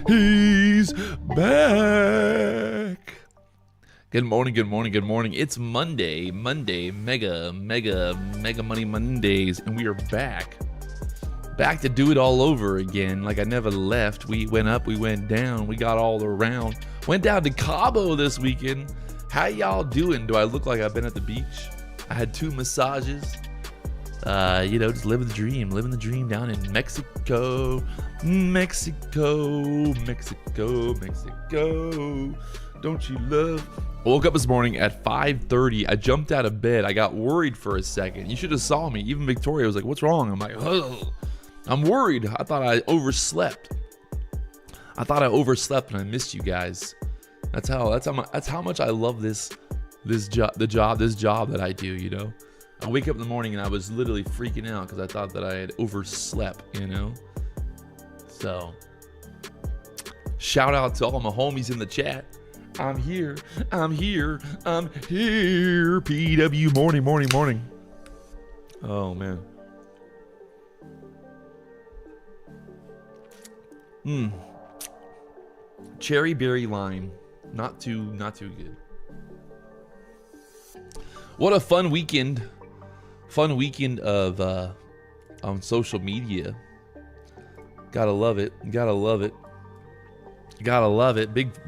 He's back. Good morning, good morning, good morning. It's Monday, mega money Mondays, and we are back to do it all over again. Like I never left. We went up, we went down, we got all around. Went down to Cabo this weekend. How y'all doing? Do I look like I've been at the beach? I had 2 massages. Just living the dream down in Mexico. Don't you love? I woke up this morning at 5:30. I jumped out of bed. I got worried for a second. You should have saw me. Even Victoria was like, "What's wrong?" I'm like, "Oh, I'm worried. I thought I overslept. And I missed you guys." That's how much I love this job that I do, you know. I wake up in the morning and I was literally freaking out because I thought that I had overslept, you know. So, shout out to all my homies in the chat. I'm here. PW morning. Oh man. Cherry berry lime. Not too good. What a fun weekend of on social media. Gotta love it.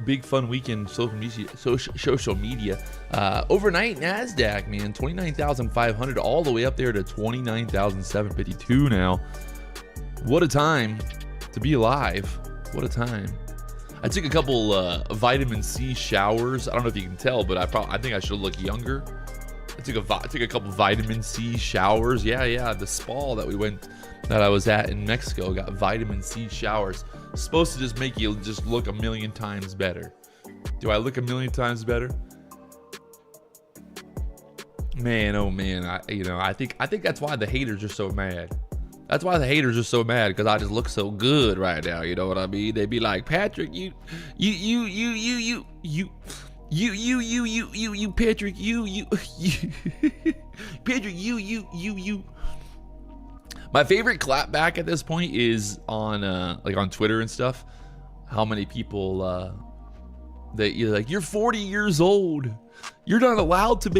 Big fun weekend social media. Overnight Nasdaq, man, 29,500 all the way up there to 29,752 now. What a time to be alive. What a time. I took a couple vitamin C showers. I don't know if you can tell, but I think I should look younger. I took a couple vitamin C showers. Yeah, the spa that I was at in Mexico got vitamin C showers. Supposed to just make you just look a million times better. Do I look a million times better? Man, oh man, I think that's why the haters are so mad. That's why the haters are so mad, because I just look so good right now. You know what I mean? They be like, Patrick, Patrick, Patrick, My favorite clapback at this point is on Twitter and stuff. How many people that you're like, you're 40 years old. You're not allowed to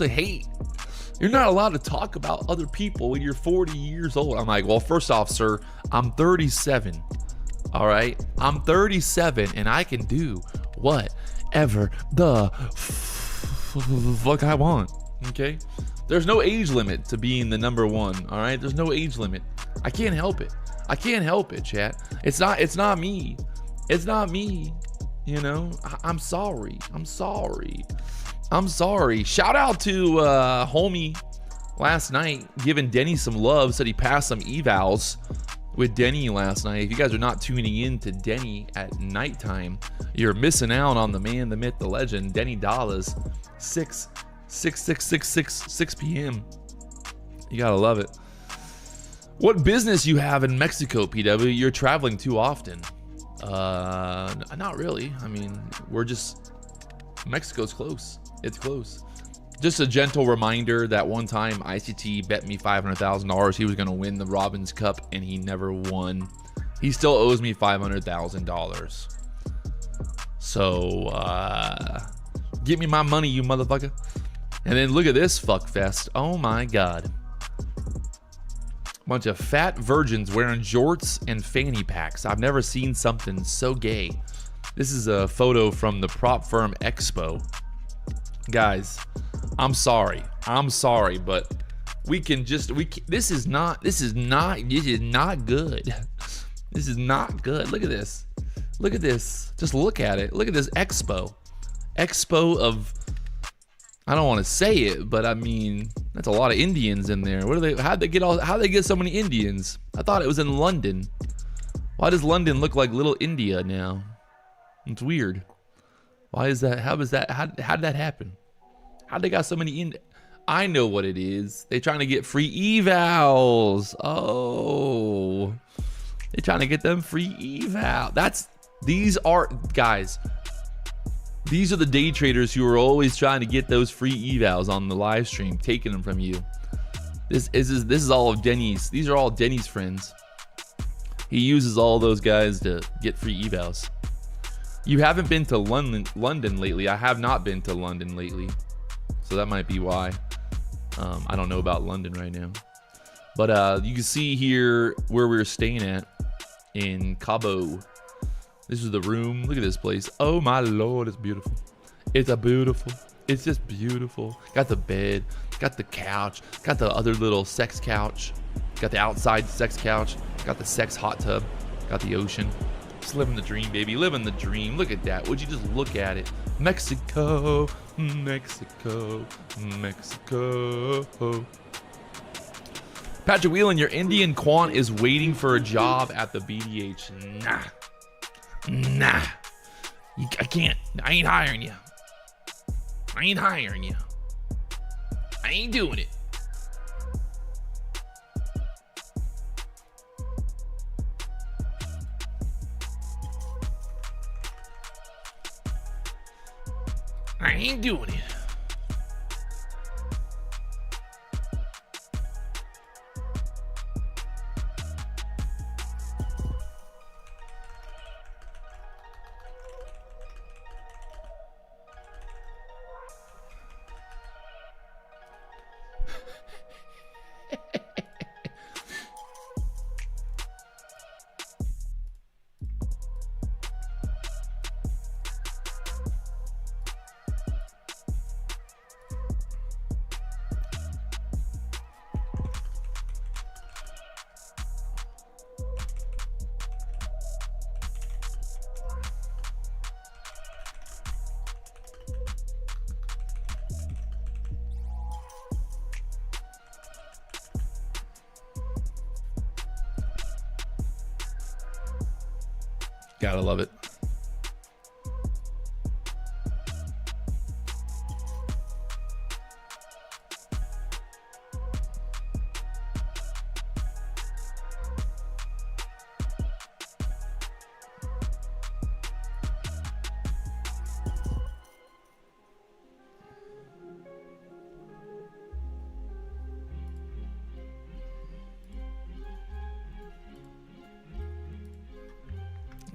hate. You're not allowed to talk about other people when you're 40 years old. I'm like, well, first off, sir, I'm 37. All right? I'm 37 and I can do whatever the fuck I want. Okay? There's no age limit to being the number one. All right? There's no age limit. I can't help it, chat. It's not me. You know? I'm sorry. Shout out to homie last night, giving Denny some love. Said he passed some evals with Denny last night. If you guys are not tuning in to Denny at nighttime, you're missing out on the man, the myth, the legend, Denny Dallas, 6 p.m. You gotta love it. What business you have in Mexico, PW? You're traveling too often. Not really. I mean, Mexico's close. It's close. Just a gentle reminder that one time ICT bet me $500,000 he was going to win the Robbins Cup, and he never won. He still owes me $500,000. So, give me my money, you motherfucker. And then look at this fuckfest. Oh my God. Bunch of fat virgins wearing jorts and fanny packs. I've never seen something so gay. This is a photo from the prop firm Expo. Guys, I'm sorry, but this is not good. This is not good. Look at this. Just look at it. Look at this Expo of, I don't want to say it, but I mean, that's a lot of Indians in there. How'd they get so many Indians? I thought it was in London. Why does London look like little India now? It's weird. Why is that? How did that happen? How'd they got so many I know what it is. They trying to get free evals. Oh, they trying to get them free eval. These are the day traders who are always trying to get those free evals on the live stream, taking them from you. This is all of Denny's. These are all Denny's friends. He uses all those guys to get free evals. You haven't been to London lately. I have not been to London lately, so that might be why. I don't know about London right now. But you can see here where we were staying at in Cabo. This is the room. Look at this place. Oh my lord, it's beautiful. It's it's just beautiful. Got the bed, got the couch, got the other little sex couch, got the outside sex couch, got the sex hot tub, got the ocean. Just living the dream, baby. Living the dream. Look at that. Would you just look at it? Mexico, Mexico, Mexico. Patrick Wieland, your Indian quant is waiting for a job at the BDH. Nah. I can't. I ain't hiring you. I ain't hiring you. I ain't doing it. I ain't doing it. Gotta love it.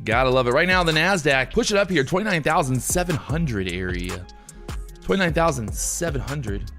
Gotta love it. Right now, the NASDAQ, push it up here, 29,700 area. 29,700.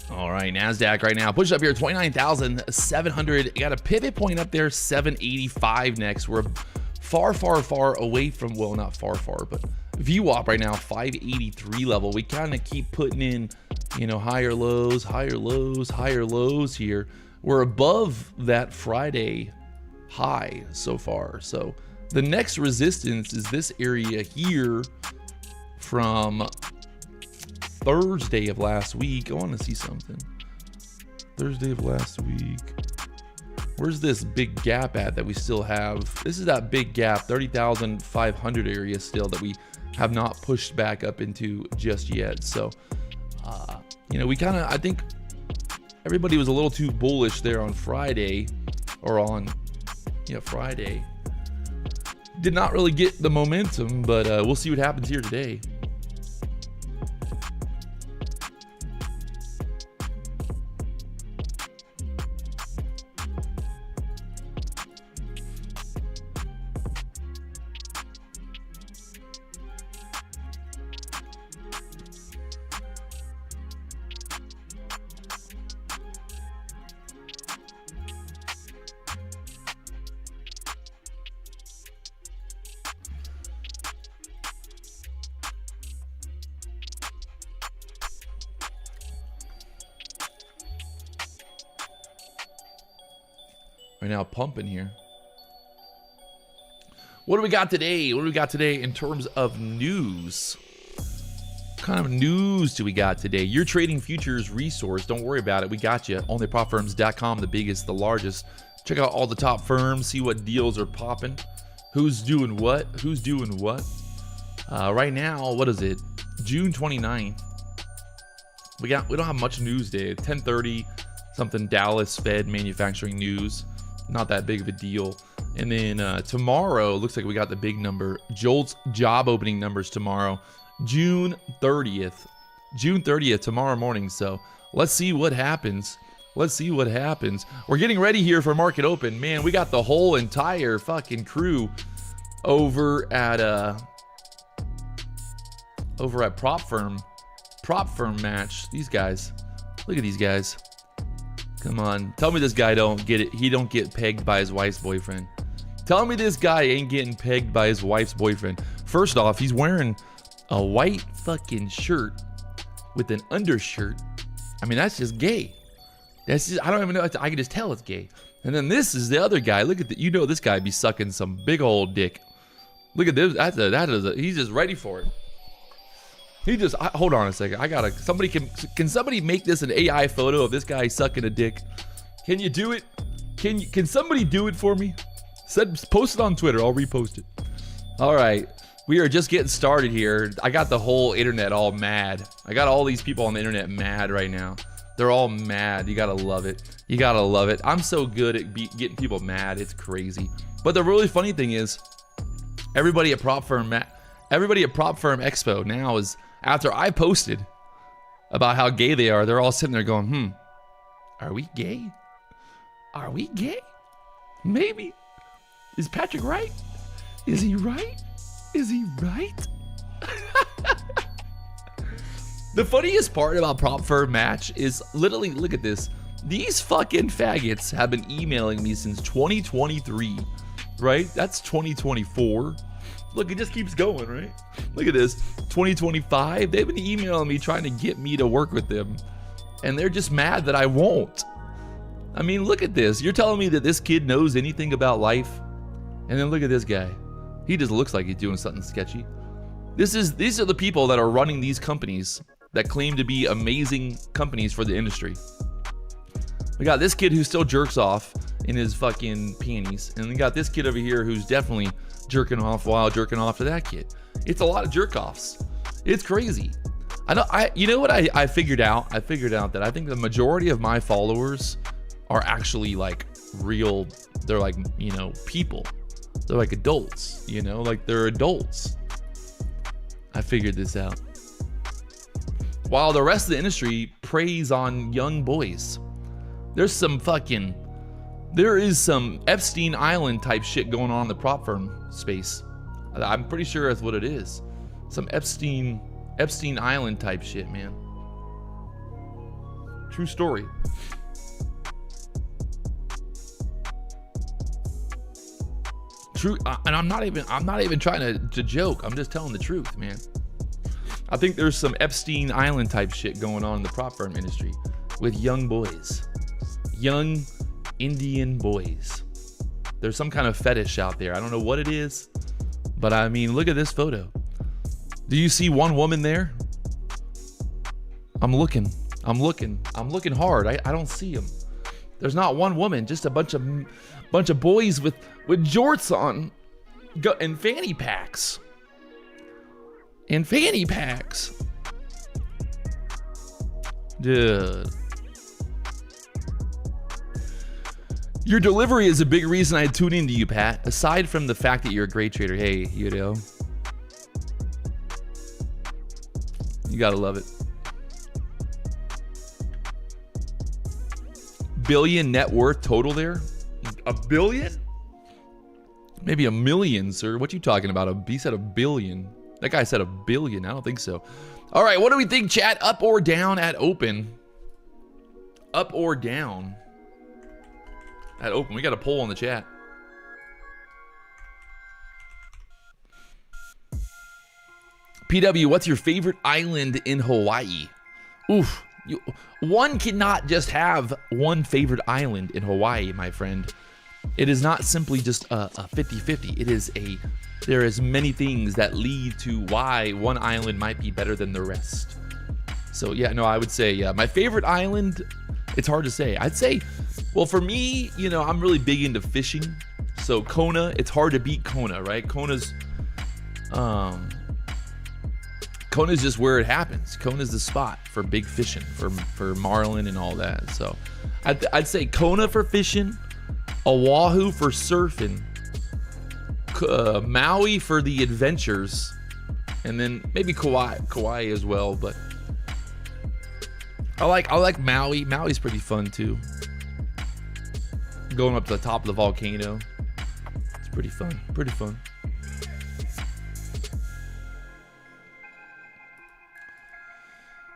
All right, NASDAQ right now, push up here, 29,700. You got a pivot point up there, 785 next. We're far, far, far away from, well, not far, but VWAP right now, 583 level. We kind of keep putting in, you know, higher lows, higher lows, higher lows here. We're above that Friday high so far. So the next resistance is this area here from Thursday of last week. I want to see something. Thursday of last week. Where's this big gap at that we still have? This is that big gap, 30,500 area still that we have not pushed back up into just yet. So, you know, we kind of, I think everybody was a little too bullish there on Friday, or on, yeah, Friday. Did not really get the momentum, but we'll see what happens here today. Right now, pumping here. What do we got today? What do we got today in terms of news? kind of news do we got today? Your trading futures resource. Don't worry about it. We got you. OnlyPropFirms.com, the biggest, the largest. Check out all the top firms. See what deals are popping. Who's doing what? Who's doing what? Right now, what is it? June 29th. We don't have much news day. 10:30, something Dallas Fed manufacturing news. Not that big of a deal. And then tomorrow, looks like we got the big number. Jolt's job opening numbers tomorrow. June 30th. June 30th, tomorrow morning. So let's see what happens. Let's see what happens. We're getting ready here for market open. Man, we got the whole entire fucking crew over at Prop Firm match. These guys. Look at these guys. Come on. Tell me this guy don't get it. He don't get pegged by his wife's boyfriend. Tell me this guy ain't getting pegged by his wife's boyfriend. First off, he's wearing a white fucking shirt with an undershirt. I mean, that's just gay. That's just, I don't even know. I can just tell it's gay. And then this is the other guy. Look at the, you know, this guy be sucking some big old dick. Look at this. He's just ready for it. He just, hold on a second. Can somebody make this an AI photo of this guy sucking a dick? Can you do it? Can somebody do it for me? Post it on Twitter. I'll repost it. All right. We are just getting started here. I got the whole internet all mad. I got all these people on the internet mad right now. They're all mad. You gotta love it. You gotta love it. I'm so good at getting people mad. It's crazy. But the really funny thing is, everybody at Prop Firm Expo now is, after I posted about how gay they are, they're all sitting there going, are we gay? Are we gay? Maybe. Is Patrick right? Is he right? Is he right? The funniest part about Prop Firm Match is literally, look at this. These fucking faggots have been emailing me since 2023, right? That's 2024. Look, it just keeps going, right? Look at this. 2025, they've been emailing me trying to get me to work with them. And they're just mad that I won't. I mean, look at this. You're telling me that this kid knows anything about life? And then look at this guy. He just looks like he's doing something sketchy. These are the people that are running these companies that claim to be amazing companies for the industry. We got this kid who still jerks off in his fucking panties. And we got this kid over here who's definitely jerking off while jerking off to that kid. It's a lot of jerk offs. It's crazy. You know what I figured out? I figured out that I think the majority of my followers are actually like real, they're like, you know, people. They're like adults, you know, like they're adults. I figured this out. While the rest of the industry preys on young boys, there is some Epstein Island type shit going on in the prop firm space. I'm pretty sure that's what it is. Some Epstein Island type shit, man. True story. True, and I'm not even trying to joke. I'm just telling the truth, man. I think there's some Epstein Island type shit going on in the prop firm industry with young boys, young Indian boys. There's some kind of fetish out there. I don't know what it is, but I mean, look at this photo. Do you see one woman there? I'm looking hard. I don't see them. There's not one woman, just a bunch of boys with jorts on and fanny packs. Dude. Your delivery is a big reason I tune into you, Pat. Aside from the fact that you're a great trader. Hey, you know. You gotta love it. Billion net worth total there? A billion? Maybe a million, sir. What you talking about? He said a billion. That guy said a billion. I don't think so. All right, what do we think, chat? Up or down at open? Up or down at open? We got a poll on the chat. PW, what's your favorite island in Hawaii? Oof. One cannot just have one favorite island in Hawaii, my friend. It is not simply just a 50-50. It is there is many things that lead to why one island might be better than the rest. So yeah, no, I would say my favorite island, it's hard to say. I'd say, well, for me, you know, I'm really big into fishing. So Kona, it's hard to beat Kona, right? Kona's just where it happens. Kona's the spot for big fishing, for marlin and all that. So I'd say Kona for fishing, Oahu for surfing, Maui for the adventures, and then maybe Kauai as well. But I like Maui. Maui's pretty fun too. Going up to the top of the volcano, it's pretty fun. Pretty fun.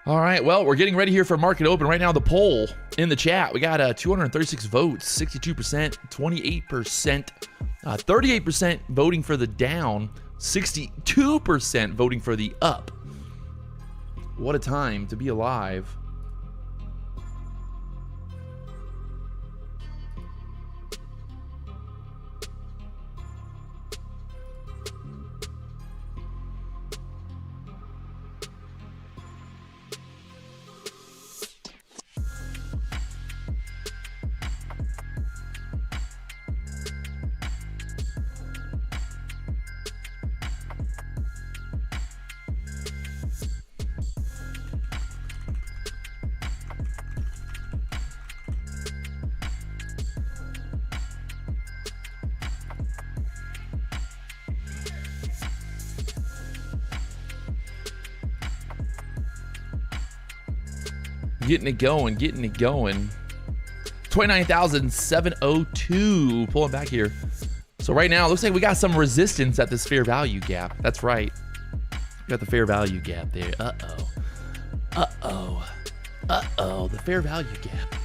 All right, well, we're getting ready here for market open. Right now, the poll in the chat, we got 236 votes, 62%, 28%, 38% voting for the down, 62% voting for the up. What a time to be alive. Getting it going. 29,702. Pulling back here. So right now, it looks like we got some resistance at this fair value gap. That's right. We got the fair value gap there. The fair value gap.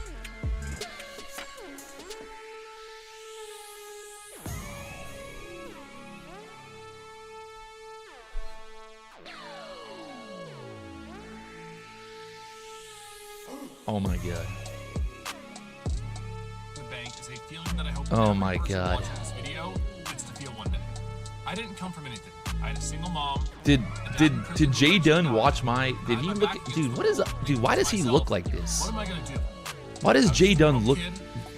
Oh my god. The bank is a feeling that I hope oh my god. This video gets to feel one day. I didn't come from anything. I had a single mom. Did Jay Dunn watch my? Did he look? Dude, what is up? Dude, why does he look like this? What am I gonna do? Why does Jay Dunn look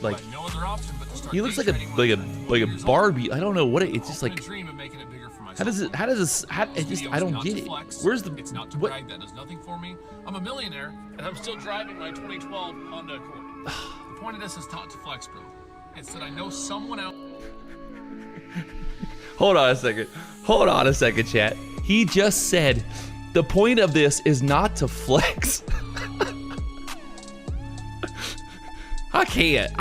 like? He looks like a Barbie. I don't know what it's just like. How does it just, I don't get it. Where's the, it's not to what? brag, that does nothing for me. I'm a millionaire, and I'm still driving my 2012 Honda Accord. The point of this is not to flex, bro. It's that I know someone out. Hold on a second, chat. He just said, the point of this is not to flex. I can't.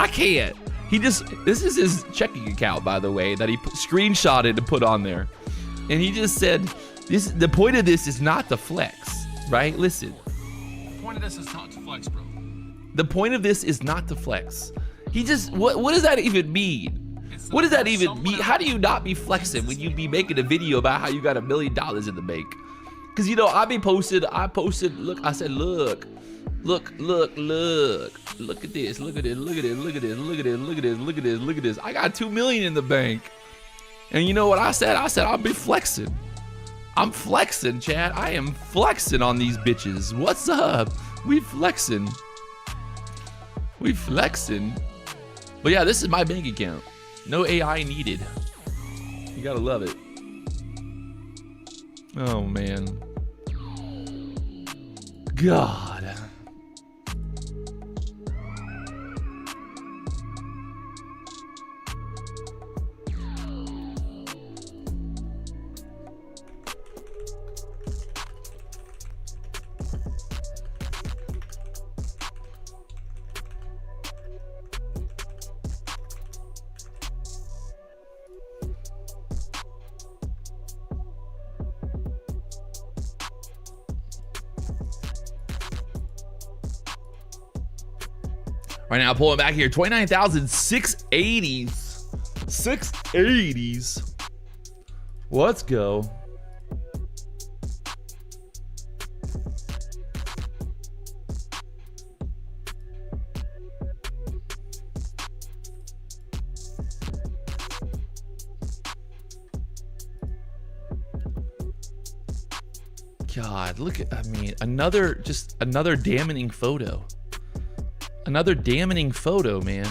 This is his checking account, by the way, that he screenshotted and put on there. And he just said, the point of this is not to flex, right? Listen. The point of this is not to flex, bro. The point of this is not to flex. He just, what does that even mean? What does that even mean? How do you not be flexing when you be making a video about how you got $1 million in the bank? Because, you know, I posted, look, I said, look at this, look at this. I got 2 million in the bank. And you know what I said? I said, I'll be flexing. I'm flexing, Chad. I am flexing on these bitches. What's up? We flexing. But yeah, this is my bank account. No AI needed. You gotta love it. Oh, man. God. Right now, pulling back here, 29,680s. 680s. Let's go. God, look at, I mean, another damning photo. Another damning photo, man.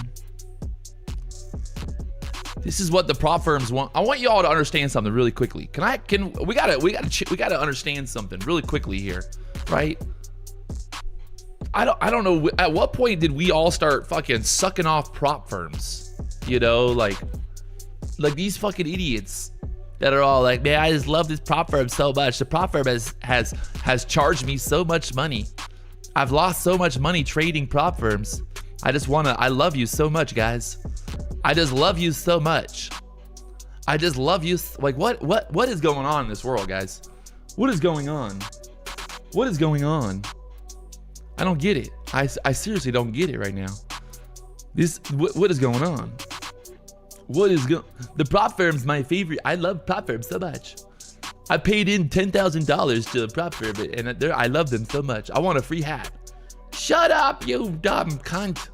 This is what the prop firms want. I want you all to understand something really quickly. We gotta understand something really quickly here, right? I don't know, at what point did we all start fucking sucking off prop firms? You know, like these fucking idiots that are all like, man, I just love this prop firm so much. The prop firm has charged me so much money. I've lost so much money trading prop firms. I love you so much, guys. I just love you so much. I just love you. Like, what is going on in this world, guys? What is going on? What is going on? I don't get it. I seriously don't get it right now. What is going on? The prop firm's my favorite. I love prop firms so much. I paid in $10,000 to a prop firm, and I love them so much. I want a free hat. Shut up, you dumb cunt.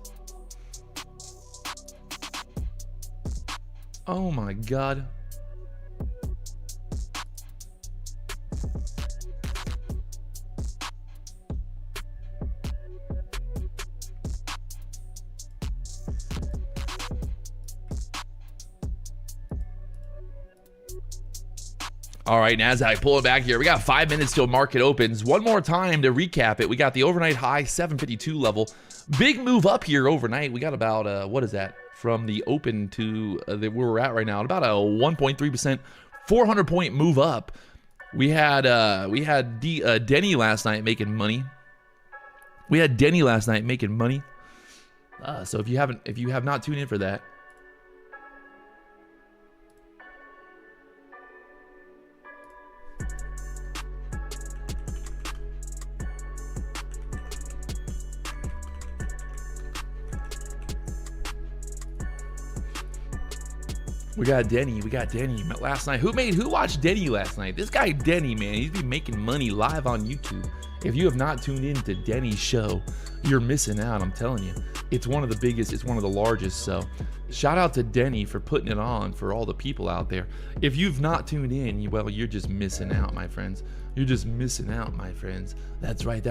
Oh my God. All right, NASDAQ pulling back here. We got 5 minutes till market opens. One more time to recap it. We got the overnight high 752 level. Big move up here overnight. We got about, what is that? From the open to where we're at right now, about a 1.3%, 400-point move up. We had Denny last night making money. So if you have not tuned in for that, we got Denny last night. Who watched Denny last night? This guy Denny, man, he's been making money live on YouTube. If you have not tuned in to Denny's show, you're missing out. I'm telling you, it's one of the biggest, it's one of the largest. So shout out to Denny for putting it on for all the people out there. If you've not tuned in, well, you're just missing out, my friends. You're just missing out, my friends. That's right.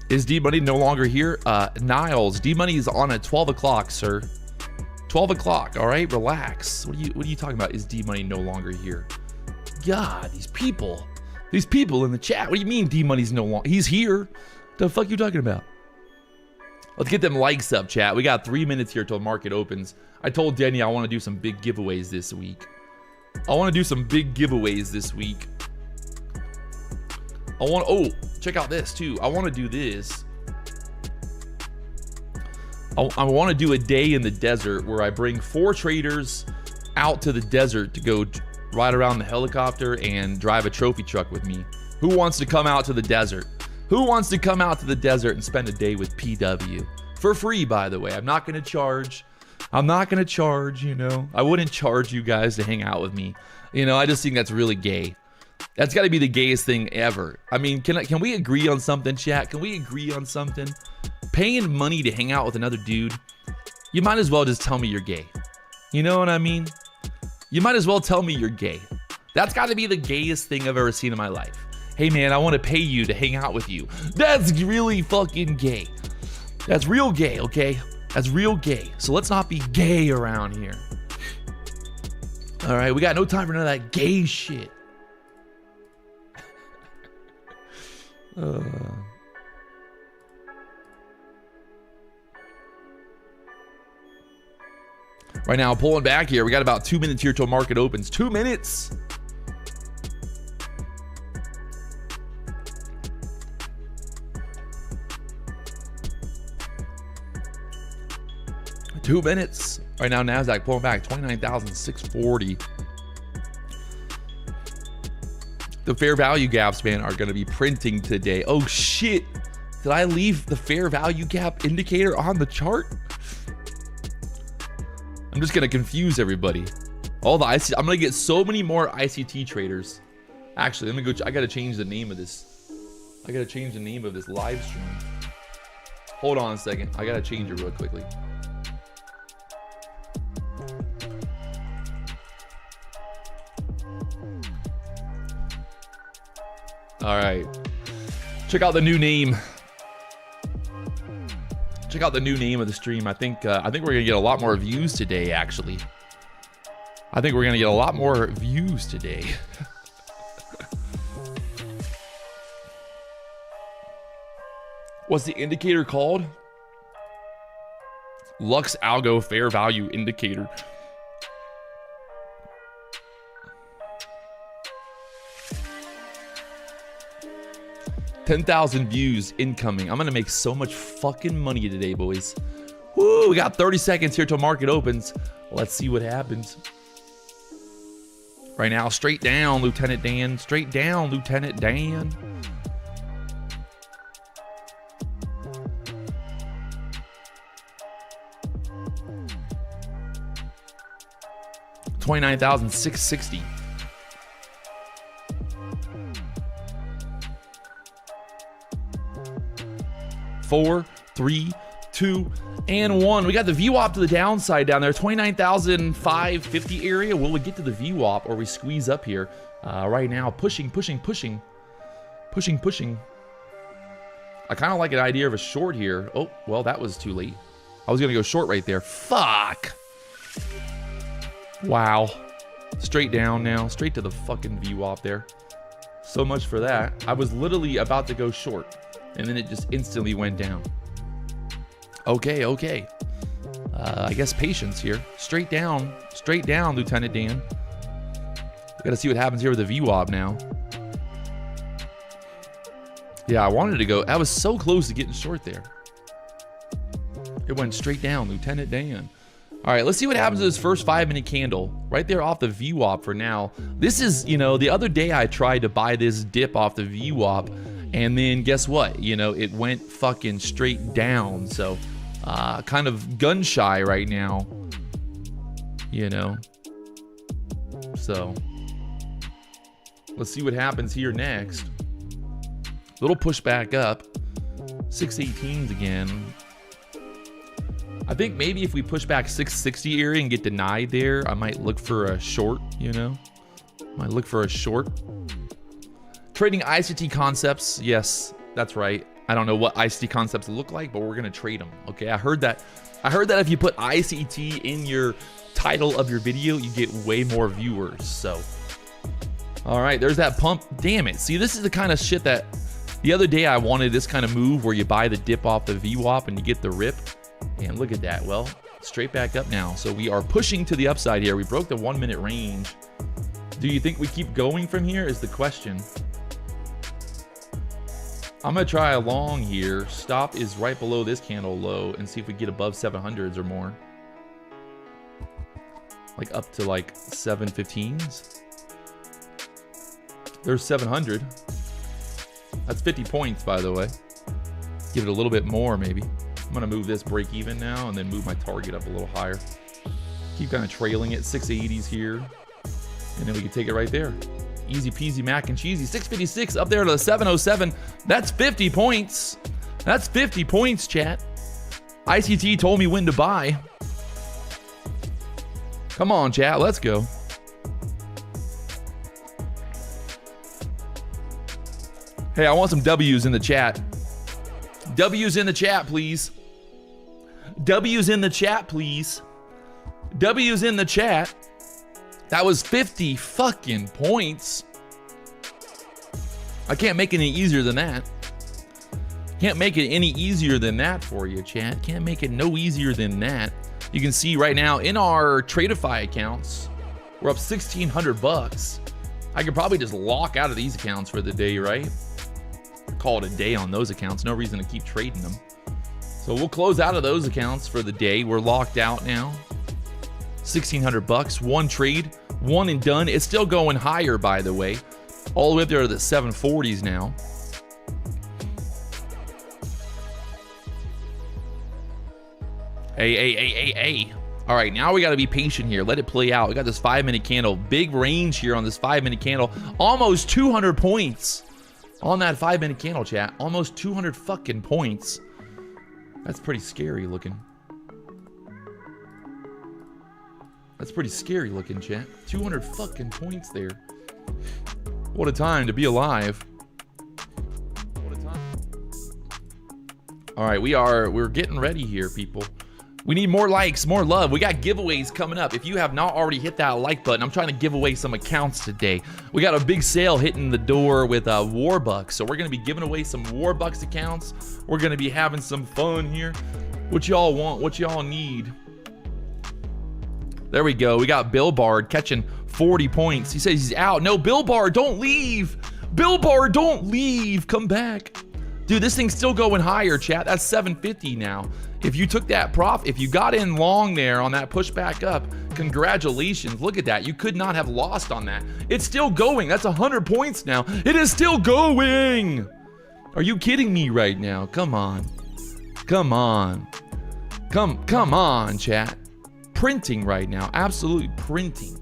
Is D-Money no longer here? Niles, D-Money is on at 12 o'clock, sir. 12 o'clock, all right? Relax. What are you talking about? Is D-Money no longer here? God, these people in the chat. What do you mean D-Money's no longer? He's here. The fuck you talking about? Let's get them likes up, chat. We got 3 minutes here till market opens. I told Denny I want to do some big giveaways this week. Oh, check out this too. I want to do this. I want to do a day in the desert where I bring 4 traders out to the desert to go ride around the helicopter and drive a trophy truck with me. Who wants to come out to the desert? Who wants to come out to the desert and spend a day with PW? For free, by the way. I'm not going to charge, you know. I wouldn't charge you guys to hang out with me. You know, I just think that's really gay. That's got to be the gayest thing ever. I mean, can we agree on something, chat? Can we agree on something? Paying money to hang out with another dude, you might as well just tell me you're gay. You know what I mean? You might as well tell me you're gay. That's got to be the gayest thing I've ever seen in my life. Hey man, I want to pay you to hang out with you. That's really fucking gay. That's real gay, okay? That's real gay. So let's not be gay around here. All right, we got no time for none of that gay shit. Right now, pulling back here. We got about 2 minutes here till market opens. 2 minutes. Right now, NASDAQ pulling back 29,640. The fair value gaps, man, are going to be printing today. Oh, shit. Did I leave the fair value gap indicator on the chart? I'm just going to confuse everybody. All the ICT, I'm going to get so many more ICT traders. Actually, let me go. I got to change the name of this. I gotta change the name of this live stream. Hold on a second. I gotta change it real quickly. All right. Check out the new name. Check out the new name of the stream. I think we're gonna get a lot more views today. Actually, I think we're gonna get a lot more views today. What's the indicator called? LuxAlgo Fair Value Indicator. $10,000 views incoming. I'm gonna make so much fucking money today, boys. Woo, we got 30 seconds here till market opens. Let's see what happens. Right now, straight down, Lieutenant Dan. Straight down, Lieutenant Dan. $29,660. 4, 3, 2, and 1. We got the VWAP to the downside down there. 29,550 area. Will we get to the VWAP or we squeeze up here? Right now, pushing. I kind of like an idea of a short here. Oh, well, that was too late. I was going to go short right there. Fuck. Wow. Straight down now. Straight to the fucking VWAP there. So much for that. I was literally about to go short, and then it just instantly went down. Okay. I guess patience here. Straight down, Lieutenant Dan. We gotta see what happens here with the VWAP now. Yeah, I wanted to go. I was so close to getting short there. It went straight down, Lieutenant Dan. All right, let's see what happens to this first 5-minute candle. Right there off the VWAP for now. This is, the other day I tried to buy this dip off the VWAP, and then guess what? It went fucking straight down. So, kind of gun shy right now. So, let's see what happens here next. Little pushback up. 618s again. I think maybe if we push back 660 area and get denied there, I might look for a short, Might look for a short. Trading ICT concepts. Yes, that's right. I don't know what ICT concepts look like, but we're going to trade them. Okay, I heard that if you put ICT in your title of your video, you get way more viewers. So, all right, there's that pump. Damn it. See, this is the kind of shit that the other day I wanted, this kind of move where you buy the dip off the VWAP and you get the rip. And look at that. Well, straight back up now. So we are pushing to the upside here. We broke the 1-minute range. Do you think we keep going from here is the question. I'm going to try a long here. Stop is right below this candle low and see if we get above 700s or more. Like up to like 715s. There's 700. That's 50 points, by the way. Give it a little bit more, maybe. I'm going to move this break even now and then move my target up a little higher. Keep kind of trailing it. 680s here. And then we can take it right there. Easy peasy mac and cheesy. 656 up there to the 707. That's 50 points. That's 50 points, chat. ICT told me when to buy. Come on, chat. Let's go. Hey, I want some W's in the chat. W's in the chat, please. W's in the chat, please. W's in the chat. That was 50 fucking points. I can't make it any easier than that. Can't make it any easier than that for you, chat. Can't make it no easier than that. You can see right now in our Tradify accounts, we're up 1,600 bucks. I could probably just lock out of these accounts for the day, right? Call it a day on those accounts. No reason to keep trading them. So we'll close out of those accounts for the day. We're locked out now. 1,600 bucks, one trade, one and done. It's still going higher, by the way. All the way up there to the 740s now. Hey. All right, now we got to be patient here. Let it play out. We got this 5-minute candle. Big range here on this 5-minute candle. Almost 200 points. on that 5-minute candle, chat. Almost 200 fucking points. That's pretty scary looking. That's pretty scary looking, chat. 200 fucking points there. What a time to be alive. What a time. All right, we're getting ready here, people. We need more likes, more love. We got giveaways coming up. If you have not already hit that like button, I'm trying to give away some accounts today. We got a big sale hitting the door with Warbucks. So we're going to be giving away some Warbucks accounts. We're going to be having some fun here. What y'all want, what y'all need. There we go. We got Bill Bard catching 40 points. He says he's out. No, Bill Bard, don't leave. Bill Bard, don't leave. Come back. Dude, this thing's still going higher, chat. That's 750 now. If you took that profit, if you got in long there on that push back up, congratulations. Look at that. You could not have lost on that. It's still going. That's 100 points now. It is still going. Are you kidding me right now? Come on. Come on. Come on, chat. Printing right now. Absolutely printing.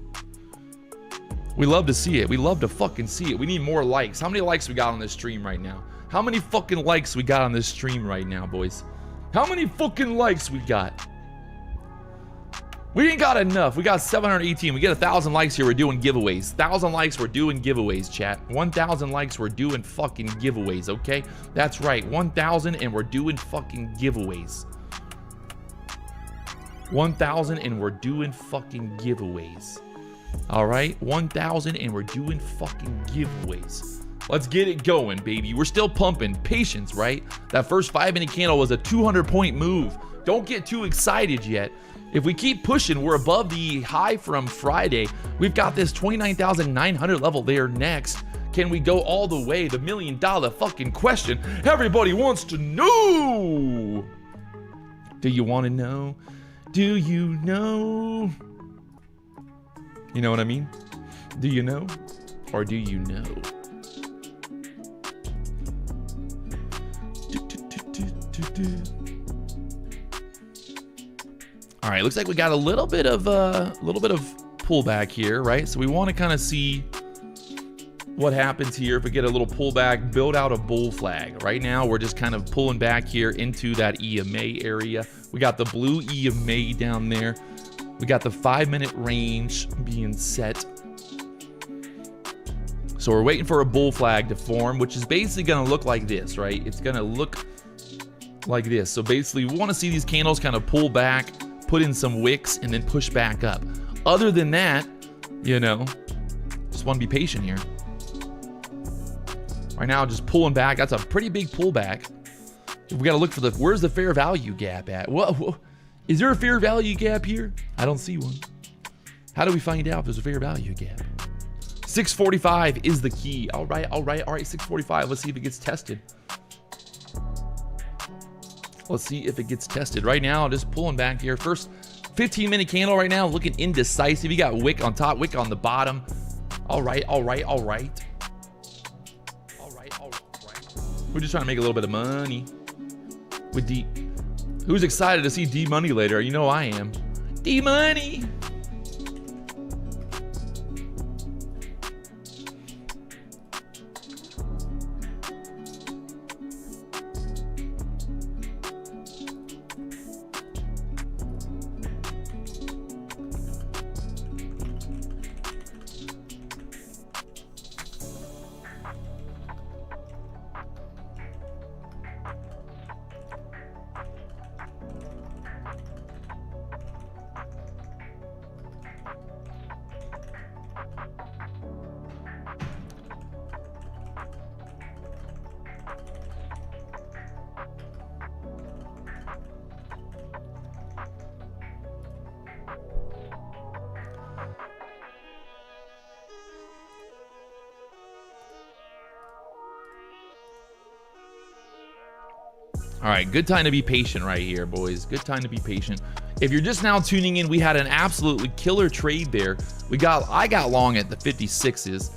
We love to see it. We love to fucking see it. We need more likes. How many likes we got on this stream right now? How many fucking likes we got on this stream right now, boys? How many fucking likes we got? We ain't got enough. We got 718. We get 1,000 likes here. We're doing giveaways. 1,000 likes. We're doing giveaways, chat. 1,000 likes. We're doing fucking giveaways, okay? That's right. 1,000 and we're doing fucking giveaways. 1,000 and we're doing fucking giveaways. All right? 1,000 and we're doing fucking giveaways. Let's get it going, baby. We're still pumping. Patience, right? That first 5-minute candle was a 200-point move. Don't get too excited yet. If we keep pushing, we're above the high from Friday. We've got this 29,900 level there next. Can we go all the way? The $1 million fucking question everybody wants to know. Do you want to know? Do you know? You know what I mean? Do you know? Or do you know? All right, looks like we got a little bit of pullback here, right? So we want to kind of see what happens here if we get a little pullback, build out a bull flag. Right now, we're just kind of pulling back here into that EMA area. We got the blue EMA down there. We got the 5-minute range being set. So we're waiting for a bull flag to form, which is basically going to look like this, right? It's going to look like this. So basically, we want to see these candles kind of pull back, put in some wicks, and then push back up. Other than that, you know, just want to be patient here. Right now, just pulling back. That's a pretty big pullback. We got to look for where's the fair value gap at? Whoa, is there a fair value gap here? I don't see one. How do we find out if there's a fair value gap? 645 is the key. All right, 645. Let's see if it gets tested. Let's see if it gets tested. Right now, just pulling back here. First 15-minute candle right now, looking indecisive. You got wick on top, wick on the bottom. All right. We're just trying to make a little bit of money with D. Who's excited to see D Money later? You know I am. D Money. All right, good time to be patient right here, boys. Good time to be patient. If you're just now tuning in, we had an absolutely killer trade there. I got long at the 56s.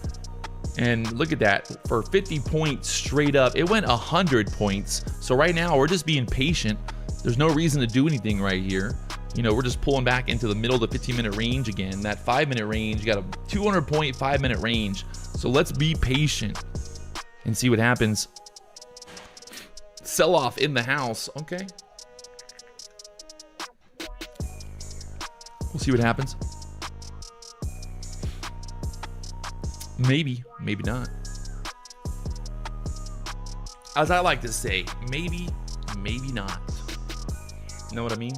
And look at that, for 50 points straight up, it went 100 points. So right now, we're just being patient. There's no reason to do anything right here. You know, we're just pulling back into the middle of the 15-minute range again. That 5-minute range, you got a 200-point 5-minute range. So let's be patient. and see what happens. Sell off in the house. Okay. We'll see what happens. Maybe, maybe not. As I like to say, maybe, maybe not. You know what I mean?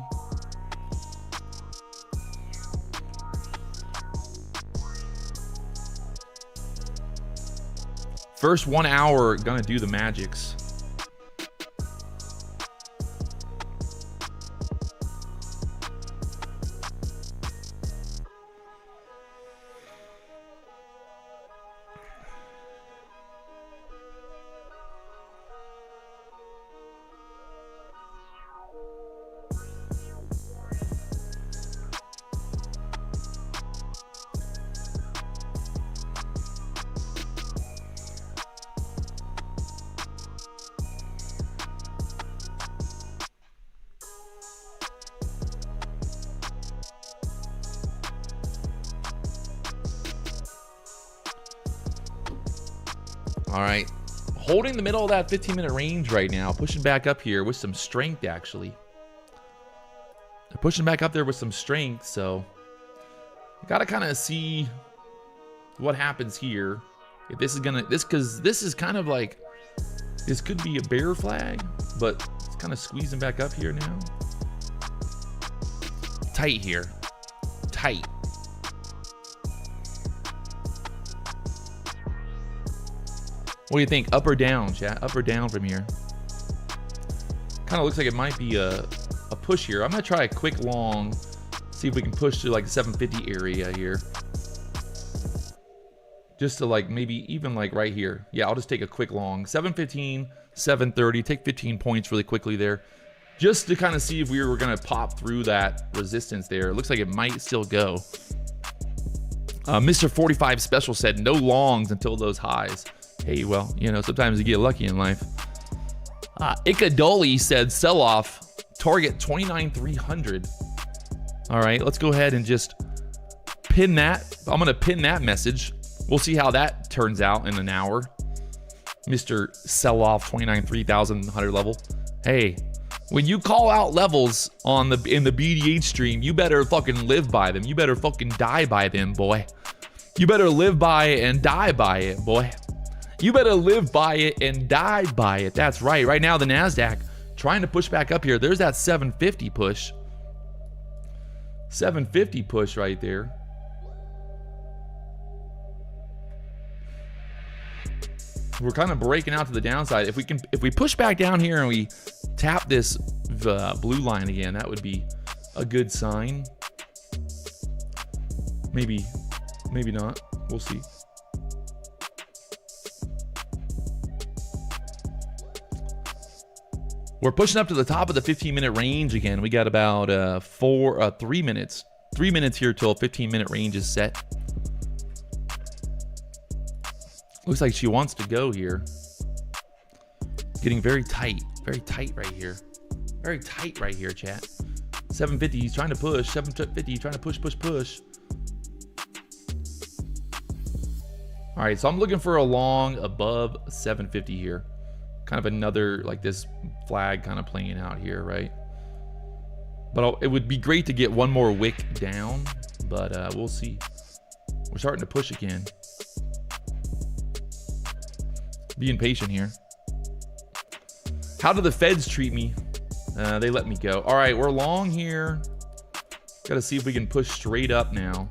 First 1 hour, gonna do the magics. All right, holding the middle of that 15-minute range right now, pushing back up here with some strength, actually. They're pushing back up there with some strength, so got to kind of see what happens here. If this is gonna, because this is kind of like, this could be a bear flag, but it's kind of squeezing back up here now. Tight here, tight. What do you think? Up or down, chat? Up or down from here? Kind of looks like it might be a push here. I'm gonna try a quick long, see if we can push to like the 750 area here. Just to like maybe even like right here. Yeah, I'll just take a quick long. 715, 730, take 15 points really quickly there. Just to kind of see if we were gonna pop through that resistance there. It looks like it might still go. Mr. 45 Special said no longs until those highs. Hey, well, you know, sometimes you get lucky in life. Ikadoli said sell off, target 29,300. All right, let's go ahead and just pin that. I'm going to pin that message. We'll see how that turns out in an hour. Mr. Sell off 29,300 level. Hey, when you call out levels on in the BDH stream, you better fucking live by them. You better fucking die by them, boy. You better live by it and die by it, boy. You better live by it and die by it. That's right. Right now, the NASDAQ trying to push back up here. There's that 750 push. 750 push right there. We're kind of breaking out to the downside. If we push back down here and we tap this blue line again, that would be a good sign. Maybe not. We'll see. We're pushing up to the top of the 15-minute range again. We got about 3 minutes. 3 minutes here till 15-minute range is set. Looks like she wants to go here. Getting very tight right here. Very tight right here, chat. 750, he's trying to push. 750, trying to push. All right, so I'm looking for a long above 750 here. Kind of another, like this flag kind of playing out here, right? But it would be great to get one more wick down, but we'll see. We're starting to push again. Being patient here. How do the feds treat me? They let me go. All right, we're long here. Got to see if we can push straight up now,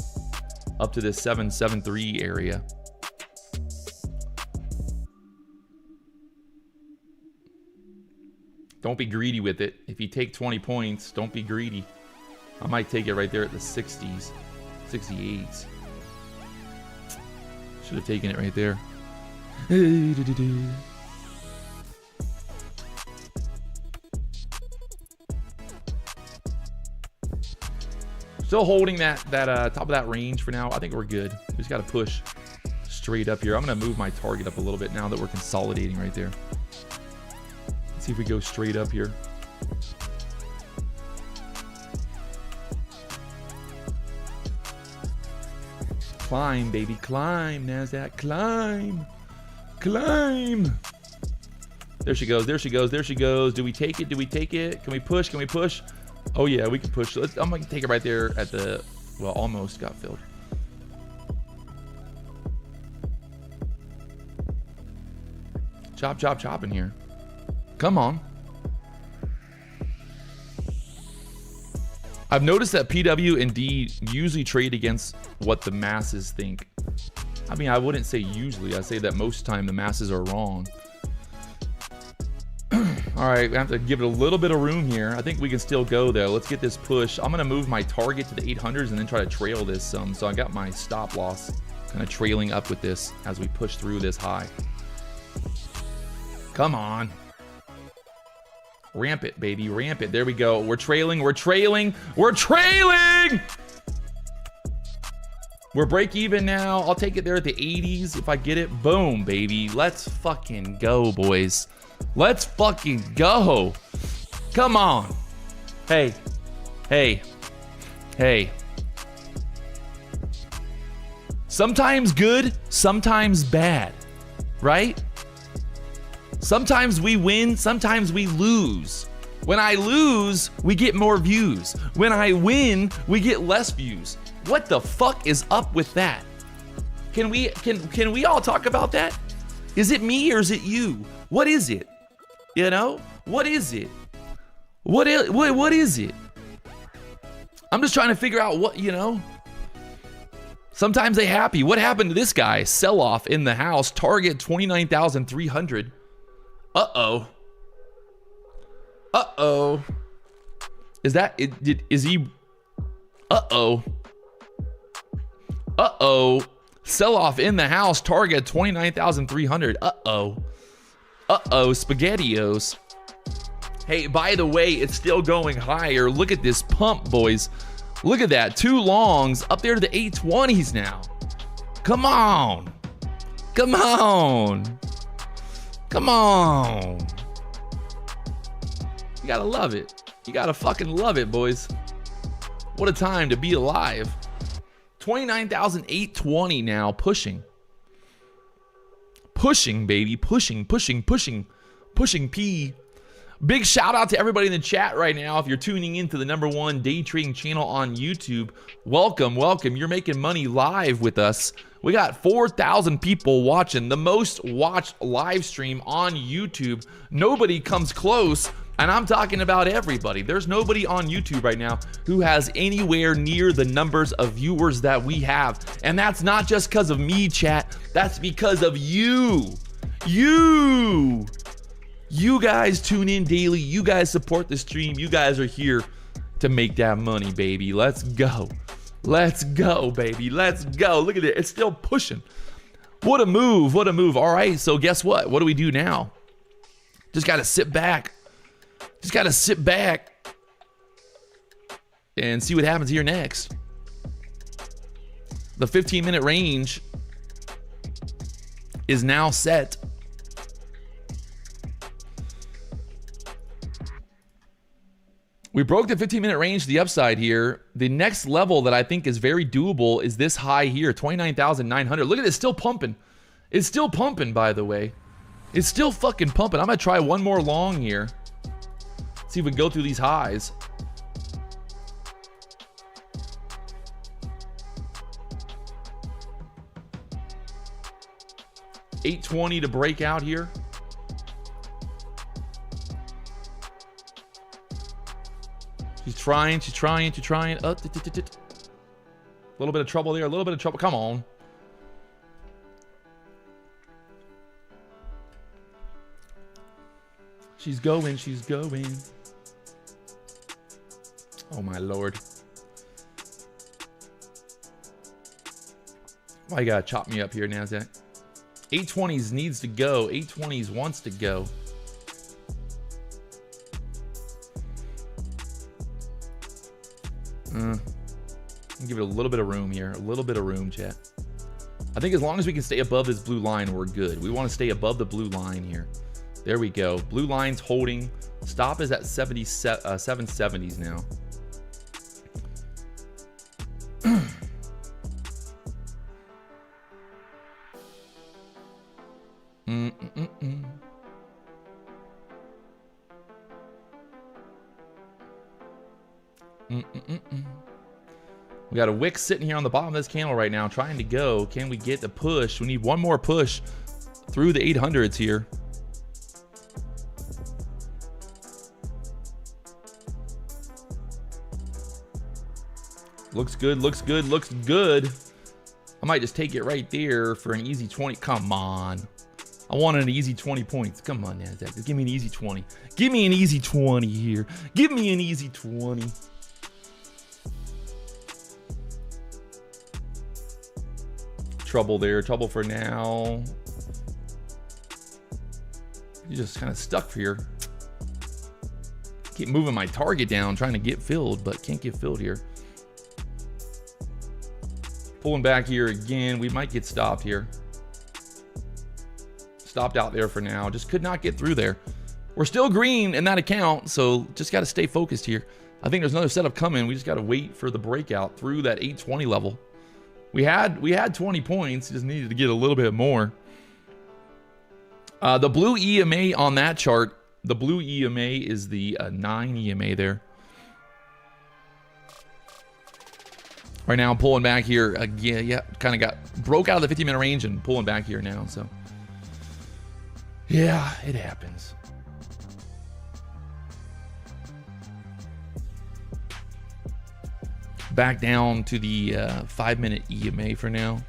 up to this 773 area. Don't be greedy with it. If you take 20 points, don't be greedy. I might take it right there at the 60s, 68s. Should have taken it right there. Still holding that top of that range for now. I think we're good. We just got to push straight up here. I'm going to move my target up a little bit now that we're consolidating right there. Let's see if we go straight up here. Climb, baby, climb, NASDAQ, climb. Climb. There she goes. There she goes. There she goes. Do we take it? Do we take it? Can we push? Can we push? Oh yeah, we can push. I'm gonna take it right there at the, well, almost got filled. Chop, chop, chop in here. Come on. I've noticed that PW and D usually trade against what the masses think. I mean, I wouldn't say usually. I say that most time the masses are wrong. All right, we have to give it a little bit of room here. I think we can still go though. Let's get this push. I'm gonna move my target to the 800s and then try to trail this some. So I got my stop loss kind of trailing up with this as we push through this high. Come on. Ramp it, baby, ramp it. There we go. We're trailing, we're trailing, we're trailing! We're break even now. I'll take it there at the 80s if I get it. Boom, baby. Let's fucking go, boys. Let's fucking go. Come on. Hey, hey, hey. Sometimes good, sometimes bad, right? Sometimes we win, sometimes we lose. When I lose, we get more views. When I win, we get less views. What the fuck is up with that? Can we all talk about that? Is it me or is it you? What is it? You know? What is it? What is it? I'm just trying to figure out what, you know? Sometimes they happy. What happened to this guy? Sell off in the house. Target 29,300. Uh-oh. Uh-oh. Is that it? Is he? Uh-oh. Uh-oh. Sell off in the house. Target 29,300. Uh-oh. Uh-oh. SpaghettiOs. Hey, by the way, it's still going higher. Look at this pump, boys. Look at that. 2 longs up there to the 820s now. Come on. Come on. Come on. You gotta love it. You gotta fucking love it, boys. What a time to be alive. 29,820 now, pushing. Pushing, baby. Pushing, pushing, pushing. Pushing P. Big shout out to everybody in the chat right now. If you're tuning into the #1 day trading channel on YouTube, welcome, welcome. You're making money live with us. We got 4,000 people watching, the most watched live stream on YouTube. Nobody comes close, and I'm talking about everybody. There's nobody on YouTube right now who has anywhere near the numbers of viewers that we have. And that's not just because of me, chat. That's because of you. You guys tune in daily. You guys support the stream. You guys are here to make that money, baby. Let's go. Let's go, baby. Let's go. Look at it. It's still pushing. What a move. What a move. All right. So guess what? What do we do now? Just got to sit back. Just got to sit back and see what happens here next. The 15-minute range is now set. We broke the 15-minute range to the upside here. The next level that I think is very doable is this high here, 29,900. Look at it, it's still pumping. It's still pumping, by the way. It's still fucking pumping. I'm gonna try one more long here. See if we can go through these highs. $820 to break out here. She's trying. Oh, a little bit of trouble there, a little bit of trouble. Come on. She's going. Oh my Lord. Why you gotta chop me up here, NASDAQ? 820s needs to go. 820s wants to go. Give it a little bit of room here. A little bit of room, chat. I think as long as we can stay above this blue line, we're good. We want to stay above the blue line here. There we go. Blue line's holding. Stop is at 770s now. We got a wick sitting here on the bottom of this candle right now, trying to go. Can we get the push? We need one more push through the 800s here. Looks good, looks good, looks good. I might just take it right there for an easy 20. Come on. I want an easy 20 points. Come on, NASDAQ. Just give me an easy 20. Give me an easy 20 here. Give me an easy 20. Trouble there. Trouble for now. You're just kind of stuck here. Keep moving my target down, trying to get filled, but can't get filled here. Pulling back here again. We might get stopped here. Stopped out there for now. Just could not get through there. We're still green in that account, so just got to stay focused here. I think there's another setup coming. We just got to wait for the breakout through that 820 level. We had 20 points. Just needed to get a little bit more. The blue EMA on that chart, the blue EMA is the 9 EMA there. Right now, I'm pulling back here again. Yeah, kind of broke out of the 50-minute range and pulling back here now. So, yeah, it happens. Back down to the 5-minute EMA for now.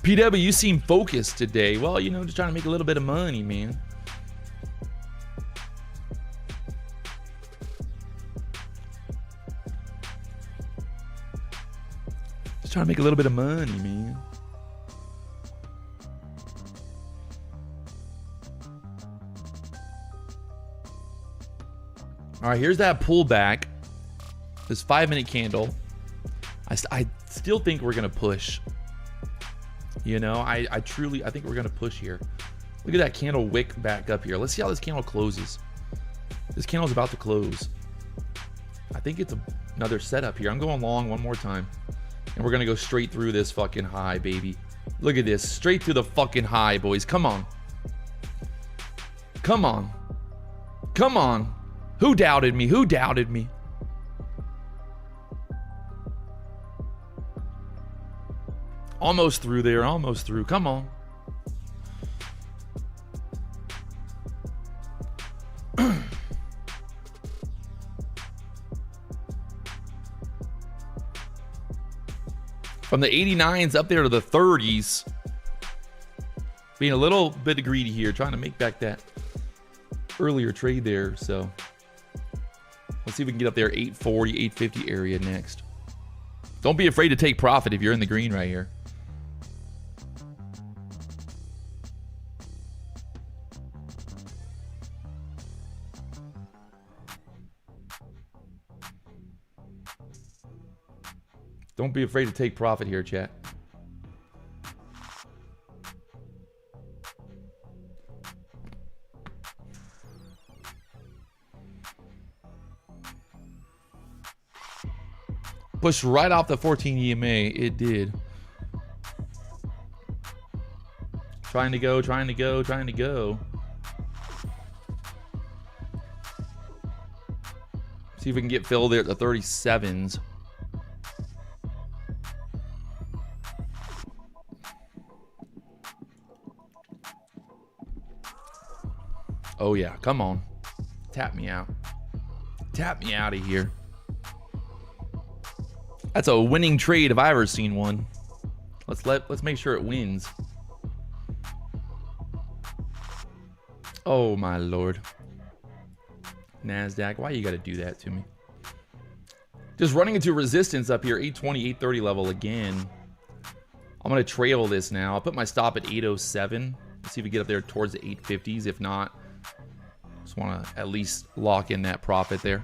PW, you seem focused today. Well, you know, just trying to make a little bit of money, man. Just trying to make a little bit of money, man. All right, here's that pullback. This 5-minute candle. I still think we're gonna push. You know, I think we're gonna push here. Look at that candle wick back up here. Let's see how this candle closes. This candle's about to close. I think it's another setup here. I'm going long one more time. And we're gonna go straight through this fucking high, baby. Look at this, straight through the fucking high, boys. Come on. Come on. Come on. Who doubted me? Who doubted me? Almost through there, almost through. Come on. From the 89s up there to the 30s. Being a little bit greedy here, trying to make back that earlier trade there. So let's see if we can get up there 840, 850 area next. Don't be afraid to take profit if you're in the green right here. Don't be afraid to take profit here, chat. Pushed right off the 14 EMA. It did. Trying to go, trying to go, trying to go. See if we can get filled there at the 37s. Oh yeah, come on. Tap me out. Tap me out of here. That's a winning trade if I ever seen one. Let's make sure it wins. Oh my lord. NASDAQ, why you gotta do that to me? Just running into resistance up here, 820, 830 level again. I'm gonna trail this now. I'll put my stop at 807. Let's see if we get up there towards the 850s. If not, just wanna at least lock in that profit there.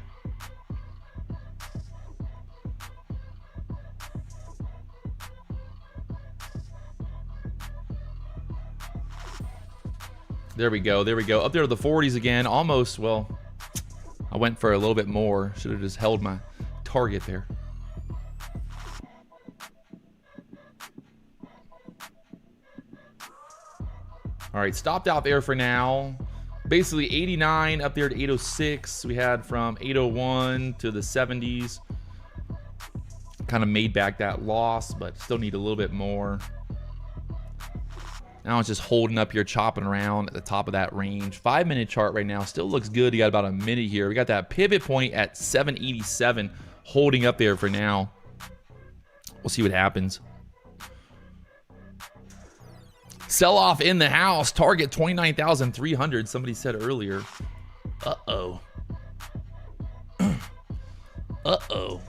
There we go. There we go. Up there to the 40s again. Almost, well, I went for a little bit more. Should have just held my target there. All right, stopped out there for now. Basically 89 up there to 806. We had from 801 to the 70s. Kind of made back that loss, but still need a little bit more. Now it's just holding up here, chopping around at the top of that range. 5-minute chart right now still looks good. You got about a minute here. We got that pivot point at 787 holding up there for now. We'll see what happens. Sell off in the house. Target 29,300. Somebody said earlier. Uh-oh. Uh-oh.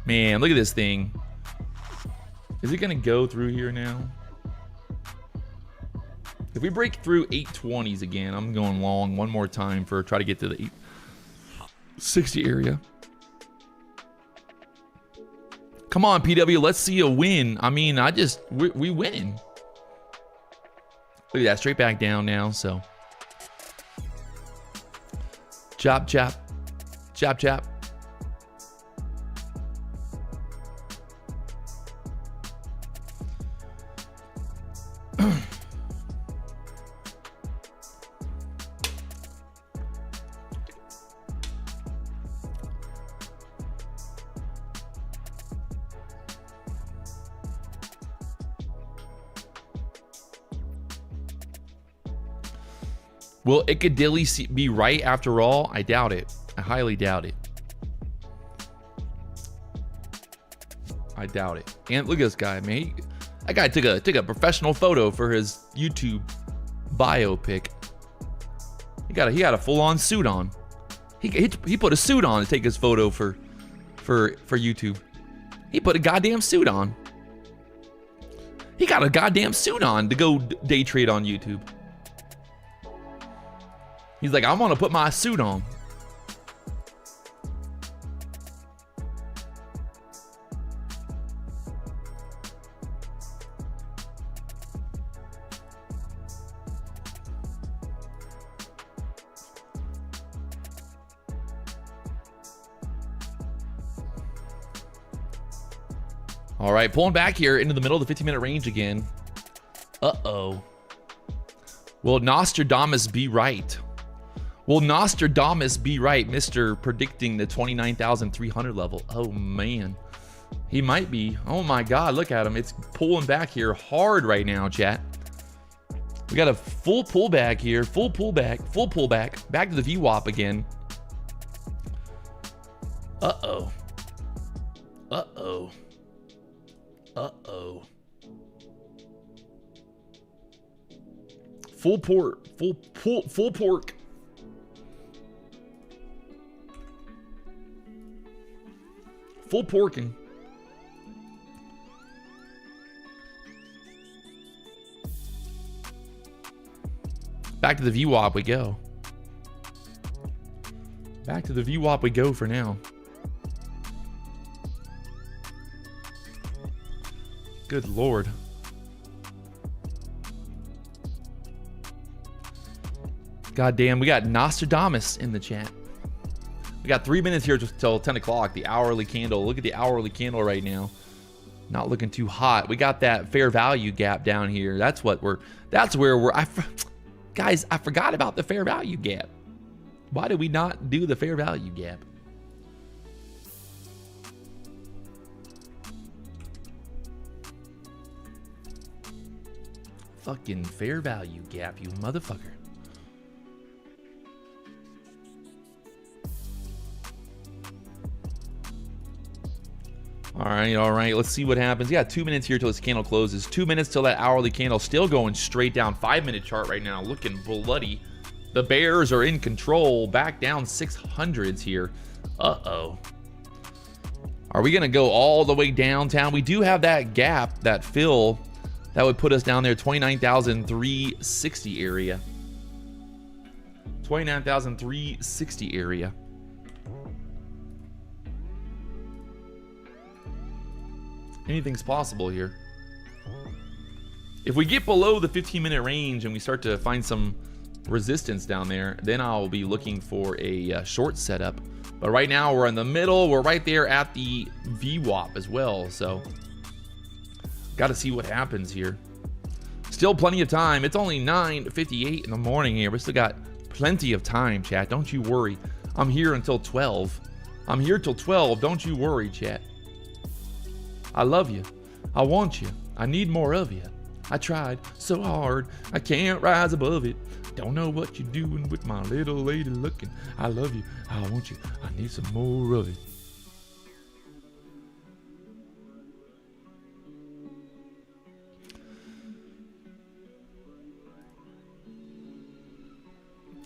Man, look at this thing. Is it going to go through here now? If we break through 820s again, I'm going long one more time for try to get to the 860 area. Come on, PW, let's see a win. I mean, we win. Look at that, straight back down now, so. Chop, chop. Chop, chop. Will Icadilly be right after all? I doubt it. I highly doubt it. I doubt it. And look at this guy, man. That guy took a professional photo for his YouTube biopic. He got a full-on suit on. He put a suit on to take his photo for YouTube. He put a goddamn suit on. He got a goddamn suit on to go day trade on YouTube. He's like, I'm gonna put my suit on. All right, pulling back here into the middle of the 15-minute range again. Uh-oh. Will Nostradamus be right? Will Nostradamus be right, Mr. predicting the 29,300 level? Oh, man. He might be. Oh, my God. Look at him. It's pulling back here hard right now, chat. We got a full pullback here. Full pullback. Full pullback. Back to the VWAP again. Uh-oh. Uh-oh. Uh-oh. Full pork. Full pork. Full porking. Back to the VWAP we go. Back to the VWAP we go for now. Good Lord. God damn, we got Nostradamus in the chat. We got 3 minutes here just till 10 o'clock. The hourly candle. Look at the hourly candle right now. Not looking too hot. We got that fair value gap down here. That's where we're. Guys, I forgot about the fair value gap. Why did we not do the fair value gap? Fucking fair value gap, you motherfucker. All right. Let's see what happens. Yeah, 2 minutes here till this candle closes. 2 minutes till that hourly candle. Still going straight down. 5-minute chart right now. Looking bloody. The bears are in control. Back down 600s here. Uh-oh. Are we going to go all the way downtown? We do have that gap, that fill. That would put us down there, 29,360 area. 29,360 area. Anything's possible here. If we get below the 15-minute range and we start to find some resistance down there, then I'll be looking for a short setup. But right now we're in the middle. We're right there at the VWAP as well. So got to see what happens here. Still plenty of time. It's only 9:58 in the morning here. We still got plenty of time, chat. Don't you worry. I'm here until 12. I'm here till 12. Don't you worry, chat. I love you. I want you. I need more of you. I tried so hard. I can't rise above it. Don't know what you're doing with my little lady looking. I love you. I want you. I need some more of it.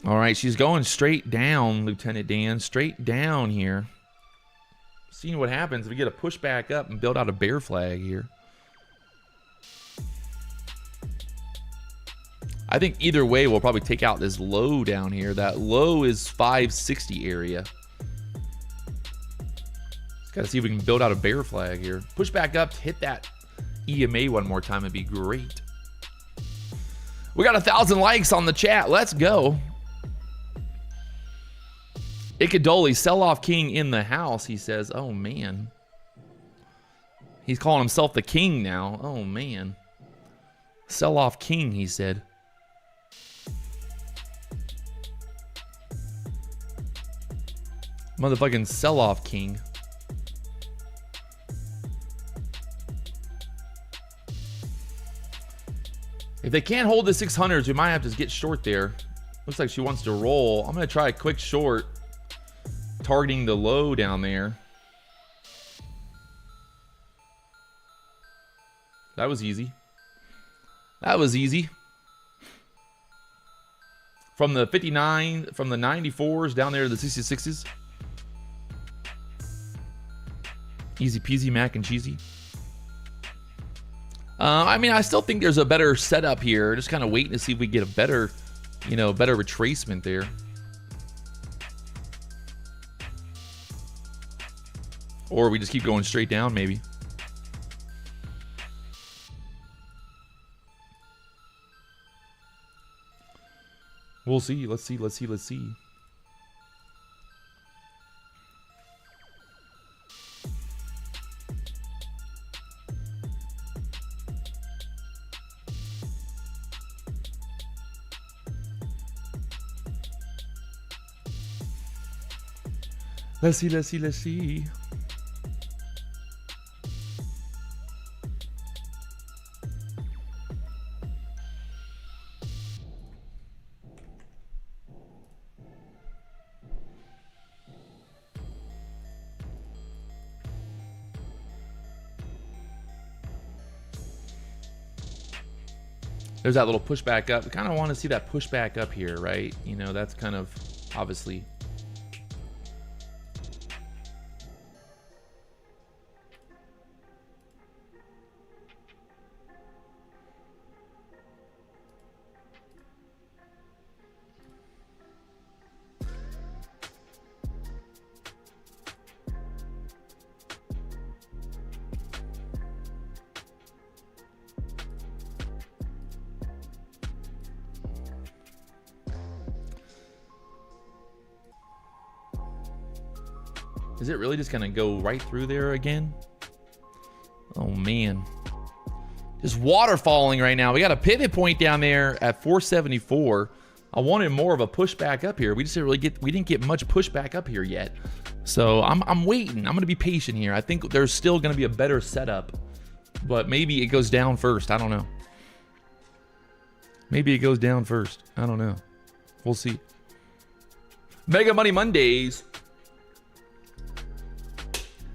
All right, she's going straight down, Lieutenant Dan. Straight down here. Seeing what happens if we get a push back up and build out a bear flag here. I think either way, we'll probably take out this low down here. That low is 560 area. Just got to see if we can build out a bear flag here. Push back up to hit that EMA one more time. It'd be great. We got 1,000 likes on the chat. Let's go. Ikadoli, sell-off king in the house, he says. Oh, man. He's calling himself the king now. Oh, man. Sell-off king, he said. Motherfucking sell-off king. If they can't hold the 600s, we might have to get short there. Looks like she wants to roll. I'm going to try a quick short. Targeting the low down there. That was easy. That was easy. From the 59, from the 94s down there to the 66s. Easy peasy mac and cheesy. I mean, I still think there's a better setup here. Just kind of waiting to see if we get a better, you know, better retracement there. Or we just keep going straight down, maybe. We'll see. Let's see. Let's see. Let's see. Let's see. Let's see. Let's see. There's that little pushback up. We kind of want to see that pushback up here, right? You know, that's kind of obviously. Is it really just gonna go right through there again? Oh man. Just waterfalling right now. We got a pivot point down there at 474. I wanted more of a pushback up here. We just didn't really get much pushback up here yet. So I'm waiting. I'm gonna be patient here. I think there's still gonna be a better setup, but maybe it goes down first. I don't know. Maybe it goes down first. I don't know. We'll see. Mega Money Mondays.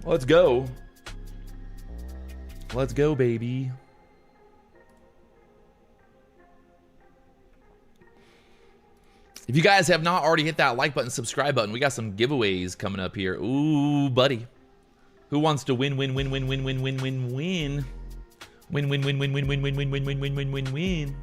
Let's go. Let's go, baby. If you guys have not already hit that like button, subscribe button, we got some giveaways coming up here. Ooh, buddy. Who wants to win, win, win, win, win, win, win, win, win? Win, win, win, win, win, win, win, win, win, win, win, win, win, win.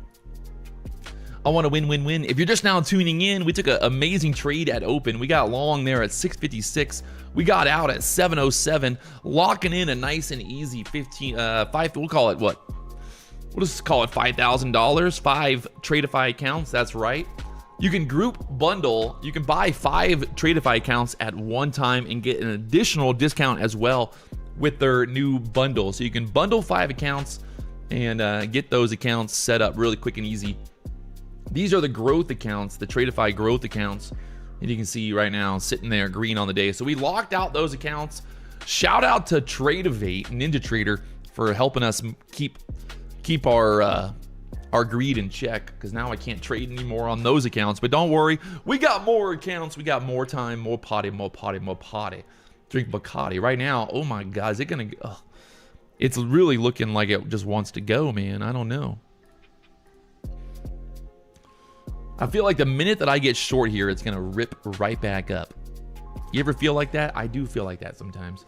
I want to win, win, win. If you're just now tuning in, we took an amazing trade at open. We got long there at 656. We got out at 707, locking in a nice and easy 15, we'll call it what? We'll just call it $5,000, 5 Tradeify accounts. That's right. You can group bundle. You can buy 5 Tradeify accounts at one time and get an additional discount as well with their new bundle. So you can bundle 5 accounts and get those accounts set up really quick and easy. These are the growth accounts, the Tradeify growth accounts. And you can see right now sitting there green on the day. So we locked out those accounts. Shout out to Tradeivate, NinjaTrader, for helping us keep our greed in check, because now I can't trade anymore on those accounts. But don't worry, we got more accounts, we got more time, more potty. Drink Bacardi right now. Oh my God, is it gonna? It's really looking like it just wants to go, man. I don't know. I feel like the minute that I get short here, it's gonna rip right back up. You ever feel like that? I do feel like that sometimes.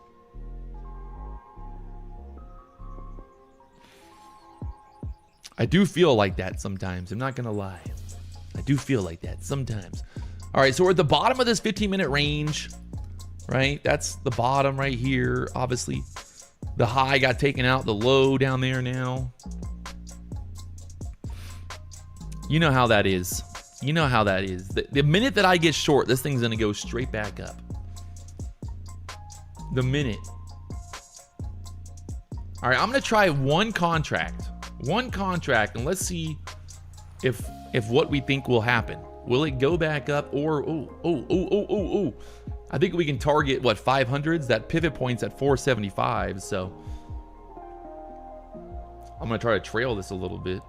I do feel like that sometimes. I'm not gonna lie. I do feel like that sometimes. All right, so we're at the bottom of this 15-minute range, right? That's the bottom right here. Obviously, the high got taken out, the low down there now. You know how that is. You know how that is. The minute that I get short, this thing's gonna go straight back up. The minute. All right, I'm gonna try one contract, and let's see if what we think will happen. Will it go back up, or oh? I think we can target what, 500s. That pivot point's at 475, so I'm gonna try to trail this a little bit.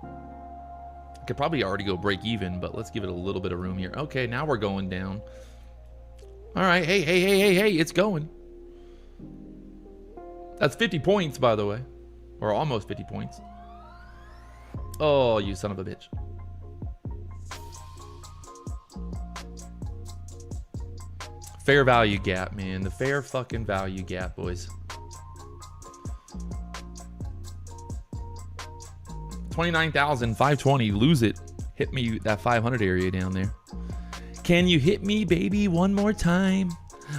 I could probably already go break even, but let's give it a little bit of room here. Okay, now we're going down. All right, hey, it's going. That's 50 points, by the way, or almost 50 points. Oh, you son of a bitch. Fair value gap, man. The fair fucking value gap, boys. 29,520. Lose it. Hit me that 500 area down there. Can you hit me, baby, one more time?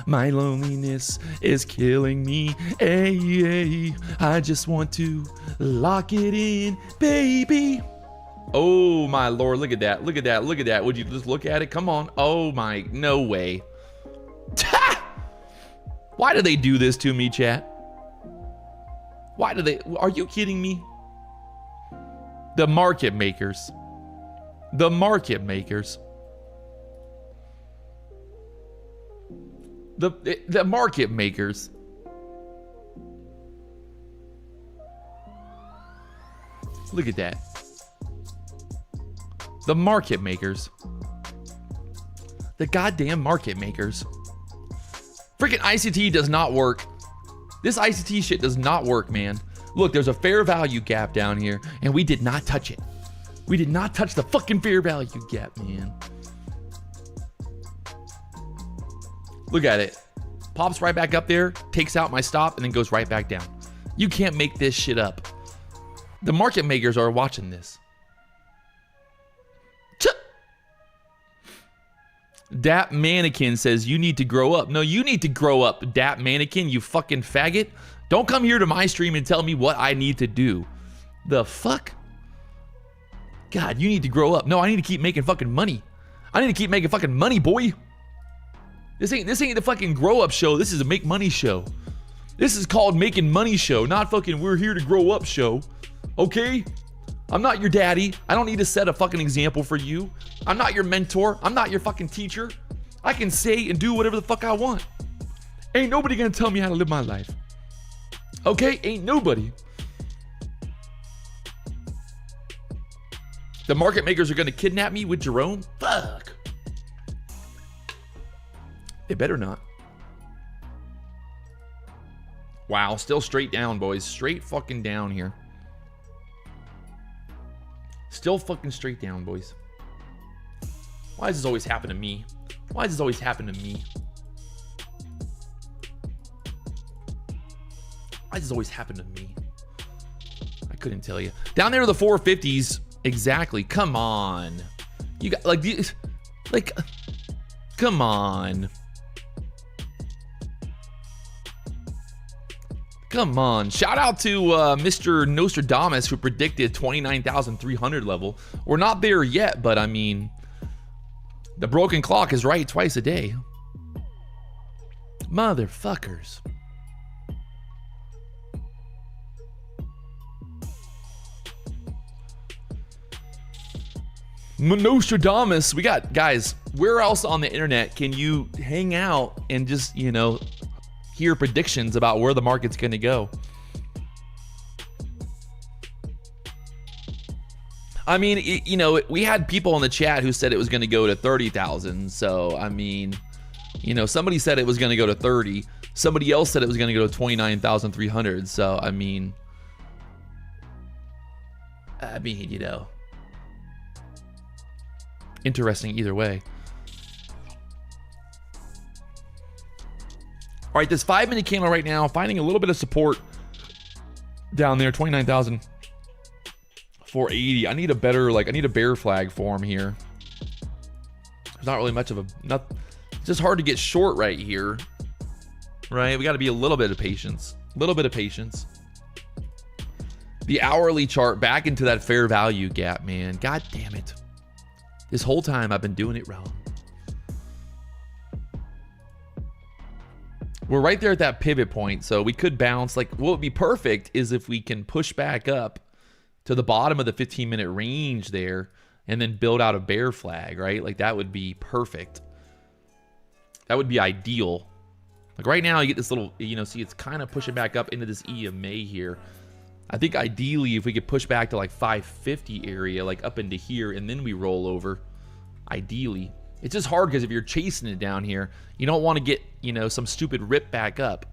My loneliness is killing me. Hey, I just want to lock it in, baby. Oh my Lord, look at that. Look at that. Look at that. Would you just look at it? Come on. Oh my, no way. Why do they do this to me, chat? Why do they? Are you kidding me? The market makers. The market makers. The market makers. Look at that. The market makers. The goddamn market makers. Freaking ICT does not work. This ICT shit does not work, man. Look, there's a fair value gap down here, and we did not touch it. We did not touch the fucking fair value gap, man. Look at it. Pops right back up there, takes out my stop, and then goes right back down. You can't make this shit up. The market makers are watching this. Dap Mannequin says you need to grow up. No, you need to grow up, Dap Mannequin, you fucking faggot. Don't come here to my stream and tell me what I need to do. The fuck? God, you need to grow up. No, I need to keep making fucking money. I need to keep making fucking money, boy. This ain't the fucking grow up show. This is a make money show. This is called making money show, not fucking we're here to grow up show. Okay? I'm not your daddy. I don't need to set a fucking example for you. I'm not your mentor. I'm not your fucking teacher. I can say and do whatever the fuck I want. Ain't nobody gonna tell me how to live my life. Okay? Ain't nobody. The market makers are gonna kidnap me with Jerome? Fuck. They better not. Wow, still straight down, boys. Straight fucking down here. Still fucking straight down, boys. Why does this always happen to me? Why does this always happen to me? Why does this always happen to me? I couldn't tell you. Down there to the 450s. Exactly. Come on. You got like these. Like, come on. Come on. Shout out to Mr. Nostradamus who predicted 29,300 level. We're not there yet, but I mean, the broken clock is right twice a day. Motherfuckers. Nostradamus. We got, guys, where else on the internet can you hang out and just, you know, hear predictions about where the market's going to go? I mean, you know, we had people in the chat who said it was going to go to 30,000. So, I mean, you know, somebody said it was going to go to 30. Somebody else said it was going to go to 29,300. So, I mean, you know, interesting either way. All right, this 5-minute candle right now, finding a little bit of support down there, 29,480. I need a better, like, I need a bear flag form here. There's not really much of a, it's just hard to get short right here, right? We got to be a little bit of patience, The hourly chart back into that fair value gap, man. God damn it. This whole time I've been doing it wrong. We're right there at that pivot point, so we could bounce. Like, what would be perfect is if we can push back up to the bottom of the 15-minute range there and then build out a bear flag, right? Like, that would be perfect. That would be ideal. Like, right now, you get this little, you know, see, it's kind of pushing back up into this EMA here. I think ideally, if we could push back to like 550 area, like up into here, and then we roll over, ideally. It's just hard because if you're chasing it down here, you don't want to get, you know, some stupid rip back up.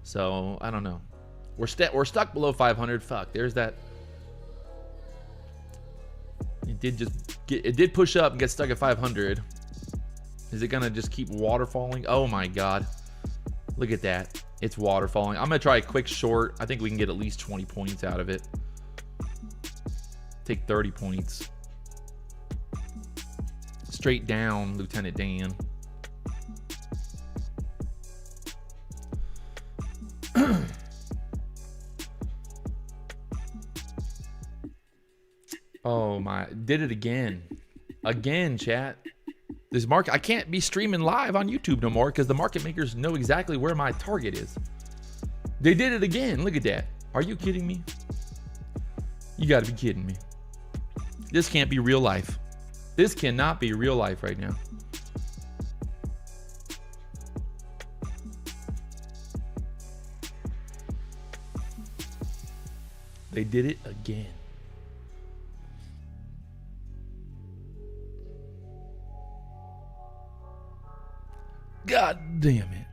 So, I don't know. We're stuck below 500. Fuck, there's that. It did push up and get stuck at 500. Is it going to just keep waterfalling? Oh my God. Look at that. It's waterfalling. I'm going to try a quick short. I think we can get at least 20 points out of it. Take 30 points. Straight down, Lieutenant Dan. Oh my, did it again. Again, chat. This market, I can't be streaming live on YouTube no more because the market makers know exactly where my target is. They did it again. Look at that. Are you kidding me? You got to be kidding me. This can't be real life. This cannot be real life right now. They did it again. God damn it.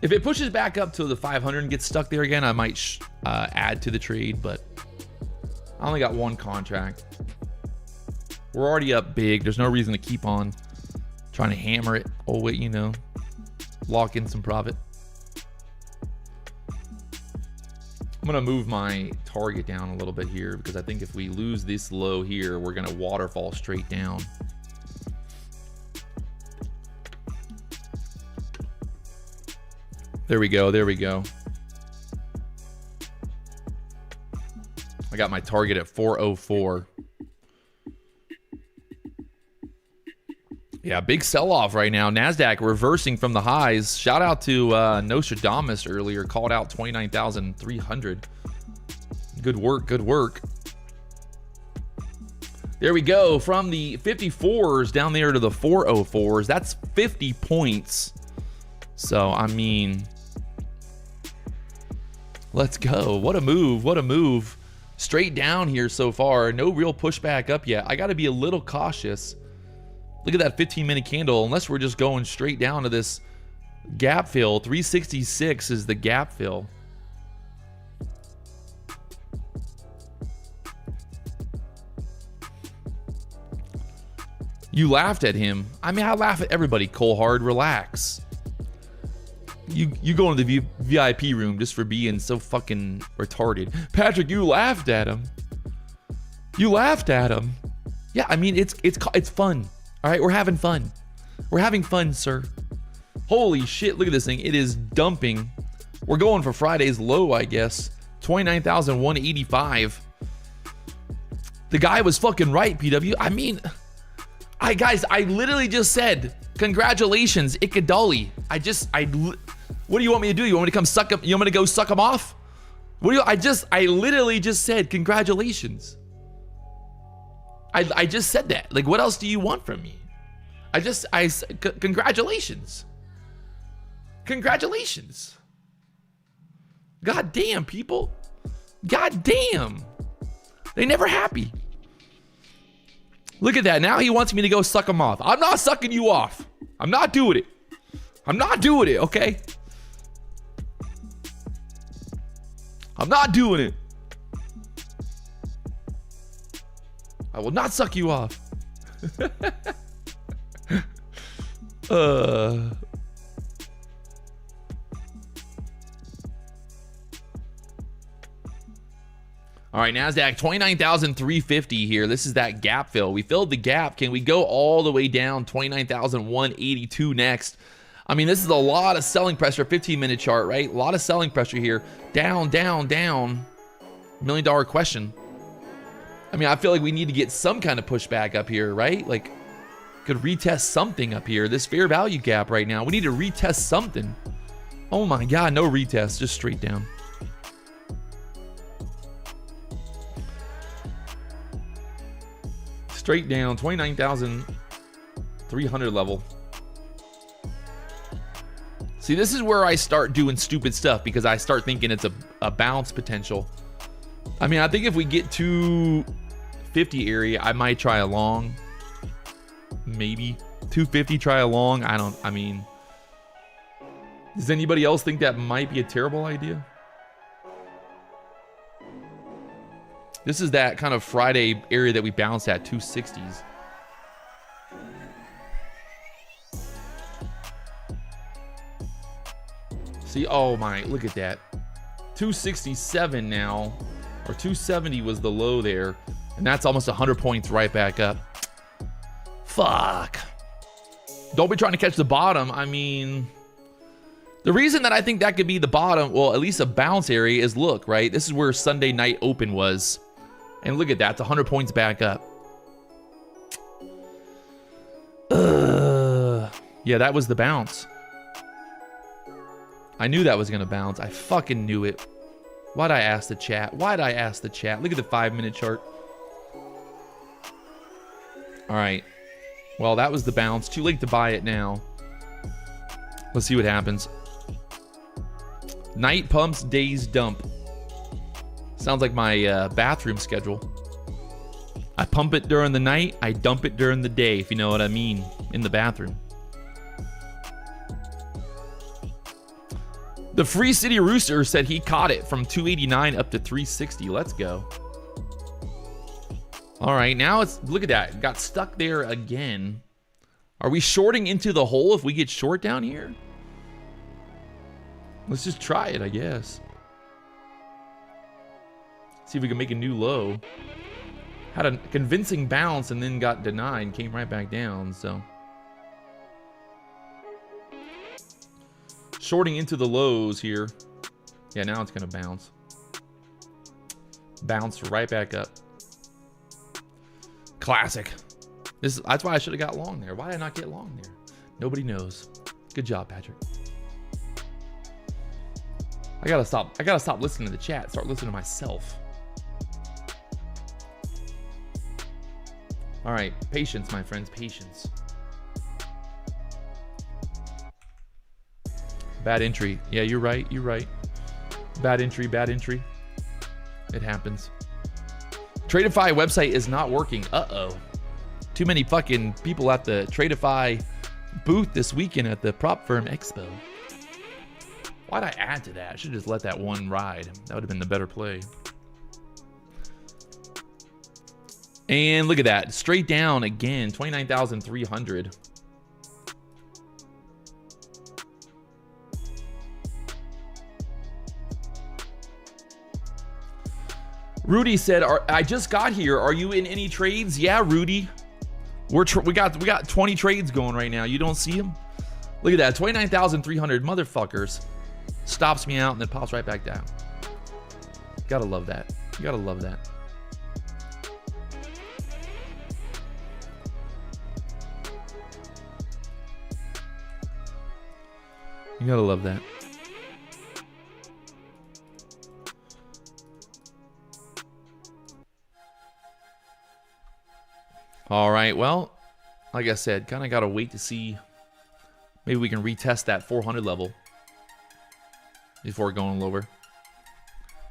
If it pushes back up to the 500 and gets stuck there again, I might add to the trade, but I only got one contract. We're already up big. There's no reason to keep on trying to hammer it. Oh, wait, you know, lock in some profit. I'm going to move my target down a little bit here because I think if we lose this low here, we're going to waterfall straight down. There we go. There we go. I got my target at 404. Yeah, big sell-off right now. NASDAQ reversing from the highs. Shout out to Nostradamus earlier. Called out 29,300. Good work, good work. There we go. From the 54s down there to the 404s. That's 50 points. So, I mean, let's go. What a move. What a move. Straight down here so far. No real pushback up yet. I got to be a little cautious. Look at that 15-minute candle. Unless we're just going straight down to this gap fill. 366 is the gap fill. You laughed at him. I mean, I laugh at everybody, Cole Hard. Relax. You go into the VIP room just for being so fucking retarded. Patrick, you laughed at him. You laughed at him. Yeah, I mean, it's fun. All right, we're having fun. We're having fun, sir. Holy shit, look at this thing. It is dumping. We're going for Friday's low, I guess. 29,185. The guy was fucking right, PW. I mean, guys, I literally just said Congratulations, Ikadali. What do you want me to do? You want me to come suck him? You want me to go suck him off? What do you? I literally just said congratulations. I just said that. Like, what else do you want from me? Congratulations. Congratulations. God damn, people. God damn. They never happy. Look at that. Now he wants me to go suck him off. I'm not sucking you off. I'm not doing it. I'm not doing it, okay? I'm not doing it. I will not suck you off. All right, NASDAQ 29,350 here. This is that gap fill. We filled the gap. Can we go all the way down 29,182 next? I mean, this is a lot of selling pressure, 15-minute chart, right? A lot of selling pressure here. Down, down, down. $1 million question. I mean, I feel like we need to get some kind of pushback up here, right? Like, could retest something up here. This fair value gap right now. We need to retest something. Oh my God, no retest, just straight down. Straight down, 29,300 level. See, this is where I start doing stupid stuff because I start thinking it's a bounce potential. I mean, I think if we get to 50 area, I might try a long. Maybe 250, try a long. I mean, does anybody else think that might be a terrible idea? This is that kind of Friday area that we bounced at, 260s. See, oh my, look at that. 267 now, or 270 was the low there, and that's almost 100 points right back up. Fuck. Don't be trying to catch the bottom. I mean, the reason that I think that could be the bottom, well, at least a bounce area, is look, right? This is where Sunday night open was. And look at that, it's 100 points back up. Yeah, that was the bounce. I knew that was gonna bounce. I fucking knew it. Why'd I ask the chat? Why'd I ask the chat? Look at the 5-minute chart. All right. Well, that was the bounce. Too late to buy it now. Let's see what happens. Night pumps, days dump. Sounds like my bathroom schedule. I pump it during the night, I dump it during the day, if you know what I mean, in the bathroom. The Free City Rooster said he caught it from 289 up to 360. Let's go. All right, now it's, look at that. It got stuck there again. Are we shorting into the hole if we get short down here? Let's just try it, I guess. See if we can make a new low. Had a convincing bounce and then got denied. Came right back down, so. Shorting into the lows here. Yeah, now it's gonna bounce. Bounce right back up. Classic. That's why I should have got long there. Why did I not get long there? Nobody knows. Good job, Patrick. I gotta stop listening to the chat. Start listening to myself. All right, patience, my friends, patience. Bad entry. Yeah, you're right. You're right. Bad entry. Bad entry. It happens. Tradeify website is not working. Uh-oh. Too many fucking people at the Tradeify booth this weekend at the Prop Firm Expo. Why'd I add to that? I should just let that one ride. That would have been the better play. And look at that. Straight down again. 29,300. Rudy said, I just got here. Are you in any trades? Yeah, Rudy. We got 20 trades going right now. You don't see them? Look at that. 29,300 motherfuckers. Stops me out and then pops right back down. Gotta love that. You gotta love that. You gotta love that. All right, well, like I said, kind of got to wait to see. Maybe we can retest that 400 level before going lower.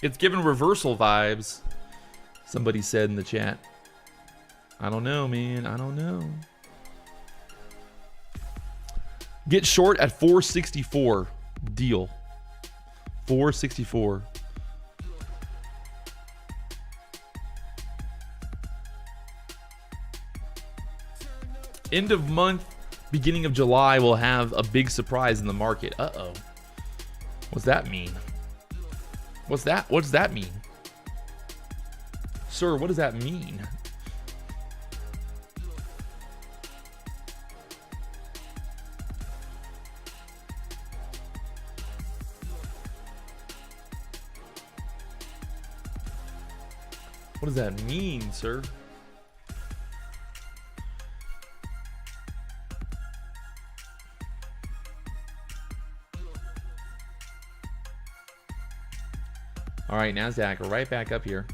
It's giving reversal vibes, somebody said in the chat. I don't know, man. I don't know. Get short at 464. Deal. 464. End of month, beginning of July, we'll have a big surprise in the market. Uh-oh. What's that mean? What's that? What does that mean? Sir, what does that mean? What does that mean, sir? All right, NASDAQ, we're right back up here.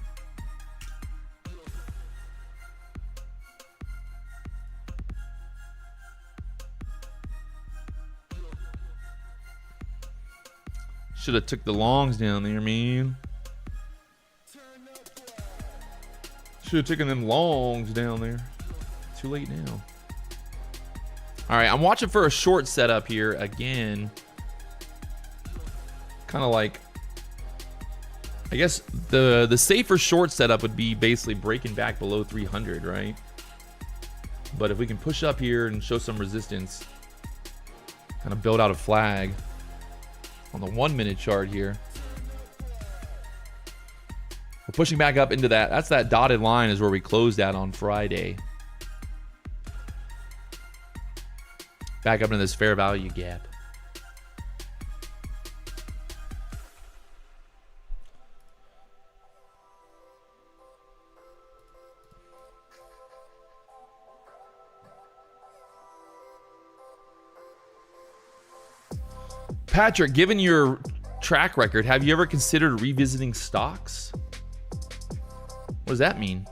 Should have took the longs down there, man. Should have taken them longs down there. Too late now. All right, I'm watching for a short setup here again. Kind of like, I guess the safer short setup would be basically breaking back below 300, right? But if we can push up here and show some resistance, kind of build out a flag on the 1 minute chart here. We're pushing back up into that. That's that dotted line is where we closed at on Friday. Back up into this fair value gap. Patrick, given your track record, have you ever considered revisiting stocks? What does that mean?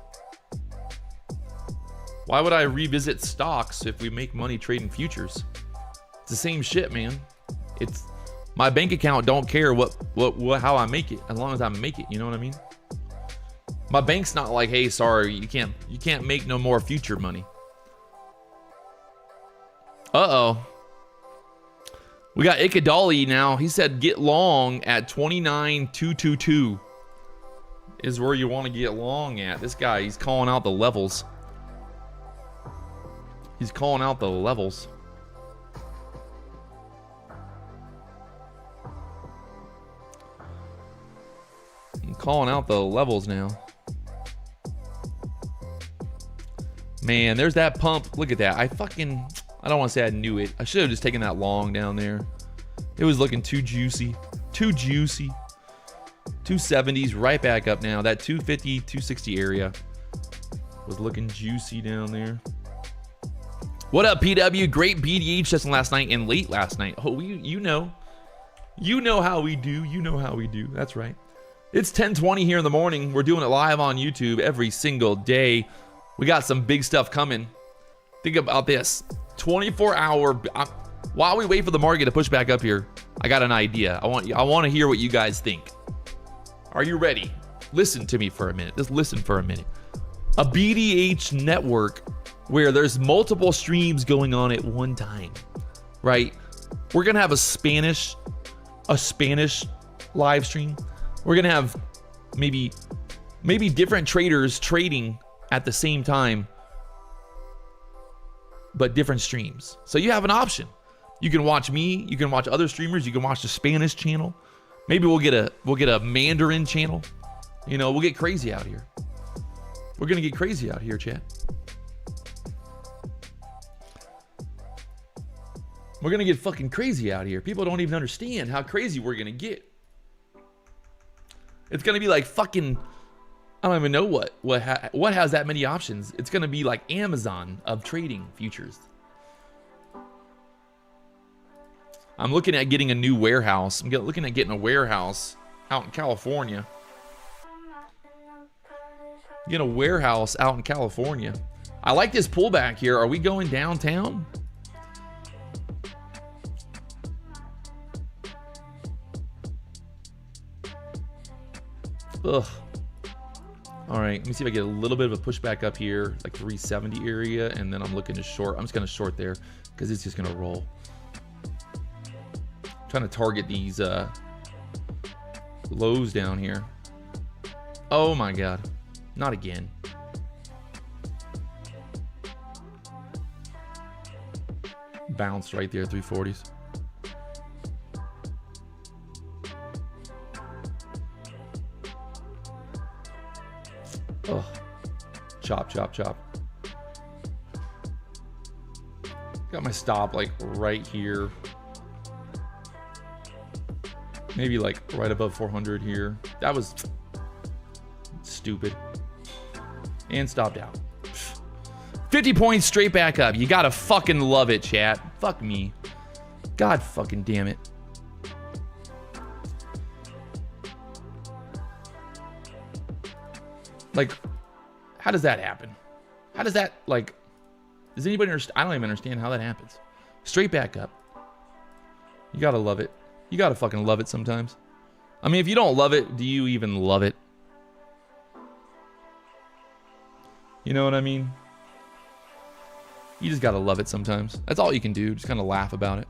Why would I revisit stocks if we make money trading futures? It's the same shit, man. It's my bank account don't care how I make it as long as I make it, you know what I mean? My bank's not like, "Hey, sorry, you can't make no more future money." Uh-oh. We got Ikadali now. He said get long at 29,222 is where you want to get long at. This guy, he's calling out the levels. He's calling out the levels. I'm calling out the levels now. Man, there's that pump. Look at that. I don't want to say I knew it. I should have just taken that long down there. It was looking too juicy. Too juicy. 270s right back up now. That 250, 260 area was looking juicy down there. What up, PW? Great BDH session last night and late last night. Oh, you know. You know how we do. You know how we do. That's right. It's 10:20 here in the morning. We're doing it live on YouTube every single day. We got some big stuff coming. Think about this. 24-hour. While we wait for the market to push back up here, I got an idea. I want to hear what you guys think. Are you ready? Listen to me for a minute. Just listen for a minute. A BDH network where there's multiple streams going on at one time, right? We're gonna have a Spanish live stream. We're gonna have maybe different traders trading at the same time, but different streams. So you have an option. You can watch me, you can watch other streamers, you can watch the Spanish channel. Maybe we'll get a Mandarin channel. You know, we'll get crazy out here. We're gonna get crazy out here, chat. We're gonna get fucking crazy out here. People don't even understand how crazy we're gonna get. It's gonna be like fucking, I don't even know what has that many options. It's gonna be like Amazon of trading futures. I'm looking at getting a new warehouse. I'm looking at getting a warehouse out in California. Get a warehouse out in California. I like this pullback here. Are we going downtown? Ugh. All right, let me see if I get a little bit of a pushback up here, like 370 area, and then I'm looking to short. I'm just gonna short there because it's just gonna roll. I'm trying to target these lows down here. Oh my God, not again. Bounced right there, 340s. Oh, chop, chop, chop. Got my stop like right here. Maybe like right above 400 here. That was stupid. And stopped out. 50 points straight back up. You gotta fucking love it, chat. Fuck me. God fucking damn it. Like, how does that happen? How does that, like, does anybody understand? I don't even understand how that happens. Straight back up. You gotta love it. You gotta fucking love it sometimes. I mean, if you don't love it, do you even love it? You know what I mean? You just gotta love it sometimes. That's all you can do. Just kind of laugh about it.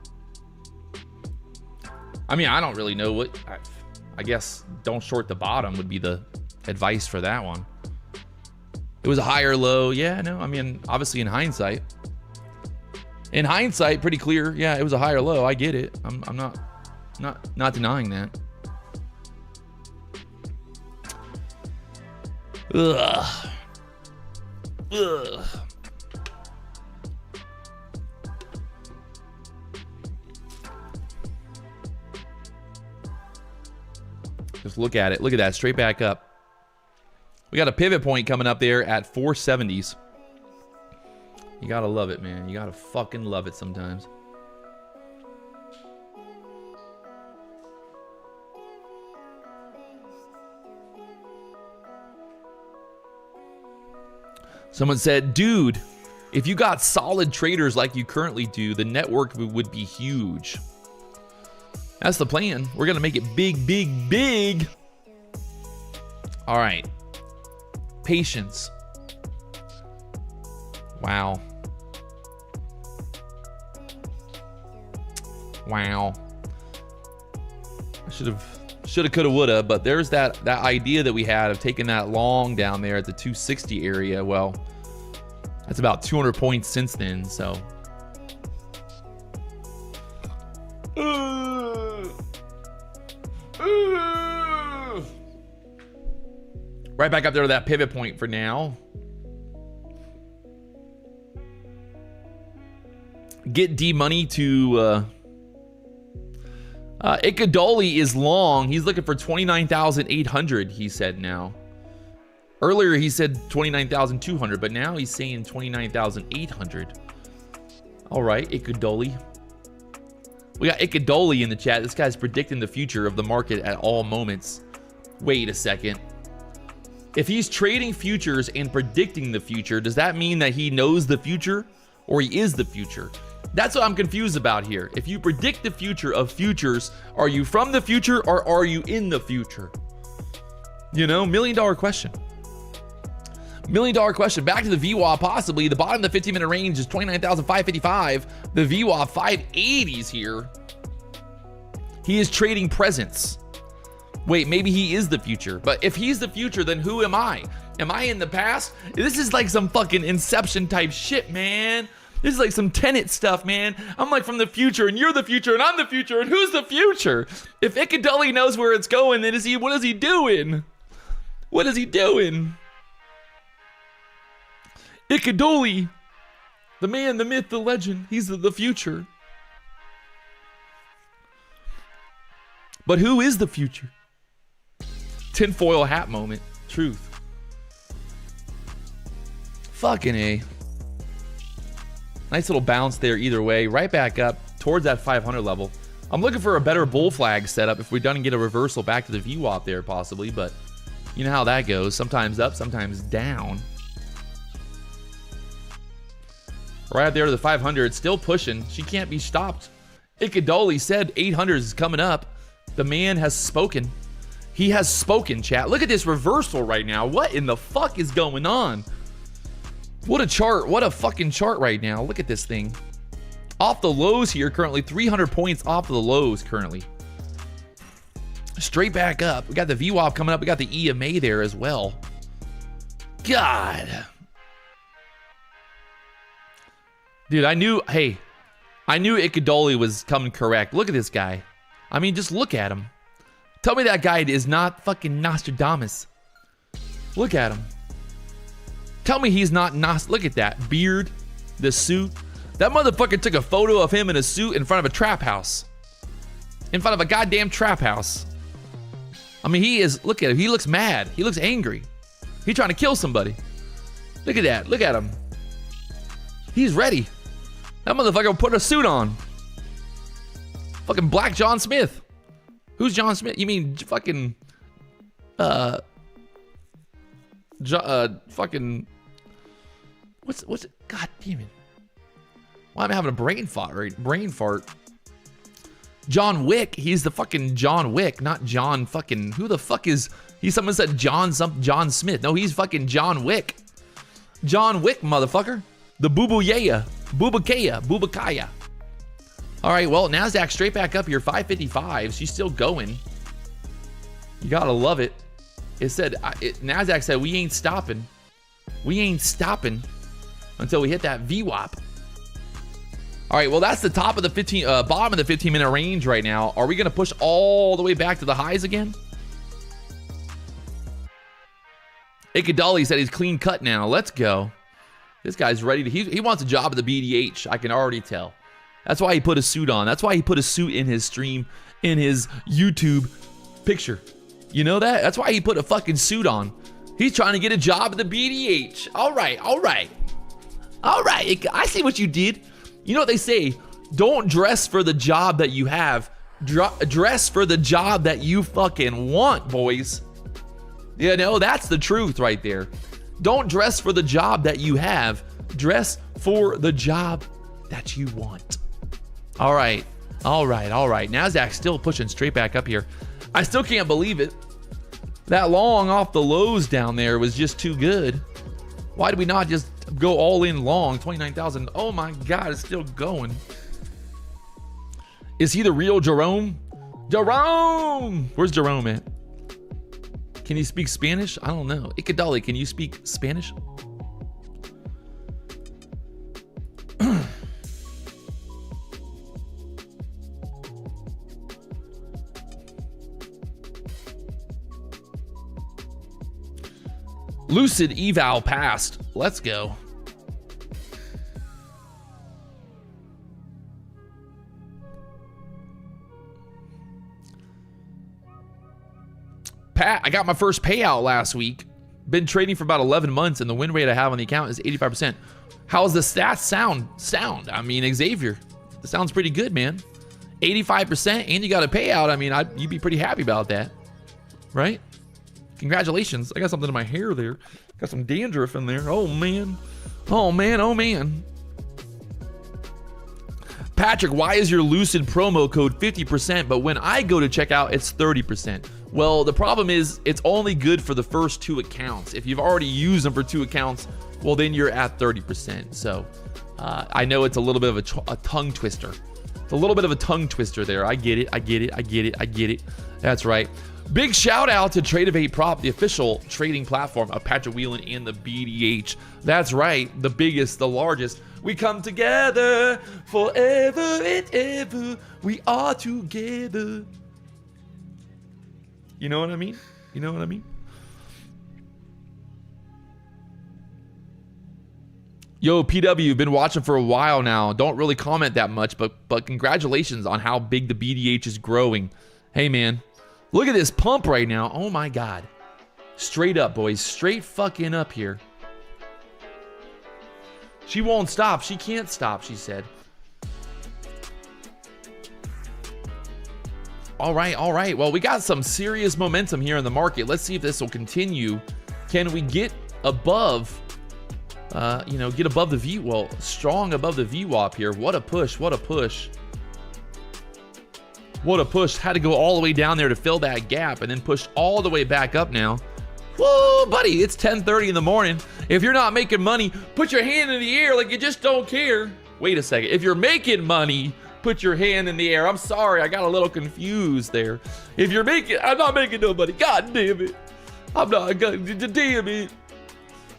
I mean, I don't really know what... I guess don't short the bottom would be the advice for that one. It was a higher low. Yeah, no, I mean, obviously in hindsight. In hindsight, pretty clear. Yeah, it was a higher low. I get it. I'm not denying that. Ugh. Ugh. Just look at it. Look at that. Straight back up. We got a pivot point coming up there at 470s. You gotta love it, man. You gotta fucking love it sometimes. Someone said, dude, if you got solid traders like you currently do, the network would be huge. That's the plan. We're gonna make it big, big, big. All right. Patience. Wow. Wow. I shoulda, coulda, woulda, but there's that idea that we had of taking that long down there at the 260 area. Well, that's about 200 points since then, so. Right back up there to that pivot point for now. Get D money to Ikadoli is long. He's looking for 29,800, he said now. Earlier he said 29,200, but now he's saying 29,800. All right, Ikadoli. We got Ikadoli in the chat. This guy's predicting the future of the market at all moments. Wait a second. If he's trading futures and predicting the future, does that mean that he knows the future or he is the future? That's what I'm confused about here. If you predict the future of futures, are you from the future or are you in the future? You know, $1 million question. $1 million question. Back to the VWAP possibly. The bottom of the 15-minute range is 29,555. The VWAP 580s here. He is trading presence. Wait, maybe he is the future. But if he's the future, then who am I? Am I in the past? This is like some fucking Inception type shit, man. This is like some Tenet stuff, man. I'm like from the future, and you're the future, and I'm the future, and who's the future? If Ikadoli knows where it's going, then what is he doing? What is he doing? Ikadoli, the man, the myth, the legend. He's the future. But who is the future? Tinfoil hat moment. Truth. Fucking A. Nice little bounce there either way. Right back up towards that 500 level. I'm looking for a better bull flag setup if we don't get a reversal back to the VWAP there possibly, but you know how that goes. Sometimes up, sometimes down. Right up there to the 500, still pushing. She can't be stopped. Ikadoli said 800 is coming up. The man has spoken. He has spoken, chat. Look at this reversal right now. What in the fuck is going on? What a chart. What a fucking chart right now. Look at this thing. Off the lows here currently. 300 points off of the lows currently. Straight back up. We got the VWAP coming up. We got the EMA there as well. God. Dude, I knew Ikadoli was coming correct. Look at this guy. I mean, just look at him. Tell me that guy is not fucking Nostradamus. Look at him. Tell me he's not Look at that beard, the suit. That motherfucker took a photo of him in a suit in front of a trap house. In front of a goddamn trap house. I mean, he is, look at him. He looks mad. He looks angry. He's trying to kill somebody. Look at that. Look at him. He's ready. That motherfucker put a suit on. Fucking Black John Smith. Who's John Smith? You mean fucking fucking what's it? God damn it. Why am I having a brain fart? John Wick. He's the fucking John Wick, not John fucking, who the fuck is he? Someone said John Smith. No, he's fucking John Wick. John Wick, motherfucker. The Bubakaya. All right, well, NASDAQ straight back up here, 555. She's still going. You gotta love it. It said, NASDAQ said, we ain't stopping. We ain't stopping until we hit that VWAP. All right, well, that's the top of the bottom of the 15-minute range right now. Are we gonna push all the way back to the highs again? Ikadali said he's clean cut now. Let's go. This guy's ready to, he wants a job at the BDH. I can already tell. That's why he put a suit on. That's why he put a suit in his stream, in his YouTube picture. You know that? That's why he put a fucking suit on. He's trying to get a job at the BDH. All right. I see what you did. You know what they say? Don't dress for the job that you have. Dress for the job that you fucking want, boys. You know, that's the truth right there. Don't dress for the job that you have. Dress for the job that you want. All right. NASDAQ still pushing straight back up here. I still can't believe it. That long off the lows down there was just too good. Why did we not just go all in long? 29,000. Oh my God, it's still going. Is he the real Jerome? Jerome! Where's Jerome at? Can he speak Spanish? I don't know. Ikadali, can you speak Spanish? Lucid eval passed. Let's go. Pat, I got my first payout last week. Been trading for about 11 months, and the win rate I have on the account is 85%. How's the stats sound? I mean, Xavier, that sounds pretty good, man. 85%, and you got a payout. I mean, you'd be pretty happy about that, right? Congratulations. I got something in my hair there. Got some dandruff in there. Oh, man. Patrick, why is your Lucid promo code 50%, but when I go to check out, it's 30%? Well, the problem is it's only good for the first 2 accounts. If you've already used them for 2 accounts, well, then you're at 30%. So I know it's a little bit of a tongue twister. It's a little bit of a tongue twister there. I get it. That's right. Big shout out to Tradeovate Prop, the official trading platform of Patrick Wieland and the BDH. That's right, the biggest, the largest. We come together forever and ever. We are together. You know what I mean? Yo, PW, been watching for a while now. Don't really comment that much, but congratulations on how big the BDH is growing. Hey, man. Look at this pump right now. Oh my God. Straight up, boys. Straight fucking up here. She won't stop. She can't stop, she said. All right. Well, we got some serious momentum here in the market. Let's see if this will continue. Can we get above, get above the V? Well, strong above the VWAP here. What a push. What a push. What a push. Had to go all the way down there to fill that gap and then pushed all the way back up now. Whoa, buddy, it's 10:30 in the morning. If you're not making money, put your hand in the air like you just don't care. Wait a second. If you're making money, put your hand in the air. I'm sorry, I got a little confused there. If you're making, I'm not making no money. God damn it. I'm not, God damn it.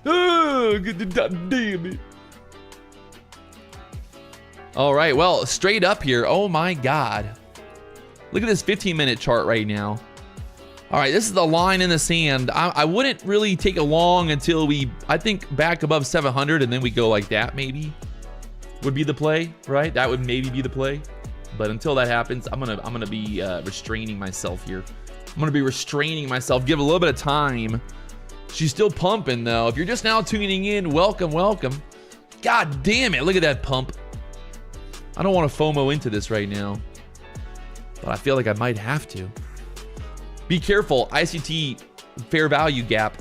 Oh, damn it. All right, well, straight up here. Oh my God. Look at this 15-minute chart right now. All right, this is the line in the sand. I wouldn't really take a long until I think back above 700, and then we go like that maybe. Would be the play, right? That would maybe be the play. But until that happens, I'm gonna be restraining myself here. I'm gonna be restraining myself. Give a little bit of time. She's still pumping though. If you're just now tuning in, welcome. God damn it! Look at that pump. I don't want to FOMO into this right now, but I feel like I might have to. Be careful, ICT fair value gap.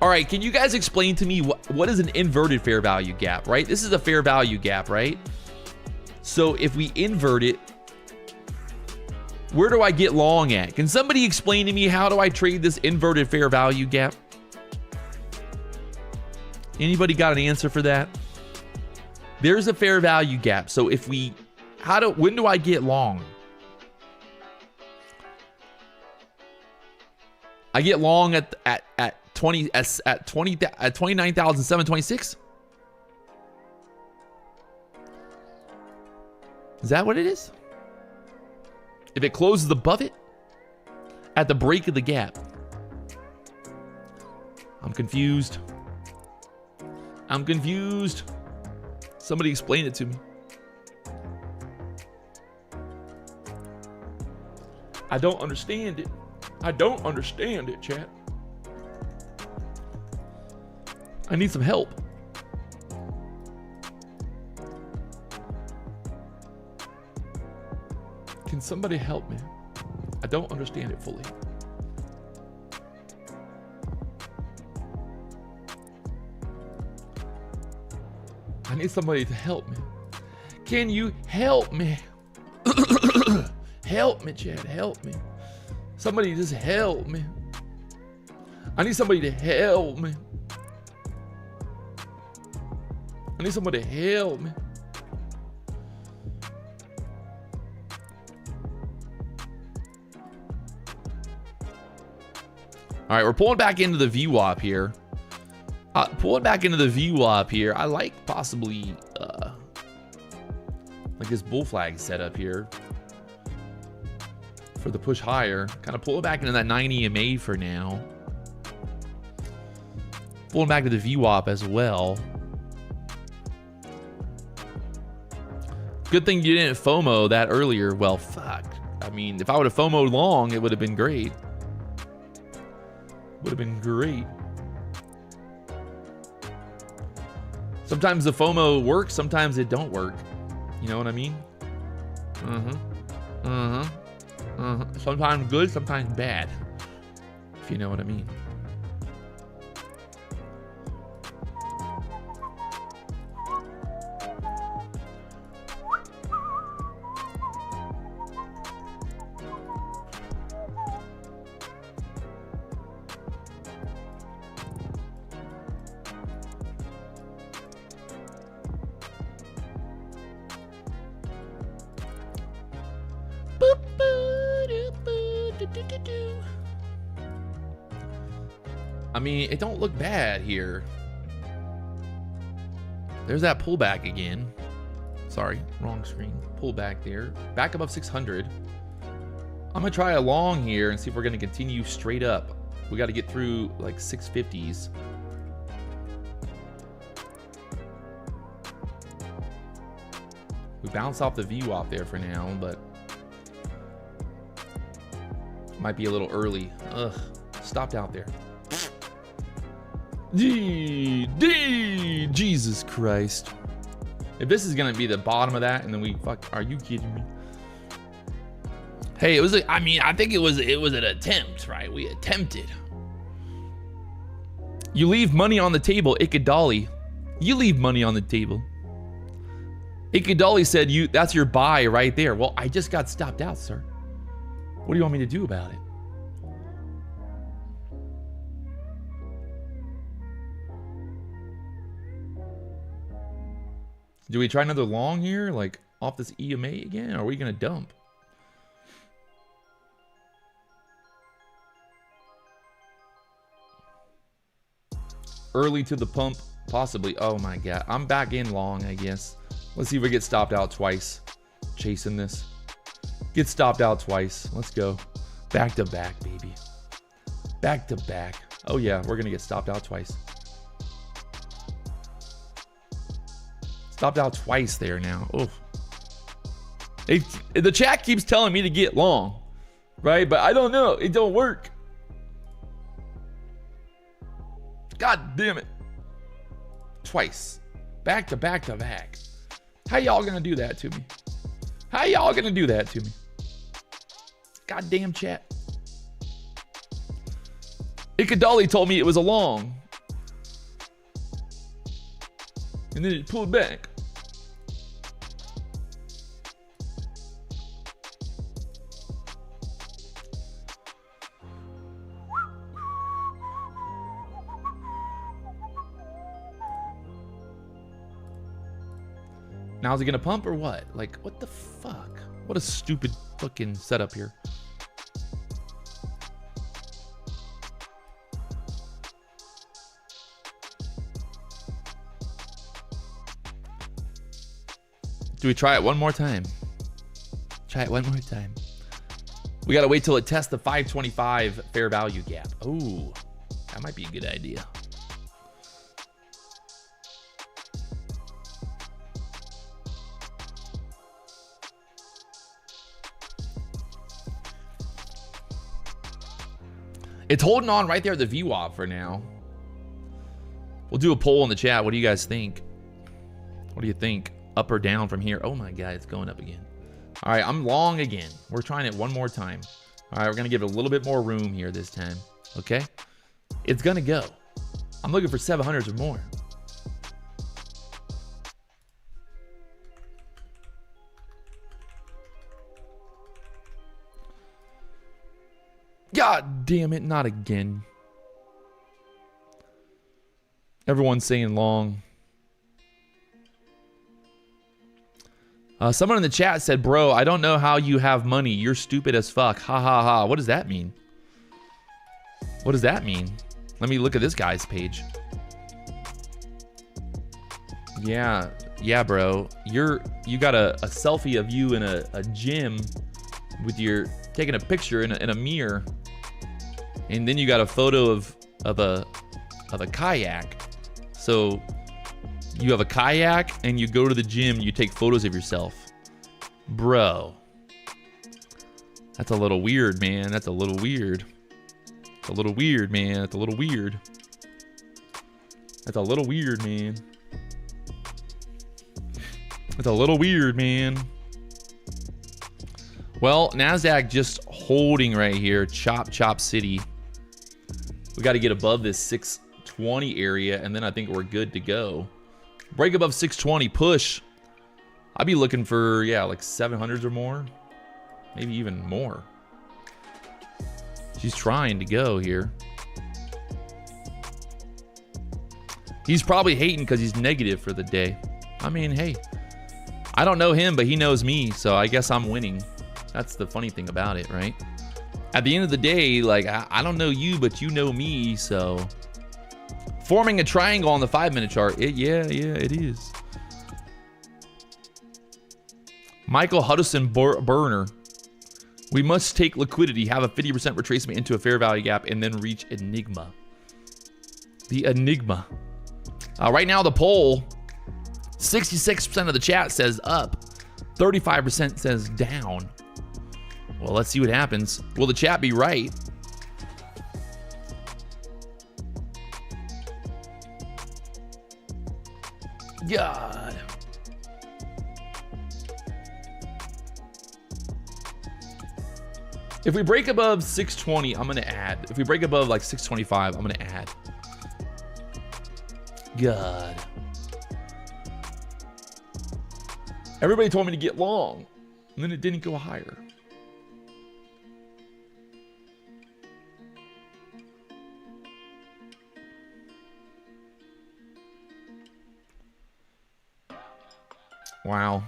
All right, can you guys explain to me what is an inverted fair value gap, right? This is a fair value gap, right? So if we invert it, where do I get long at? Can somebody explain to me how do I trade this inverted fair value gap? Anybody got an answer for that? There's a fair value gap. So if we, when do I get long? I get long at 29,726. Is that what it is? If it closes above it at the break of the gap. I'm confused. Somebody explain it to me. I don't understand it. Chat. I need some help. Can somebody help me? I don't understand it fully. I need somebody to help me. Can you help me? Help me, Chad. Help me. Somebody just help me. I need somebody to help me. I need somebody to help me. All right, we're pulling back into the VWAP here. I like possibly like this bull flag setup here for the push higher. Kind of pull it back into that 9 EMA for now. Pulling back to the VWAP as well. Good thing you didn't FOMO that earlier. Well, fuck. I mean, if I would have FOMO'd long, it would have been great. Sometimes the FOMO works, sometimes it don't work. You know what I mean? Sometimes good, sometimes bad. If you know what I mean. I mean, it don't look bad here. There's that pullback again. Sorry, wrong screen. Pullback there. Back above 600. I'm gonna try a long here and see if we're gonna continue straight up. We got to get through like 650s. We bounce off the VWAP there for now, but might be a little early. Ugh, stopped out there. Jesus Christ. If this is gonna be the bottom of that and then we fuck, are you kidding me? Hey, it was. I mean, I think it was an attempt, right? We attempted. You leave money on the table, Ikadali. You leave money on the table. Ikadali said, that's your buy right there. Well, I just got stopped out, sir. What do you want me to do about it? Do we try another long here? Like off this EMA again? Or are we going to dump? Early to the pump, possibly. Oh my God. I'm back in long, I guess. Let's see if we get stopped out twice. Chasing this. Get stopped out twice. Let's go. Back to back, baby. Back to back. Oh yeah, we're going to get stopped out twice. Stopped out twice there now. Oof. The chat keeps telling me to get long, right? But I don't know. It don't work. God damn it. Twice. Back to back to back. How y'all gonna do that to me? How y'all gonna do that to me? Goddamn chat. Ikadali told me it was a long. And then it pulled back. Now is he gonna pump or what? Like, what the fuck? What a stupid fucking setup here. Do we try it one more time? Try it one more time. We gotta wait till it tests the 525 fair value gap. Ooh, that might be a good idea. It's holding on right there at the VWAP for now. We'll do a poll in the chat. What do you guys think? What do you think? Up or down from here? Oh my God, it's going up again. All right, I'm long again. We're trying it one more time. All right, we're gonna give it a little bit more room here this time. Okay? It's gonna go. I'm looking for 700s or more. God damn it, not again. Everyone's saying long. Someone in the chat said, bro, I don't know how you have money. You're stupid as fuck. Ha ha ha. What does that mean? What does that mean? Let me look at this guy's page. Yeah, bro. You got a selfie of you in a gym with your taking a picture in a mirror, and then you got a photo of a kayak. So you have a kayak and you go to the gym, you take photos of yourself. Bro. That's a little weird, man. That's a little weird. It's a little weird, man. It's a little weird. That's a little weird, man. It's a little weird, man. Well, NASDAQ just holding right here. Chop City. We got to get above this 620 area, and then I think we're good to go. Break above 620, push. I'd be looking for, yeah, like 700s or more. Maybe even more. She's trying to go here. He's probably hating because he's negative for the day. I mean, hey, I don't know him, but he knows me, so I guess I'm winning. That's the funny thing about it, right? At the end of the day, like, I don't know you, but you know me, so... Forming a triangle on the 5-minute chart. Yeah, it is. Michael Huddleston Burner. We must take liquidity, have a 50% retracement into a fair value gap, and then reach Enigma. The Enigma. Right now, the poll, 66% of the chat says up. 35% says down. Well, let's see what happens. Will the chat be right? God. If we break above 620, I'm gonna add. If we break above like 625, I'm gonna add. God. Everybody told me to get long, and then it didn't go higher. Wow.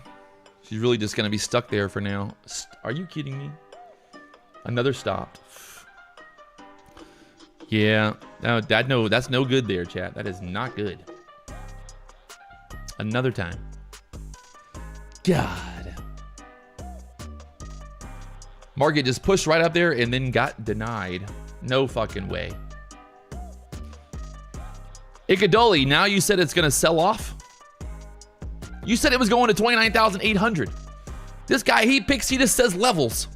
She's really just gonna be stuck there for now. Are you kidding me? Another stop. Yeah, no, that's no good there, chat. That is not good. Another time. God. Market just pushed right up there and then got denied. No fucking way. Icadoli, now you said it's gonna sell off? You said it was going to 29,800. This guy, he just says levels.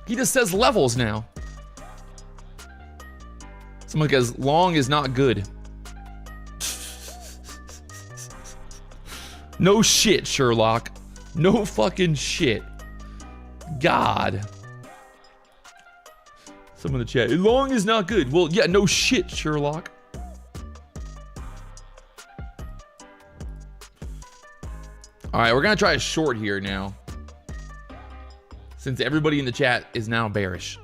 He just says levels now. Someone goes, long is not good. No shit, Sherlock. No fucking shit. God. Someone in the chat, long is not good. Well, yeah, no shit, Sherlock. All right, we're gonna try a short here now, since everybody in the chat is now bearish.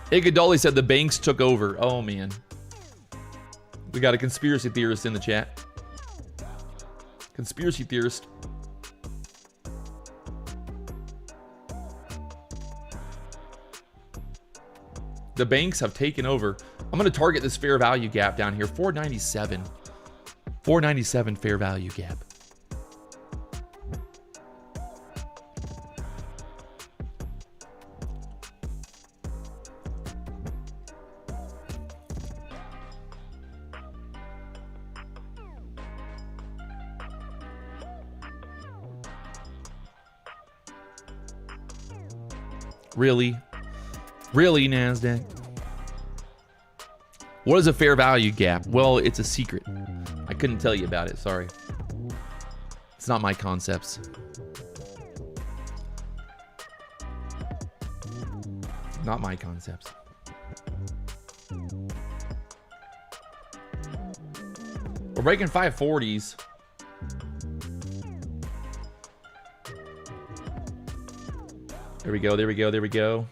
Iguodala said the banks took over. Oh man, we got a conspiracy theorist in the chat. Conspiracy theorist. The banks have taken over. I'm gonna target this fair value gap down here, 497. 497 fair value gap. Really? Really, NASDAQ? What is a fair value gap? Well, it's a secret. I couldn't tell you about it, sorry. It's not my concepts. Not my concepts. We're breaking 540s. There we go, there we go, there we go.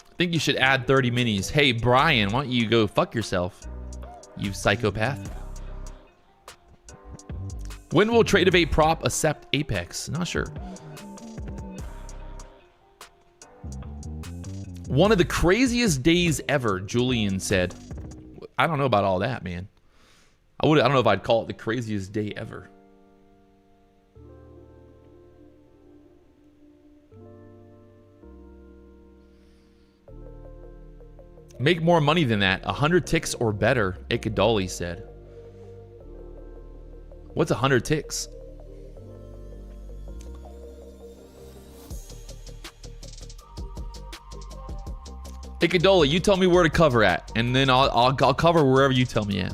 I think you should add 30 minis. Hey, Brian, why don't you go fuck yourself, you psychopath? When will Tradeovate prop accept Apex? Not sure. One of the craziest days ever, Julian said. I don't know about all that, man. I don't know if I'd call it the craziest day ever. Make more money than that. 100 ticks or better, Ikadali said. What's 100 ticks? Ikadoli, you tell me where to cover at, and then I'll cover wherever you tell me at.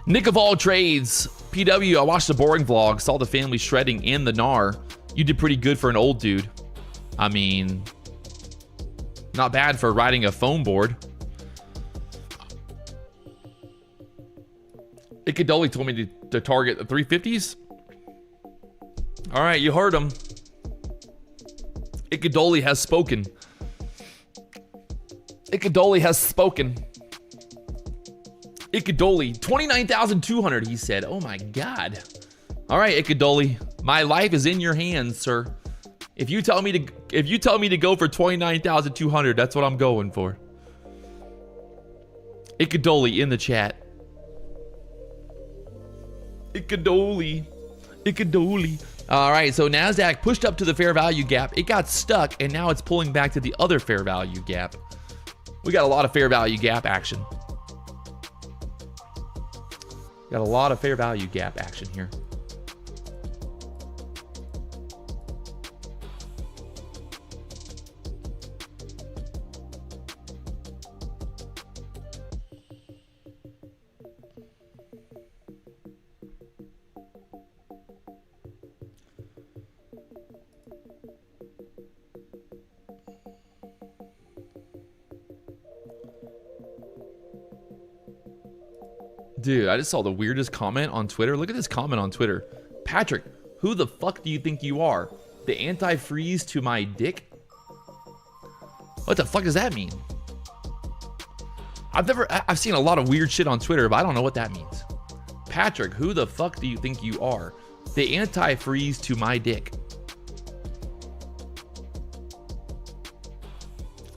Nick of all trades, PW, I watched the boring vlog, saw the family shredding and the gnar. You did pretty good for an old dude. I mean, not bad for riding a foam board. Ikadoli told me to target the 350s. All right, you heard him. Ikadoli has spoken. Ikadoli has spoken. Ikadoli, 29,200, he said. Oh my God. All right, Ikadoli, my life is in your hands, sir. If you tell me to go for 29,200, that's what I'm going for. Ikadoli in the chat. Ikadoli. Ikadoli. All right, so NASDAQ pushed up to the fair value gap. It got stuck, and now it's pulling back to the other fair value gap. We got a lot of fair value gap action. Got a lot of fair value gap action here. Dude, I just saw the weirdest comment on Twitter. Look at this comment on Twitter. Patrick, who the fuck do you think you are? The antifreeze to my dick? What the fuck does that mean? I've seen a lot of weird shit on Twitter, but I don't know what that means. Patrick, who the fuck do you think you are? The antifreeze to my dick.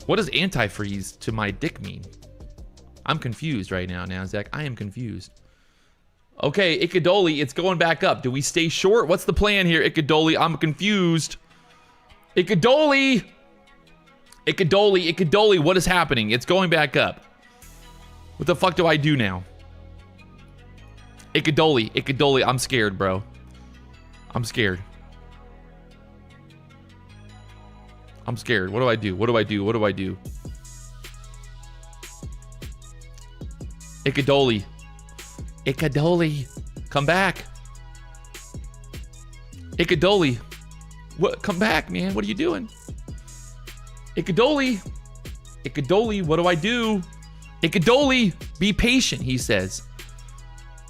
What does antifreeze to my dick mean? I'm confused right now, NASDAQ. I am confused. Okay, Icadoli, it's going back up. Do we stay short? What's the plan here, Icadoli? I'm confused. Icadoli! Icadoli, what is happening? It's going back up. What the fuck do I do now? Icadoli, I'm scared, bro. I'm scared. I'm scared. What do I do? What do I do? What do I do? Icadoli, come back. Icadoli, what? Come back, man. What are you doing? Icadoli, what do I do? Icadoli, be patient, he says.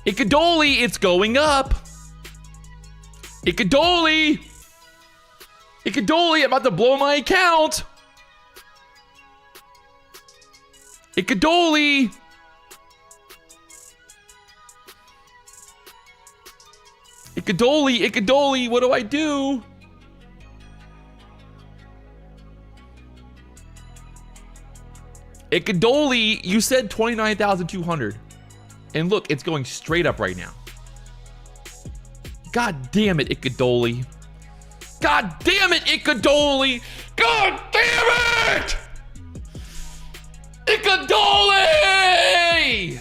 Icadoli, it's going up. Icadoli, I'm about to blow my account. Icadoli. Icadoli, what do I do? Icadoli, you said 29,200. And look, it's going straight up right now. God damn it, Icadoli. God damn it, Icadoli. God damn it! Icadoli!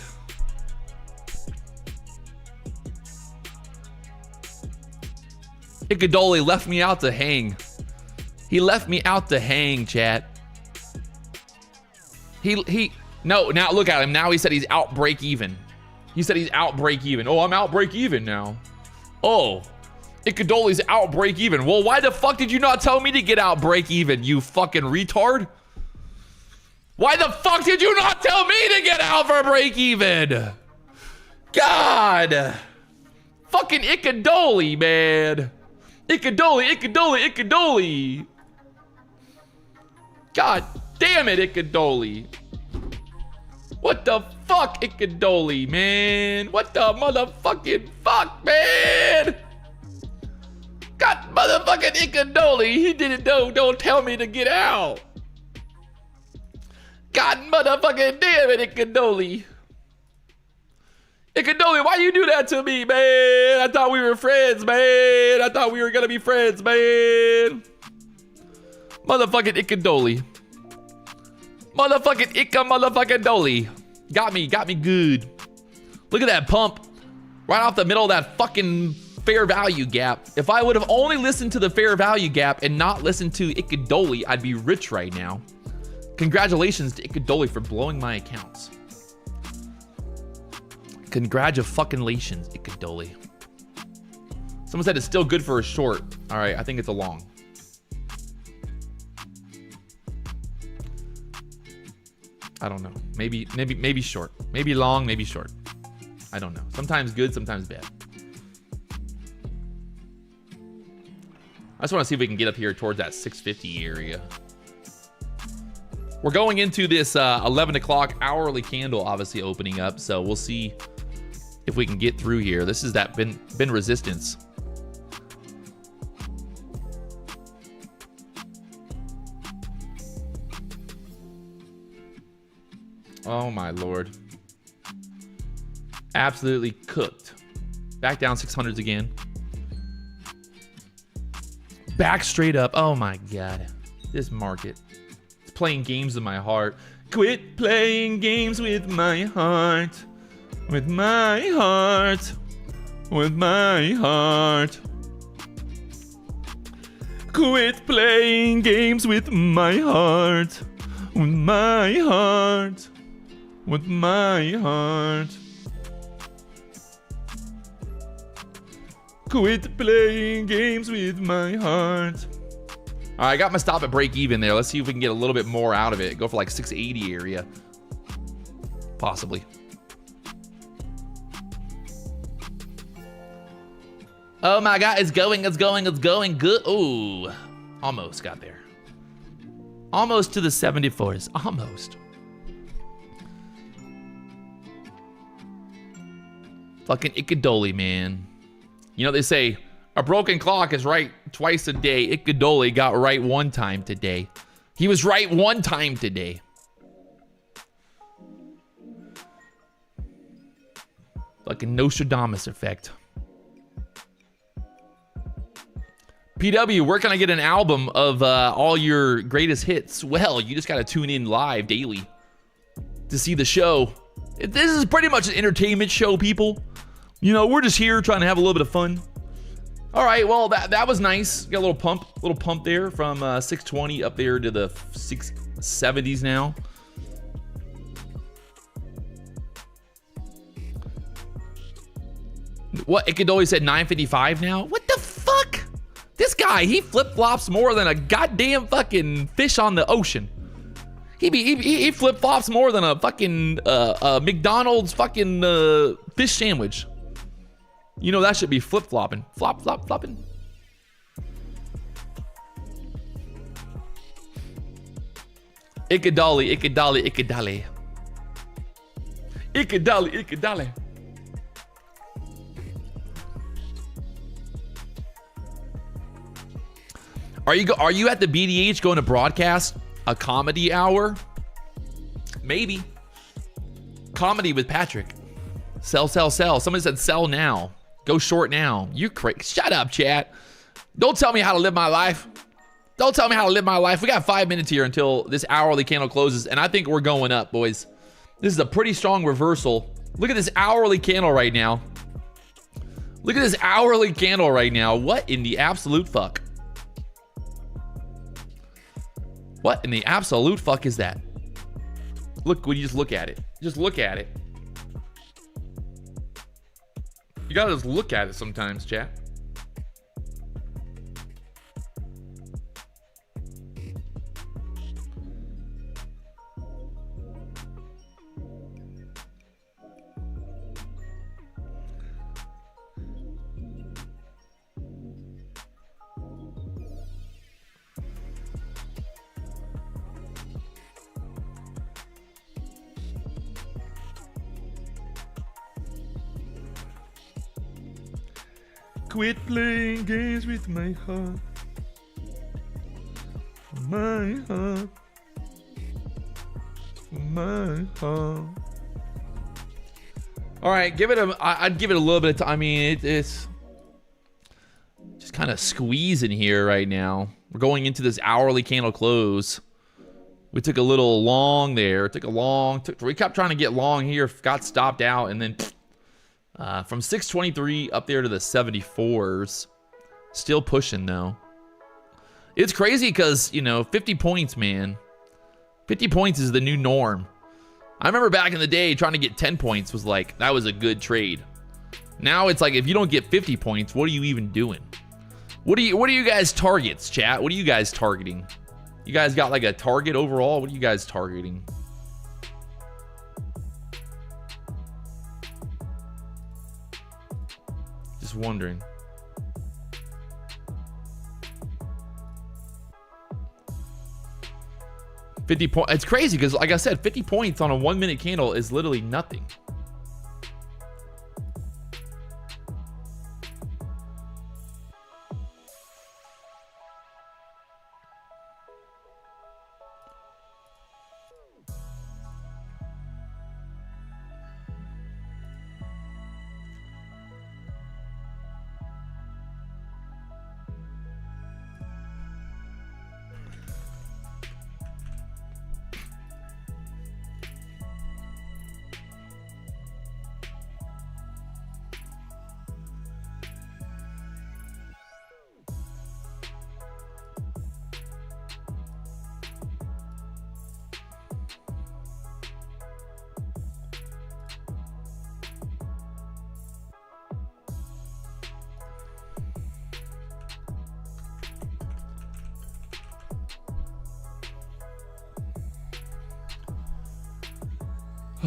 Icadoli left me out to hang. He left me out to hang, chat. No, now look at him. Now he said he's out break even. He said he's out break even. Oh, I'm out break even now. Oh, Icadoli's out break even. Well, why the fuck did you not tell me to get out break even, you fucking retard? Why the fuck did you not tell me to get out for break even? God. Fucking Icadoli, man. Icadoli. God damn it, Icadoli. What the fuck, Icadoli, man? What the motherfucking fuck, man? God motherfucking Icadoli. He didn't know. Don't tell me to get out. God motherfucking damn it, Icadoli. Icadoli, why you do that to me, man? I thought we were friends, man. I thought we were gonna be friends, man. Motherfucking Icadoli. Motherfucking Dolly. Got me good. Look at that pump. Right off the middle of that fucking fair value gap. If I would have only listened to the fair value gap and not listened to Icadoli, I'd be rich right now. Congratulations to Icadoli for blowing my accounts. Congratulations, Icadoli. Someone said it's still good for a short. All right, I think it's a long. I don't know. Maybe short. Maybe long, maybe short. I don't know. Sometimes good, sometimes bad. I just want to see if we can get up here towards that 650 area. We're going into this 11 o'clock hourly candle obviously opening up, so we'll see if we can get through here. This is that bin resistance. Oh my lord. Absolutely cooked. Back down 600s again. Back straight up. Oh my god. This market. It's playing games with my heart. Quit playing games with my heart. With my heart. With my heart. Quit playing games with my heart. With my heart. With my heart. Quit playing games with my heart. All right, I got my stop at break even there. Let's see if we can get a little bit more out of it. Go for like 680 area. Possibly. Oh my God, it's going good. Ooh, almost got there. Almost to the 74s, almost. Fucking Icadoli, man. You know, they say, a broken clock is right twice a day. Icadoli got right one time today. He was right one time today. Fucking Nostradamus effect. PW, where can I get an album of all your greatest hits? Well, you just got to tune in live daily to see the show. This is pretty much an entertainment show, people. You know, we're just here trying to have a little bit of fun. All right, well, that was nice. Got a little pump there from 620 up there to the 670s now. What, Icadoli said 955 now? What the fuck? This guy, he flip-flops more than a goddamn fucking fish on the ocean. He flip-flops more than a fucking McDonald's fucking fish sandwich. You know that should be flip-flopping. Flopping. Icadoli. Are you at the BDH going to broadcast a comedy hour? Maybe. Comedy with Patrick. Sell. Somebody said sell now. Go short now. You crazy. Shut up, chat. Don't tell me how to live my life. We got 5 minutes here until this hourly candle closes, and I think we're going up, boys. This is a pretty strong reversal. Look at this hourly candle right now. What in the absolute fuck? What in the absolute fuck is that? Look, when you just look at it. Just look at it. You gotta just look at it sometimes, chat. Quit playing games with my heart. My heart. All right, I'd give it a little bit of time. I mean, it's just kind of squeezing here right now. We're going into this hourly candle close. We took a little long there. We kept trying to get long here, got stopped out, and then from 623 up there to the 74s. Still pushing though. It's crazy because, you know, 50 points, man. 50 points is the new norm. I remember back in the day trying to get 10 points was like, that was a good trade. Now it's like, if you don't get 50 points, what are you even doing? What are you guys targets, chat? What are you guys targeting? You guys got like a target overall? What are you guys targeting? Just wondering. It's crazy because, like I said, 50 points on a 1 minute candle is literally nothing.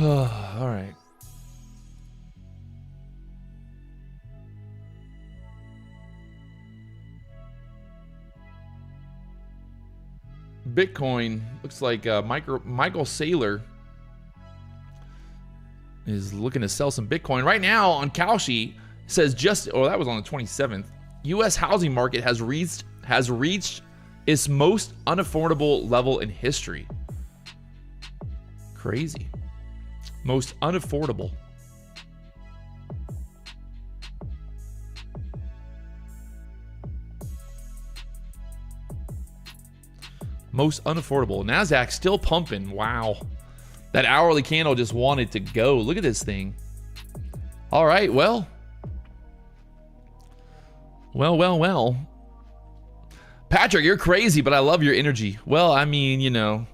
All right. Bitcoin looks like Michael Saylor is looking to sell some Bitcoin right now on Kalshi. Says that was on the 27th. U.S. housing market has reached its most unaffordable level in history. Crazy. Most unaffordable. Most unaffordable. NASDAQ still pumping. Wow. That hourly candle just wanted to go. Look at this thing. All right, well. Patrick, you're crazy, but I love your energy. Well, I mean, you know,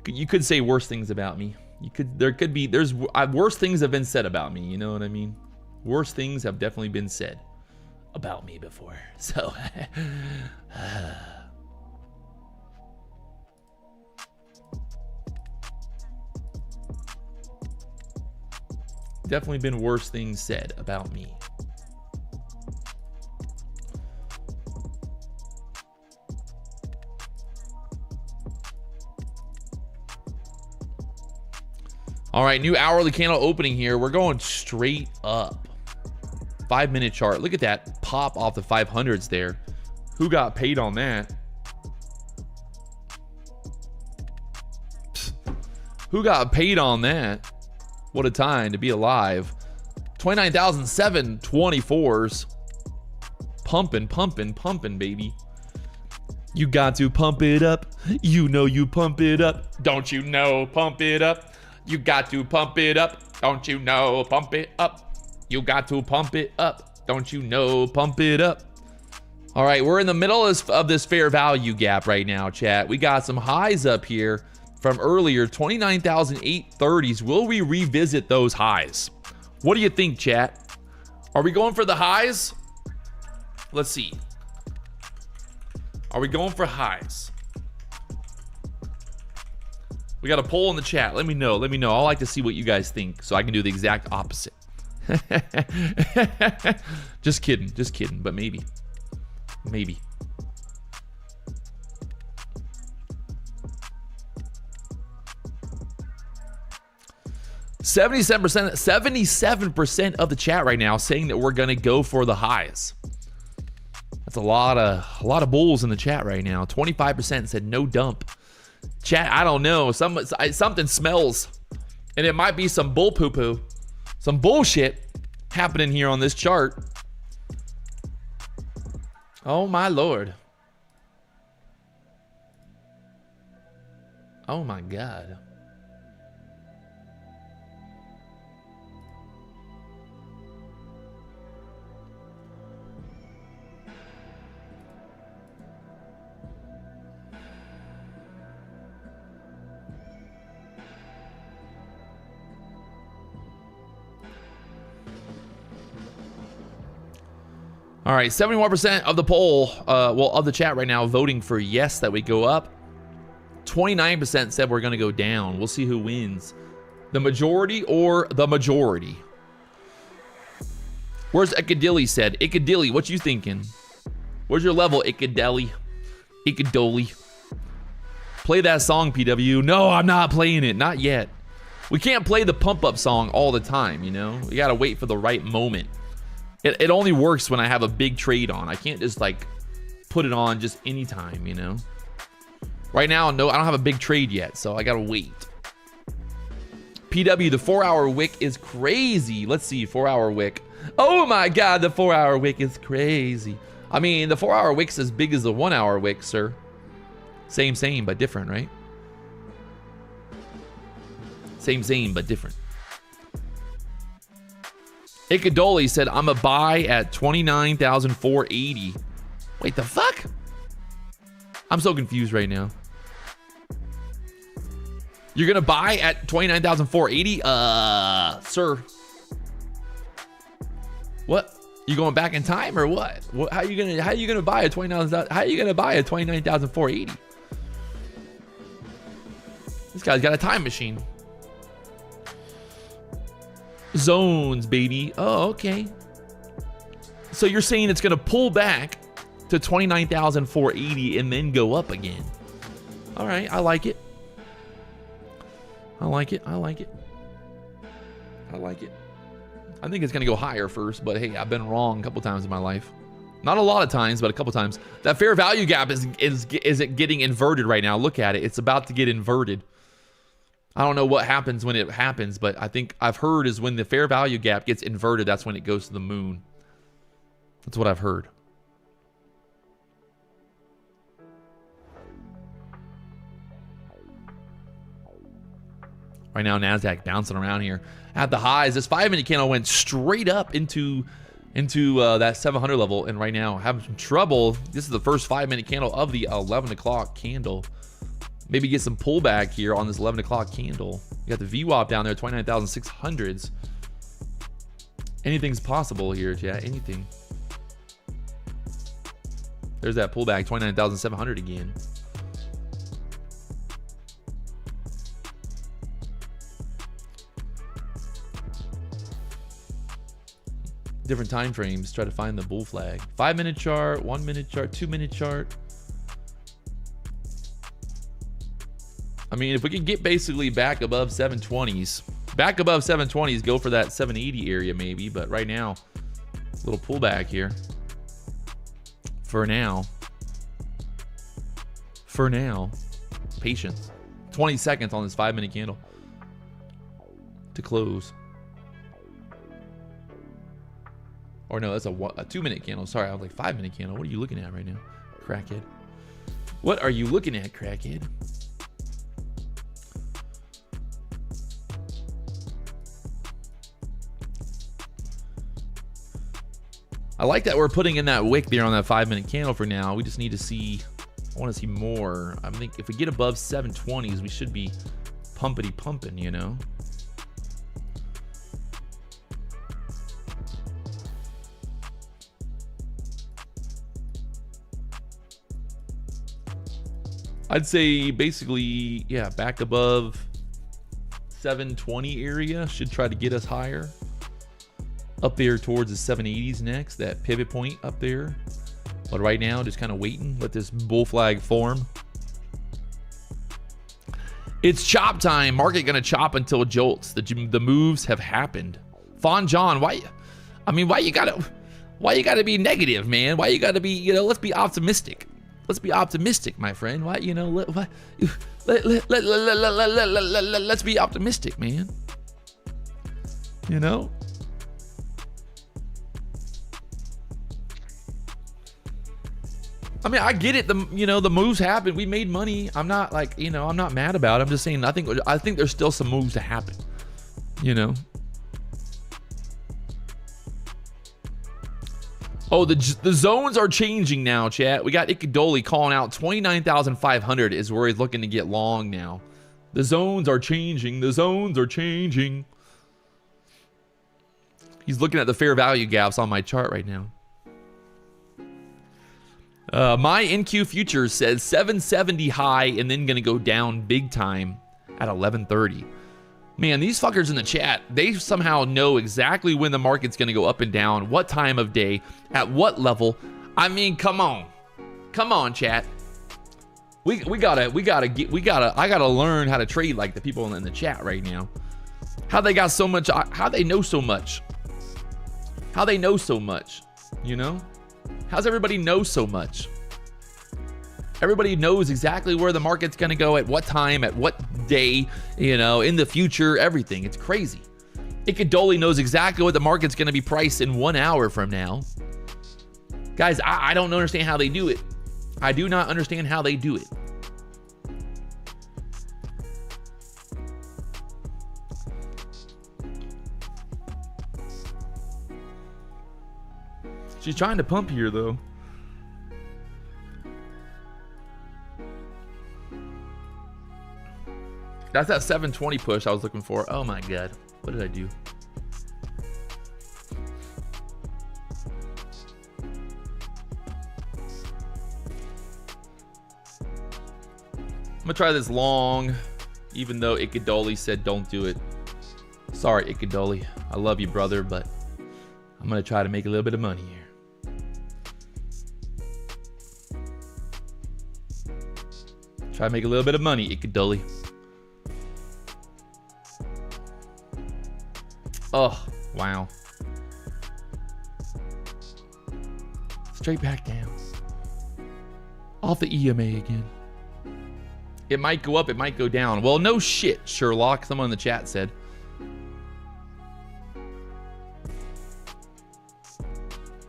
you could say worse things about me. There's worse things have been said about me. You know what I mean? Worse things have definitely been said about me before. So, definitely been worse things said about me. All right, new hourly candle opening here. We're going straight up. 5-minute chart. Look at that pop off the 500s there. Who got paid on that? Psst. Who got paid on that? What a time to be alive. 29,724s. Pumping, baby. You got to pump it up. You know you pump it up. Don't you know? Pump it up. You got to pump it up. Don't you know? Pump it up. You got to pump it up. Don't you know? Pump it up. All right, we're in the middle of this fair value gap right now, chat. We got some highs up here from earlier, 29,830s. Will we revisit those highs? What do you think, chat? Are we going for the highs? Let's see. Are we going for highs? We got a poll in the chat. Let me know. Let me know. I like to see what you guys think so I can do the exact opposite. Just kidding. Just kidding. But maybe. Maybe. $77% of the chat right now saying that we're going to go for the highs. That's a lot of bulls in the chat right now. 25% said no dump. Chat, I don't know. Something smells. And it might be some bull poo-poo. Some bullshit happening here on this chart. Oh my Lord. Oh my God. All right, 71% of the poll, of the chat right now voting for yes that we go up. 29% said we're going to go down. We'll see who wins. The majority or the majority? Where's Ikadilli said? Ikadilli, what you thinking? Where's your level, Ikadilli? Ikadoli. Play that song, PW. No, I'm not playing it. Not yet. We can't play the pump-up song all the time, you know? We got to wait for the right moment. It only works when I have a big trade on. I can't just like put it on just anytime, you know? Right now, no, I don't have a big trade yet, so I gotta wait. PW, the 4-hour wick is crazy. Let's see, 4-hour wick. Oh my God, the 4-hour wick is crazy. I mean, the 4-hour wick's as big as the 1-hour wick, sir. Same, but different, right? Same, but different. Ikadoli said, I'm a buy at 29,480. Wait, the fuck? I'm so confused right now. You're gonna buy at 29,480? Sir. What? You going back in time or what? How you gonna buy at 29,000? How you gonna buy at 29,480? This guy's got a time machine. Zones, baby. Oh, okay. So you're saying it's gonna pull back to 29,480 and then go up again. All right, I like it. I like it. I like it. I like it. I think it's going to go higher first, but hey, I've been wrong a couple times in my life. Not a lot of times, but a couple times. That fair value gap is it getting inverted right now? Look at it. It's about to get inverted. I don't know what happens when it happens, but I think I've heard is when the fair value gap gets inverted, that's when it goes to the moon. That's what I've heard. Right now, NASDAQ bouncing around here. At the highs, this 5-minute candle went straight up into that 700 level, and right now having some trouble. This is the first 5-minute candle of the 11 o'clock candle. Maybe get some pullback here on this 11 o'clock candle. You got the VWAP down there, 29,600s. Anything's possible here, chat. Anything. There's that pullback, 29,700 again. Different time frames, try to find the bull flag. 5-minute chart, 1-minute chart, 2-minute chart. I mean, if we can get basically back above 720s, go for that 780 area maybe, but right now, a little pullback here. For now, patience. 20 seconds on this 5-minute candle to close. Or no, that's a 2-minute candle. Sorry, I was like 5-minute candle. What are you looking at right now, crackhead? What are you looking at, crackhead? I like that we're putting in that wick there on that 5-minute candle for now. We just need to see, I want to see more. I think if we get above 720s, we should be pumpity pumping, you know? I'd say basically, yeah, back above 720 area should try to get us higher. Up there towards the 780s next, that pivot point up there. But right now, just kind of waiting, let this bull flag form. It's chop time. Market gonna chop until it jolts. The moves have happened. Fawn John, why? I mean, why you gotta be negative, man? Why you gotta be, you know? Let's be optimistic. Let's be optimistic, my friend. Why, you know? Let's be optimistic, man. You know. I mean, I get it. The moves happen. We made money. I'm not like, you know, I'm not mad about it. I'm just saying I think there's still some moves to happen. You know. Oh, the zones are changing now, chat. We got Ikadoli calling out 29,500 is where he's looking to get long now. The zones are changing. The zones are changing. He's looking at the fair value gaps on my chart right now. My NQ futures says 770 high and then gonna go down big time at 1130. Man, these fuckers in the chat, they somehow know exactly when the market's gonna go up and down, what time of day, at what level. I mean, come on, chat. I gotta learn how to trade like the people in the chat right now. How they got so much? How they know so much? How they know so much? You know? How's everybody know so much? Everybody knows exactly where the market's gonna go, at what time, at what day, you know, in the future, everything. It's crazy. Ikadoli knows exactly what the market's gonna be priced in 1 hour from now. Guys, I don't understand how they do it. I do not understand how they do it. She's trying to pump here, though. That's that 720 push I was looking for. Oh my God. What did I do? I'm gonna try this long, even though Ikadoli said don't do it. Sorry, Ikadoli. I love you, brother, but I'm gonna try to make a little bit of money here. Try to make a little bit of money, Ikadully. Oh, wow. Straight back down. Off the EMA again. It might go up, it might go down. Well, no shit, Sherlock. Someone in the chat said.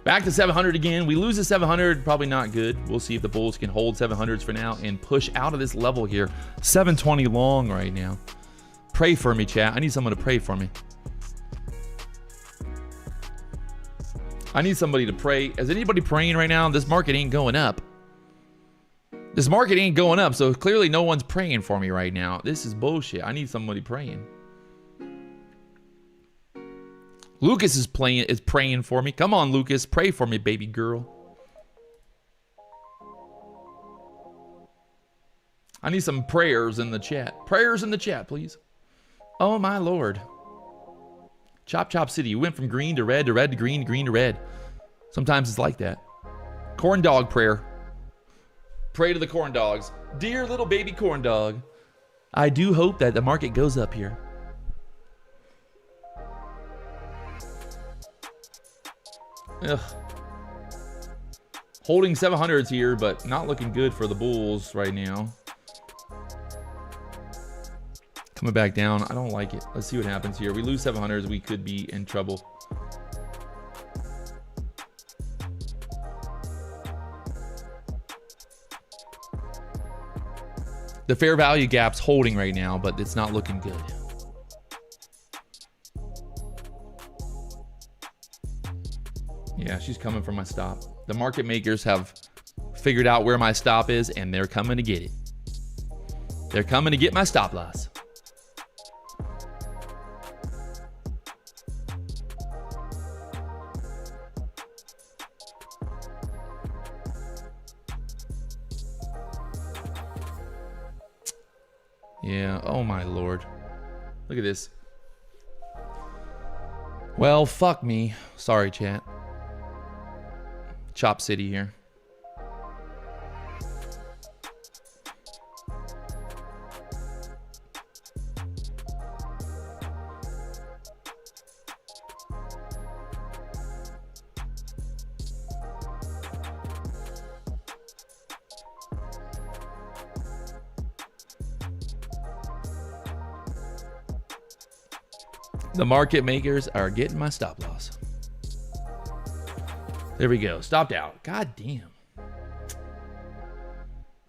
Back to 700 again. We lose to 700, probably not good. We'll see if the bulls can hold 700s for now and push out of this level here. 720 long right now. Pray for me, chat. I need someone to pray for me. I need somebody to pray. Is anybody praying right now? This market ain't going up. This market ain't going up, so clearly no one's praying for me right now. This is bullshit. I need somebody praying. Lucas is praying for me. Come on, Lucas. Pray for me, baby girl. I need some prayers in the chat. Prayers in the chat, please. Oh, my Lord. Chop Chop City. You went from green to red to green, green to red. Sometimes it's like that. Corn dog prayer. Pray to the corn dogs. Dear little baby corn dog, I do hope that the market goes up here. Ugh. Holding 700s here, but not looking good for the bulls right now. Coming back down. I don't like it. Let's see what happens here. We lose 700s. We could be in trouble. The fair value gap's holding right now, but it's not looking good. Yeah, she's coming for my stop. The market makers have figured out where my stop is, and they're coming to get it. They're coming to get my stop loss. Yeah, oh my Lord. Look at this. Well, fuck me. Sorry, chat. Chop City here. The market makers are getting my stop loss. There we go. Stopped out. God damn.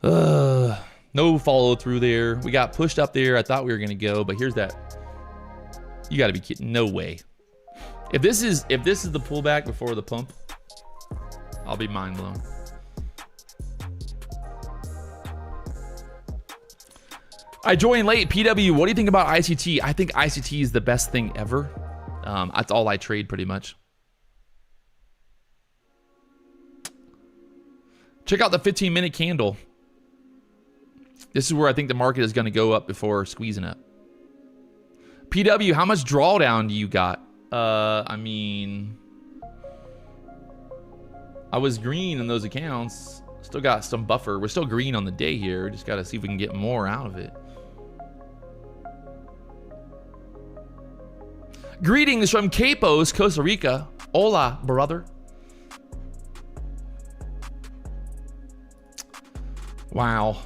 No follow through there. We got pushed up there. I thought we were going to go, but here's that. You got to be kidding. No way. If this is the pullback before the pump, I'll be mind blown. I joined late. PW, what do you think about ICT? I think ICT is the best thing ever. That's all I trade pretty much. Check out the 15-minute candle. This is where I think the market is going to go up before squeezing up. PW, how much drawdown do you got? I mean, I was green in those accounts. Still got some buffer. We're still green on the day here. Just got to see if we can get more out of it. Greetings from Capos, Costa Rica. Hola, brother. Wow.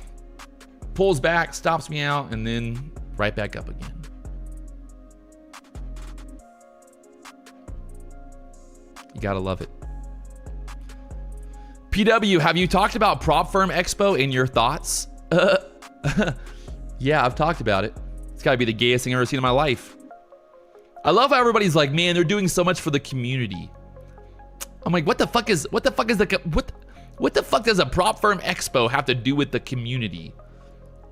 Pulls back, stops me out, and then right back up again. You gotta love it. PW, have you talked about Prop Firm Expo in your thoughts? Yeah, I've talked about it. It's gotta be the gayest thing I've ever seen in my life. I love how everybody's like, man, they're doing so much for the community. I'm like, what the fuck does a Prop Firm Expo have to do with the community?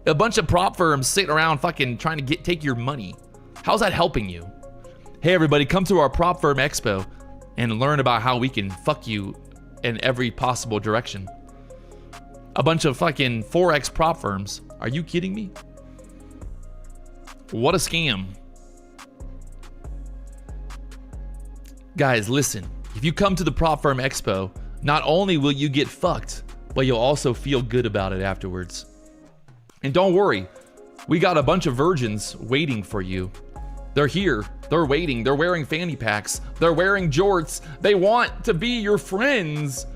A bunch of prop firms sitting around fucking trying to take your money. How's that helping you? Hey everybody, come to our Prop Firm Expo and learn about how we can fuck you in every possible direction. A bunch of fucking Forex prop firms. Are you kidding me? What a scam. Guys, listen. If you come to the Prop Firm Expo, not only will you get fucked, but you'll also feel good about it afterwards. And don't worry, we got a bunch of virgins waiting for you. They're here, they're waiting, they're wearing fanny packs, they're wearing jorts, they want to be your friends.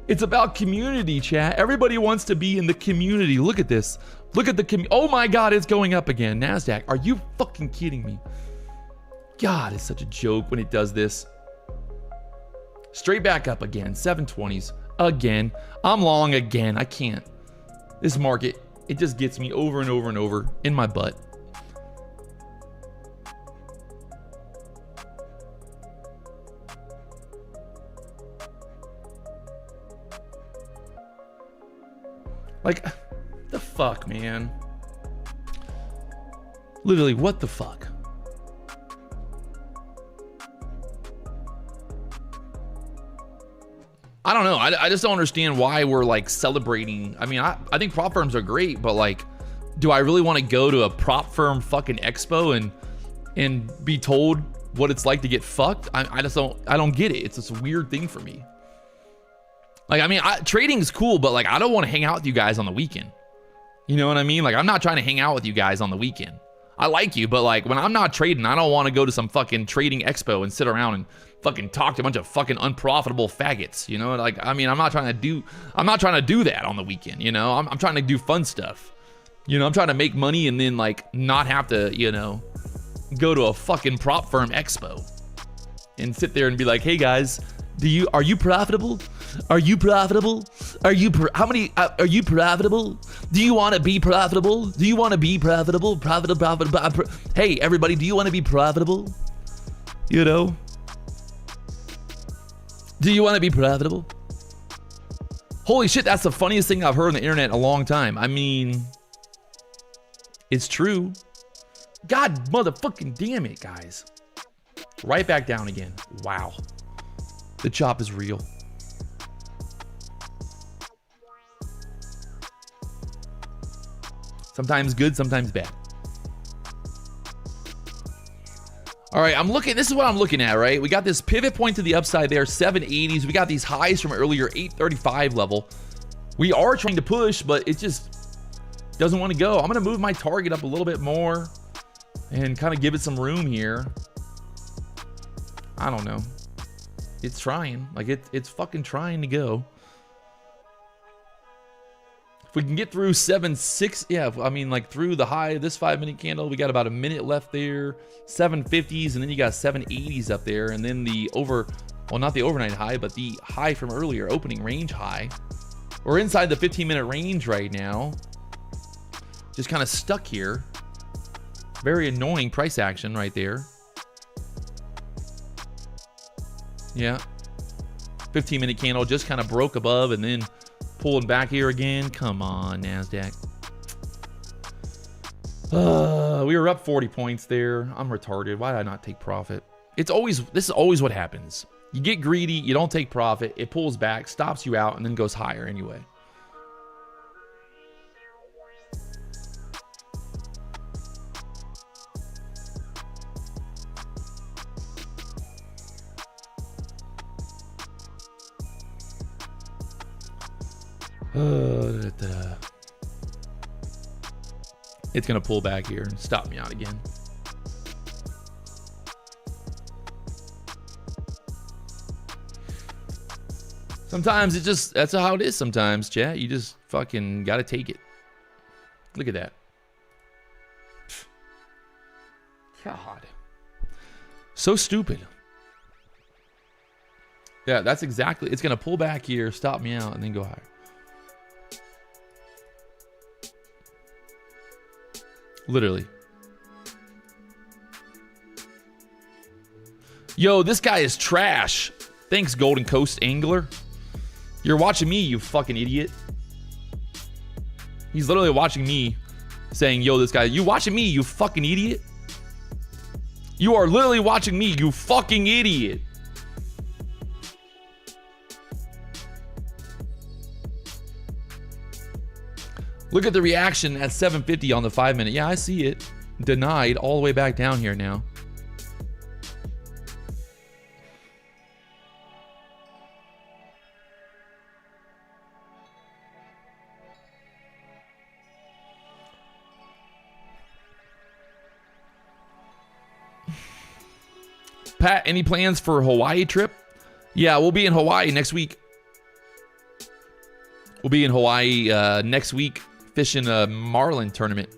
It's about community, chat. Everybody wants to be in the community. Look at this. Look at the oh my God, it's going up again. NASDAQ, are you fucking kidding me? God, it's such a joke when it does this. Straight back up again, 720s again. I'm long again, I can't. This market, it just gets me over and over and over in my butt. Like, the fuck, man? Literally, what the fuck? I don't know. I just don't understand why we're like celebrating. I mean, I think prop firms are great, but like, do I really want to go to a prop firm fucking expo and be told what it's like to get fucked? I don't get it. It's this weird thing for me. Like, I mean, trading is cool, but like, I don't want to hang out with you guys on the weekend. You know what I mean? Like, I'm not trying to hang out with you guys on the weekend. I like you, but like, when I'm not trading, I don't want to go to some fucking trading expo and sit around and fucking talk to a bunch of fucking unprofitable faggots. You know, like, I mean, I'm not trying to do that on the weekend. You know, I'm trying to do fun stuff. You know, I'm trying to make money and then like not have to, you know, go to a fucking prop firm expo and sit there and be like, hey guys, are you profitable? Are you profitable? Are you profitable? Do you want to be profitable? Do you want to be profitable? Profitable. Hey, everybody, do you want to be profitable? You know? Do you want to be profitable? Holy shit, that's the funniest thing I've heard on the internet in a long time. I mean, it's true. God motherfucking damn it, guys. Right back down again. Wow. The chop is real. Sometimes good, sometimes bad. All right, this is what I'm looking at, right? We got this pivot point to the upside there, 780s. We got these highs from earlier, 835 level. We are trying to push, but it just doesn't want to go. I'm gonna move my target up a little bit more and kind of give it some room here. I don't know. It's trying, like it's fucking trying to go. If we can get through 7.6, yeah, I mean, like through the high of this 5-minute candle, we got about a minute left there, 750s, and then you got 780s up there, and then well, not the overnight high, but the high from earlier, opening range high. We're inside the 15-minute range right now. Just kind of stuck here. Very annoying price action right there. Yeah. 15-minute candle just kind of broke above and then pulling back here again. Come on, NASDAQ. We were up 40 points there. I'm retarded. Why did I not take profit? This is always what happens. You get greedy, you don't take profit, it pulls back, stops you out, and then goes higher anyway. It's gonna pull back here and stop me out again. Sometimes that's how it is sometimes, chat. You just fucking gotta take it. Look at that. God. So stupid. Yeah, that's exactly, it's gonna pull back here, stop me out, and then go higher. Literally. Yo, this guy is trash. Thanks, Golden Coast Angler. You're watching me, you fucking idiot. He's literally watching me saying, yo, this guy, you watching me, you fucking idiot? You are literally watching me, you fucking idiot. Look at the reaction at 750 on the 5-minute. Yeah, I see it. Denied all the way back down here now. Pat, any plans for Hawaii trip? Yeah, we'll be in Hawaii next week. We'll be in Hawaii next week fishing a marlin tournament.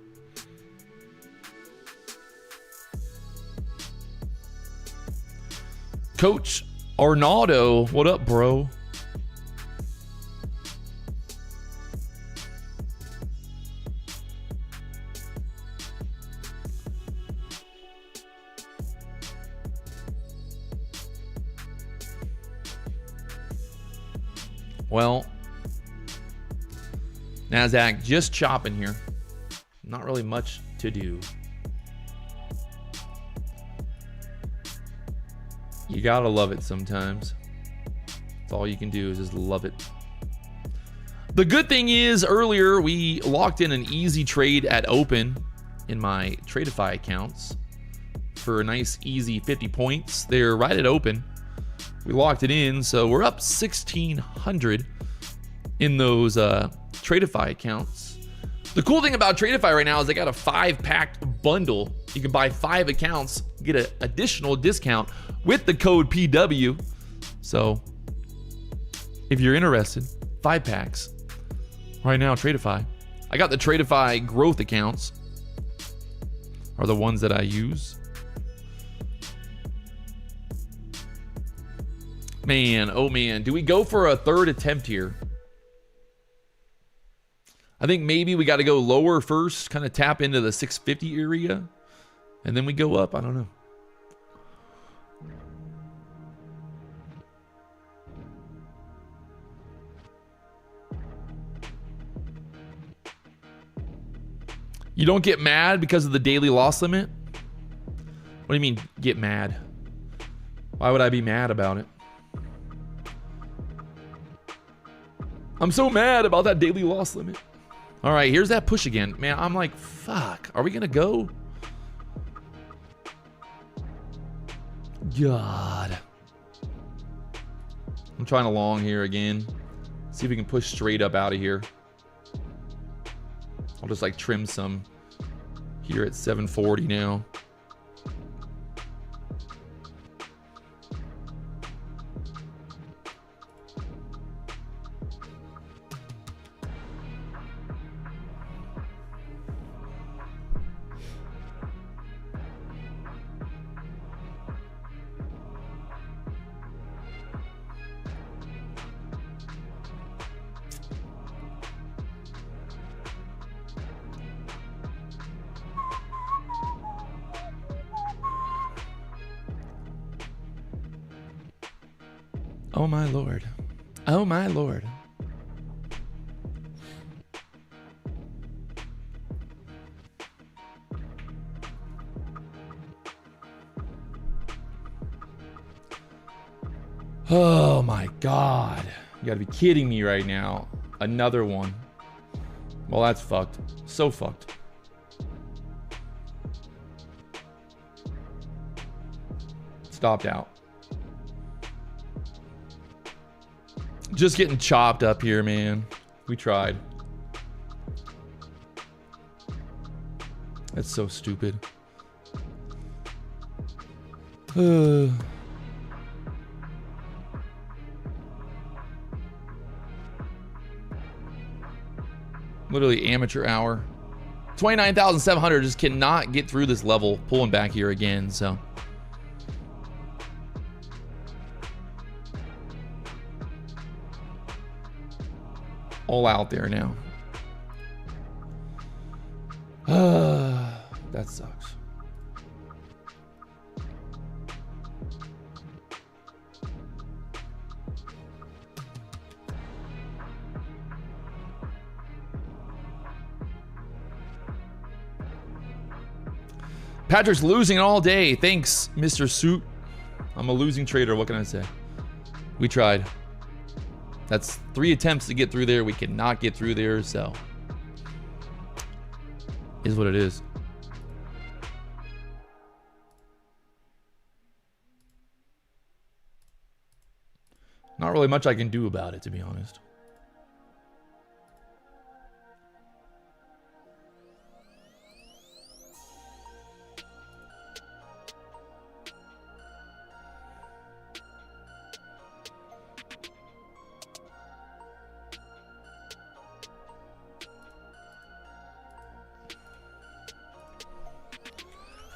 Coach Arnaldo, what up, bro? Well, NASDAQ just chopping here. Not really much to do. You gotta love it sometimes. That's all you can do is just love it. The good thing is earlier we locked in an easy trade at open in my Tradeify accounts for a nice easy 50 points. They're right at open. We locked it in, so we're up 1,600 in those Tradeify accounts. The cool thing about Tradeify right now is they got a 5-pack bundle. You can buy 5 accounts, get an additional discount with the code PW. So if you're interested, 5 packs right now, Tradeify. I got the Tradeify growth accounts are the ones that I use. Man, oh man, do we go for a third attempt here? I think maybe we got to go lower first, kind of tap into the 650 area, and then we go up. I don't know. You don't get mad because of the daily loss limit? What do you mean, get mad? Why would I be mad about it? I'm so mad about that daily loss limit. All right, here's that push again. Man, I'm like, fuck. Are we going to go? God. I'm trying to long here again. See if we can push straight up out of here. I'll just like trim some here at 740 now. Oh my Lord. Oh my Lord. Oh my God. You gotta be kidding me right now. Another one. Well, that's fucked. So fucked. Stopped out. Just getting chopped up here, man. We tried. That's so stupid. Literally amateur hour. 29,700 just cannot get through this level. Pulling back here again, so. All out there now. That sucks. Patrick's losing all day. Thanks, Mr. Suit. I'm a losing trader. What can I say? We tried. That's 3 attempts to get through there. We cannot get through there, so is what it is. Not really much I can do about it, to be honest.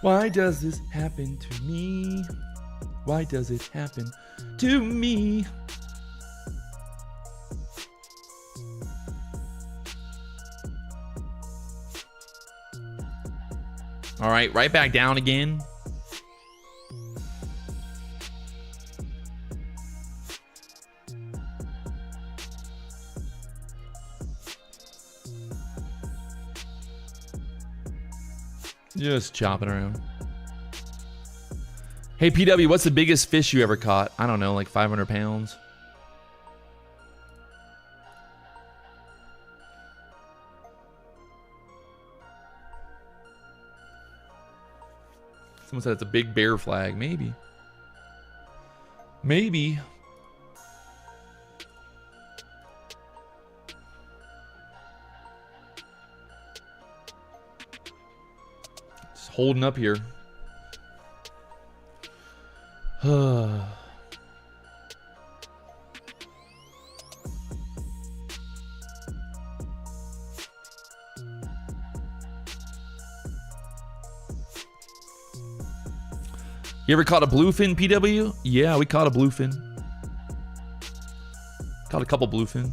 Why does this happen to me? Why does it happen to me? All right, right back down again. Just chopping around. Hey, PW, what's the biggest fish you ever caught? I don't know, like 500 pounds. Someone said it's a big bear flag. Maybe. Maybe. Just holding up here. You ever caught a bluefin, PW? Yeah, we caught a bluefin. Caught a couple bluefin.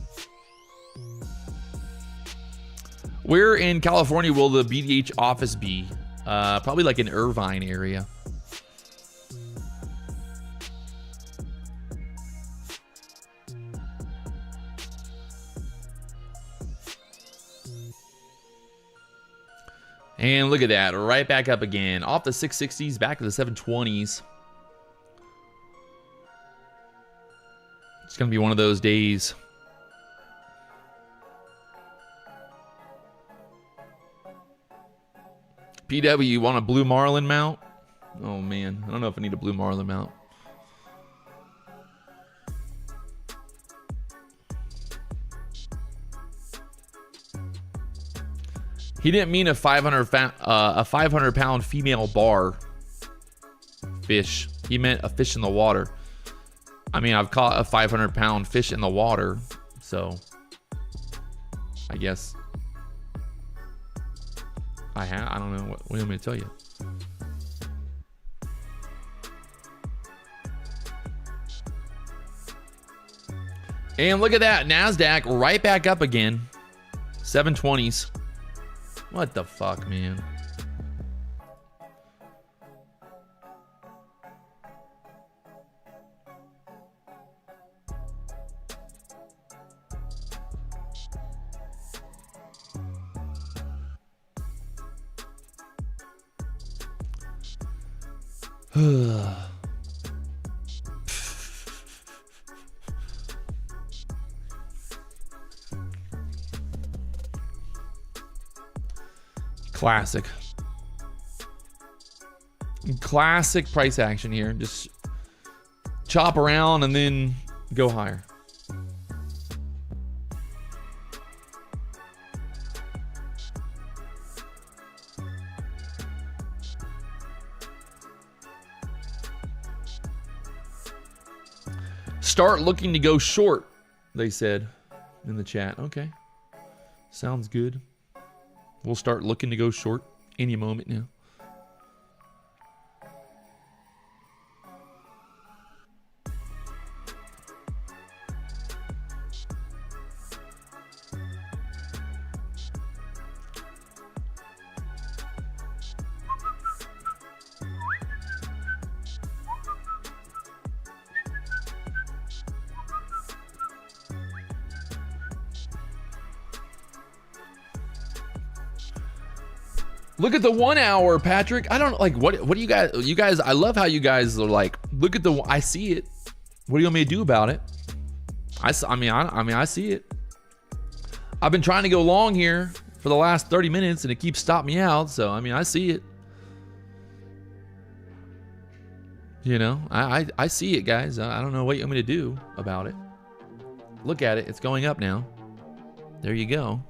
Where in California will the BDH office be? Probably like in Irvine area. And look at that, right back up again. Off the 660s, back to the 720s. It's going to be one of those days. PW, you want a blue marlin mount? Oh, man. I don't know if I need a blue marlin mount. He didn't mean a 500-pound female bar fish. He meant a fish in the water. I mean, I've caught a 500-pound fish in the water, so I guess I don't know what do you want me to tell you. And look at that, NASDAQ right back up again, 720s. What the fuck, man? Classic. Classic price action here. Just chop around and then go higher. Start looking to go short, they said in the chat. Okay. Sounds good. We'll start looking to go short any moment now. Look at the 1 hour, Patrick. I don't like what do you guys I love how you guys are like, look at the, I see it. What do you want me to do about it? I see it. I've been trying to go long here for the last 30 minutes and it keeps stopping me out. So, I mean, I see it. You know, I see it, guys. I don't know what you want me to do about it. Look at it. It's going up now. There you go.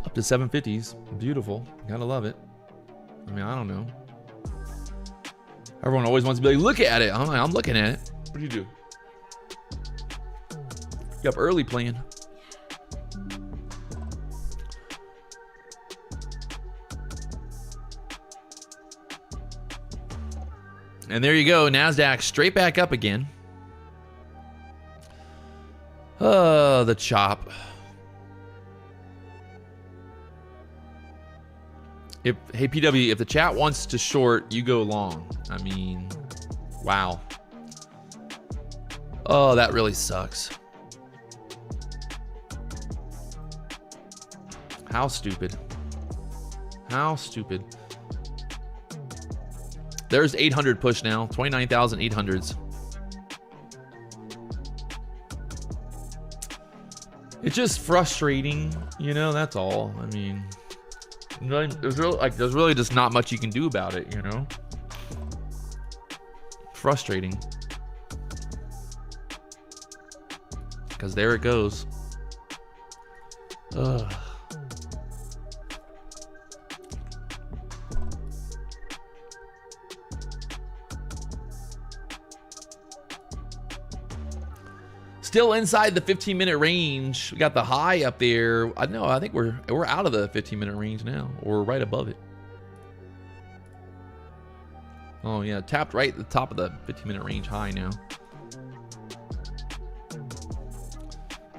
Up to 750s. Beautiful. Gotta love it. I mean, I don't know. Everyone always wants to be like, look at it. I'm like, I'm looking at it. What do you do? You up early playing. And there you go. NASDAQ straight back up again. The chop. Hey PW, if the chat wants to short, you go long. I mean, wow. Oh, that really sucks. How stupid. How stupid. There's 800 push now. 29,800s. It's just frustrating, you know, that's all. I mean, there's really just not much you can do about it, you know? Frustrating. Because there it goes. Ugh. Still inside the 15-minute range. We got the high up there. I know. I think we're out of the 15-minute range now, or right above it. Oh yeah, tapped right at the top of the 15-minute range high now.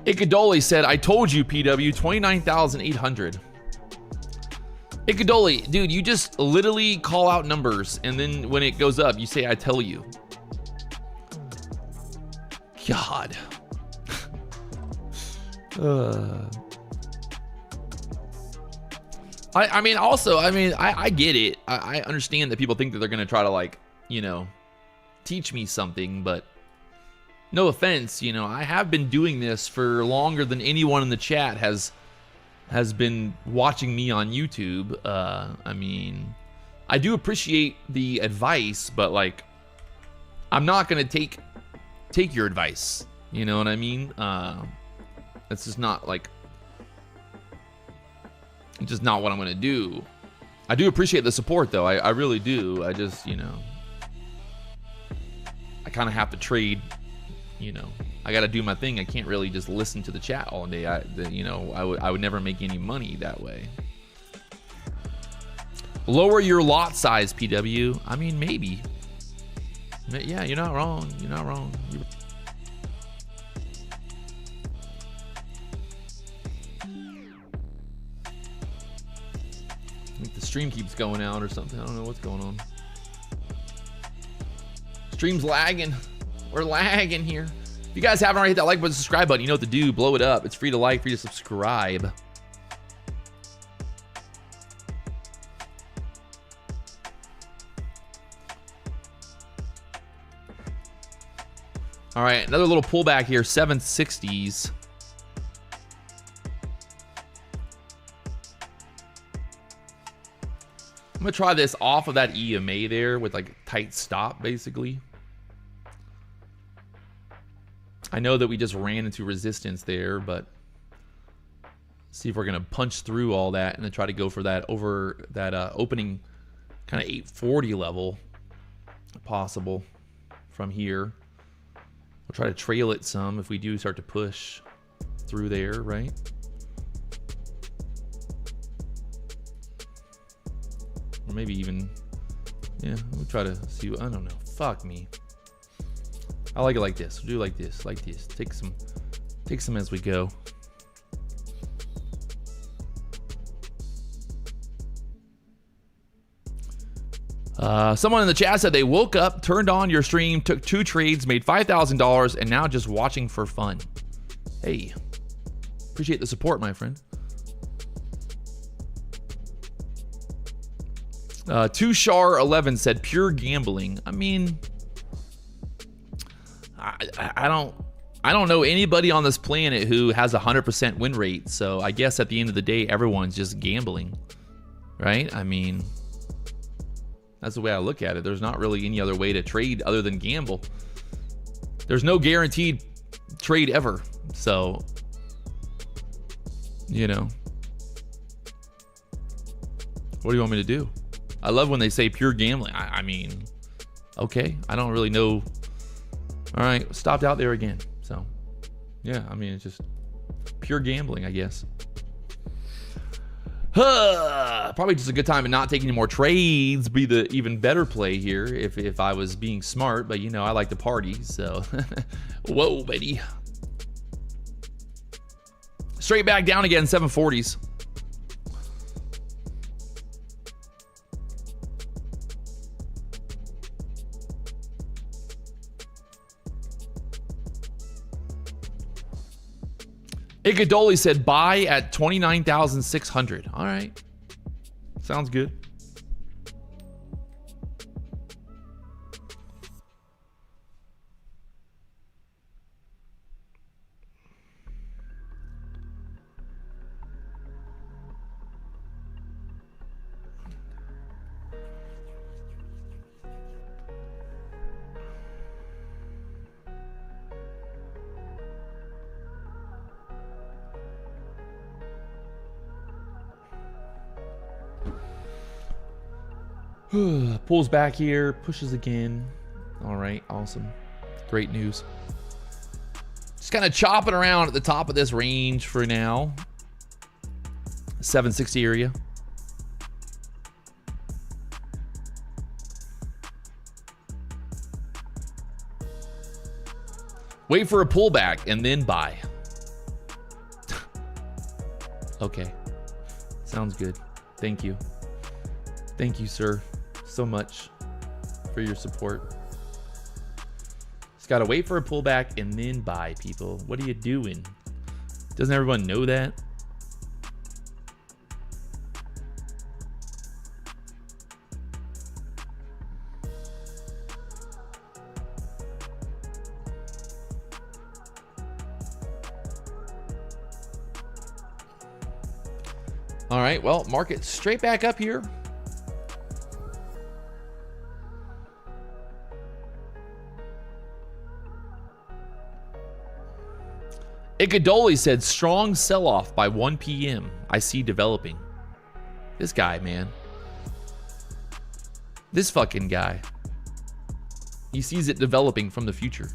Ikadoli said, "I told you, PW, 29,800." Ikadoli, dude, you just literally call out numbers, and then when it goes up, you say, "I tell you." God. I mean, also, I mean, I get it. I understand that people think that they're going to try to, like, you know, teach me something, but no offense, you know, I have been doing this for longer than anyone in the chat has been watching me on YouTube. I mean, I do appreciate the advice, but, like, I'm not going to take your advice. You know what I mean? That's just not, like, it's just not what I'm gonna do. I do appreciate the support, though. I really do. I just, you know, I kind of have to trade. You know, I got to do my thing. I can't really just listen to the chat all day. You know, I would never make any money that way. Lower your lot size, PW. I mean, maybe. Yeah, you're not wrong. You're not wrong. I think the stream keeps going out or something. I don't know what's going on. Stream's lagging. We're lagging here. If you guys haven't already hit that like button, subscribe button, you know what to do. Blow it up. It's free to like, free to subscribe. All right, another little pullback here, 760s. I'm gonna try this off of that EMA there with like a tight stop, basically. I know that we just ran into resistance there, but see if we're gonna punch through all that and then try to go for that over that opening kind of 840 level, if possible, from here. We'll try to trail it some if we do start to push through there, right? Or maybe even, yeah, we'll try to see. I don't know. Fuck me. I like it like this. We'll do like this, like this. Take some as we go. Someone in the chat said they woke up, turned on your stream, took 2 trades, made $5,000, and now just watching for fun. Hey, appreciate the support, my friend. 2Shar11 said pure gambling. I mean, I don't know anybody on this planet who has a 100% win rate. So I guess at the end of the day, everyone's just gambling, right? I mean, that's the way I look at it. There's not really any other way to trade other than gamble. There's no guaranteed trade ever. So, you know, what do you want me to do? I love when they say pure gambling. I mean, okay, I don't really know. All right, stopped out there again. So, yeah, I mean, it's just pure gambling, I guess. Probably just a good time to not take any more trades. Be the even better play here if I was being smart. But, you know, I like to party, so. Whoa, baby. Straight back down again, 740s. Iguodoli said buy at 29,600. All right. Sounds good. Pulls back here, pushes again. All right, awesome. Great news. Just kind of chopping around at the top of this range for now. 760 area. Wait for a pullback and then buy. Okay. Sounds good. Thank you. Thank you, sir, so much for your support. Just gotta wait for a pullback and then buy, people. What are you doing? Doesn't everyone know that? All right, well, market straight back up here. Iguodoli said strong sell-off by 1 p.m. I see developing. This guy, man. This fucking guy. He sees it developing from the future.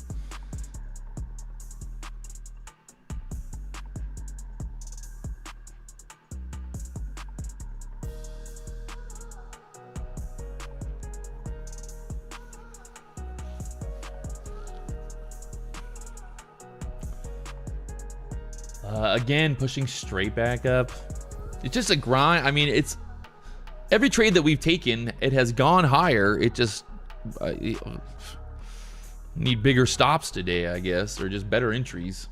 Again, pushing straight back up. It's just a grind. I mean, it's every trade that we've taken, it has gone higher. It just need bigger stops today, I guess, or just better entries.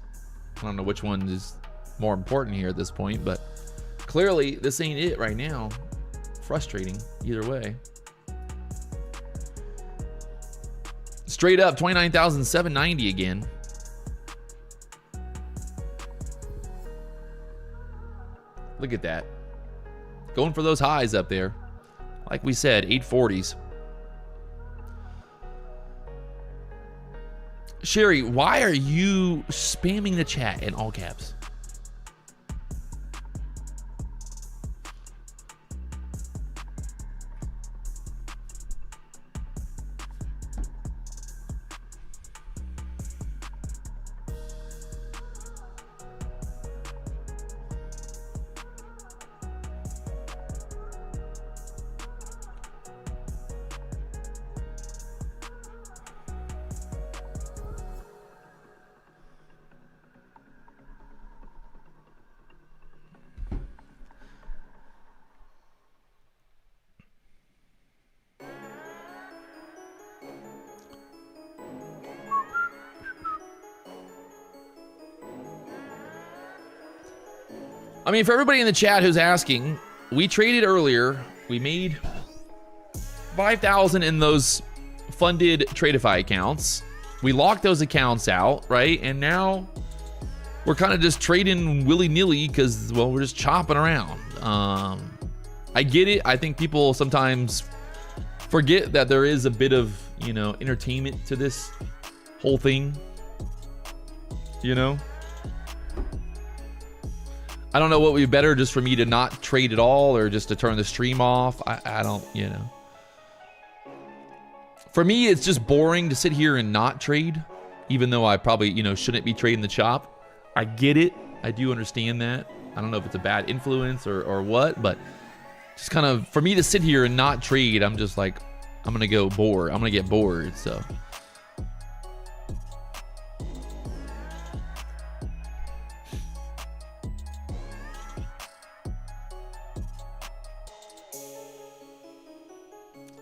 I don't know which one is more important here at this point, but clearly this ain't it right now. Frustrating either way. Straight up 29,790 again. Look at that. Going for those highs up there. Like we said, 840s. Sherry, why are you spamming the chat in all caps? I mean, for everybody in the chat who's asking, we traded earlier. We made 5,000 in those funded Tradeify accounts. We locked those accounts out, right? And now we're kind of just trading willy-nilly because, well, we're just chopping around. I get it. I think people sometimes forget that there is a bit of, you know, entertainment to this whole thing, you know? I don't know what would be better, just for me to not trade at all or just to turn the stream off. I don't, you know. For me, it's just boring to sit here and not trade, even though I probably, you know, shouldn't be trading the chop. I get it. I do understand that. I don't know if it's a bad influence or what, but just kind of for me to sit here and not trade, I'm just like, I'm gonna go bored. I'm gonna get bored. So.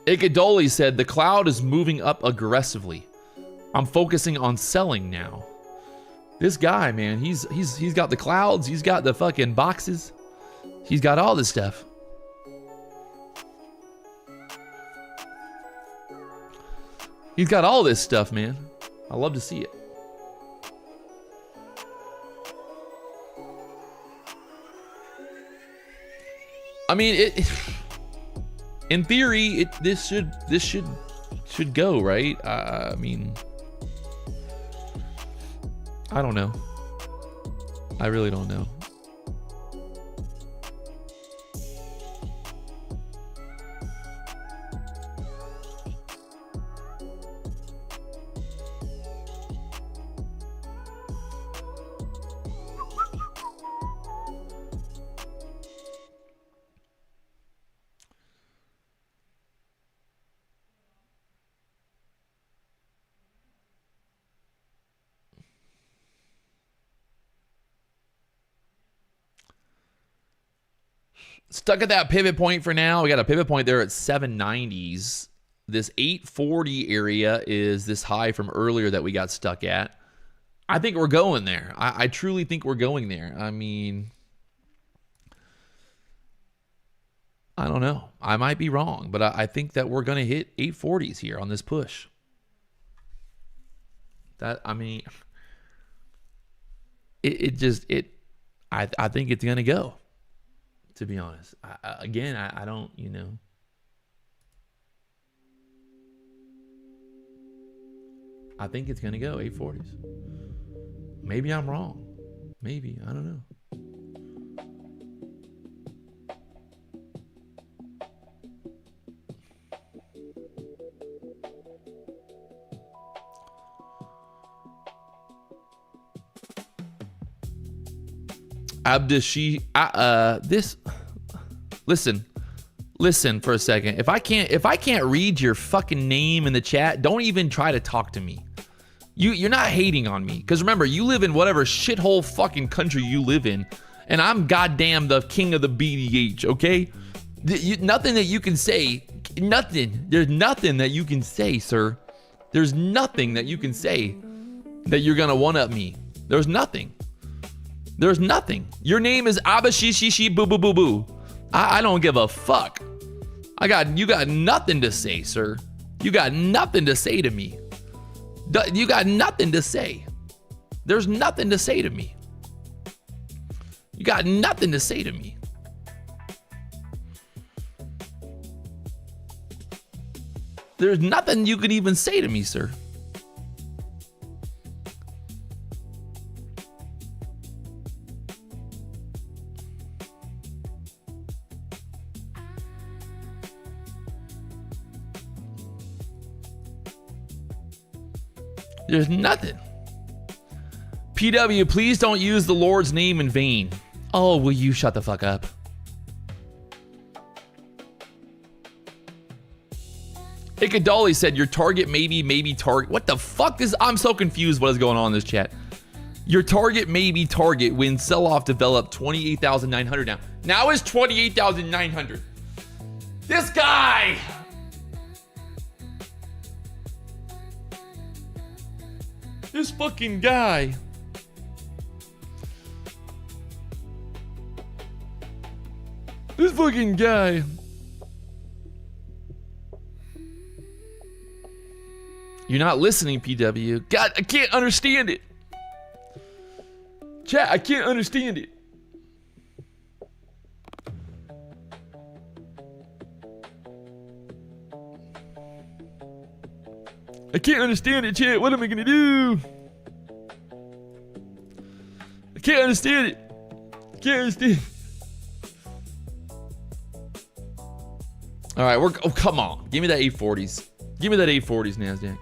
Ikadoli said the cloud is moving up aggressively. I'm focusing on selling now. This guy, man, he's got the clouds, he's got the fucking boxes, he's got all this stuff. He's got all this stuff, man. I love to see it. I mean, in theory, this should go, right? I mean, I don't know. I really don't know. Stuck at that pivot point for now. We got a pivot point there at 790s. This 840 area is this high from earlier that we got stuck at. I think we're going there. I truly think we're going there. I mean, I don't know. I might be wrong, but I think that we're going to hit 840s here on this push. That, I mean, I think it's going to go. To be honest, I don't, you know. I think it's going to go 840s. Maybe I'm wrong. Maybe. I don't know. Listen for a second. If I can't read your fucking name in the chat, don't even try to talk to me. You're not hating on me, because remember, you live in whatever shithole fucking country you live in, and I'm goddamn the king of the BDH. Okay, nothing that you can say. Nothing. There's nothing that you can say, sir. There's nothing that you can say that you're gonna one up me. There's nothing. There's nothing. Your name is Abashishishi Boo Boo Boo Boo. I don't give a fuck. You got nothing to say, sir. You got nothing to say to me. You got nothing to say. There's nothing to say to me. You got nothing to say to me. There's nothing you could even say to me, sir. There's nothing. PW, please don't use the Lord's name in vain. Oh, will you shut the fuck up? Ikadali said your target maybe target. What the fuck is? I'm so confused what is going on in this chat. Your target maybe target when sell-off developed 28,900 now. Now is 28,900. This guy. This fucking guy. This fucking guy. You're not listening, PW. God, I can't understand it. Chat, I can't understand it. I can't understand it, chat. What am I gonna do? I can't understand it. I can't understand. All right, oh, come on. Give me that 840s. Give me that 840s, NASDAQ.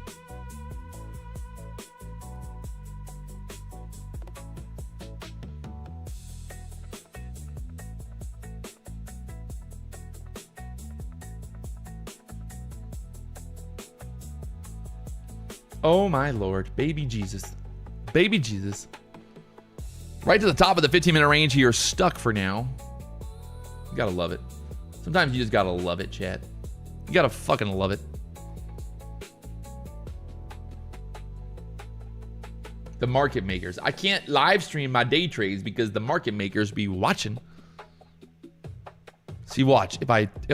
Oh my Lord. Baby Jesus. Baby Jesus. Right to the top of the 15-minute range here, stuck for now. You gotta love it. Sometimes you just gotta love it, chat. You gotta fucking love it. The market makers. I can't live stream my day trades because the market makers be watching. See, watch. If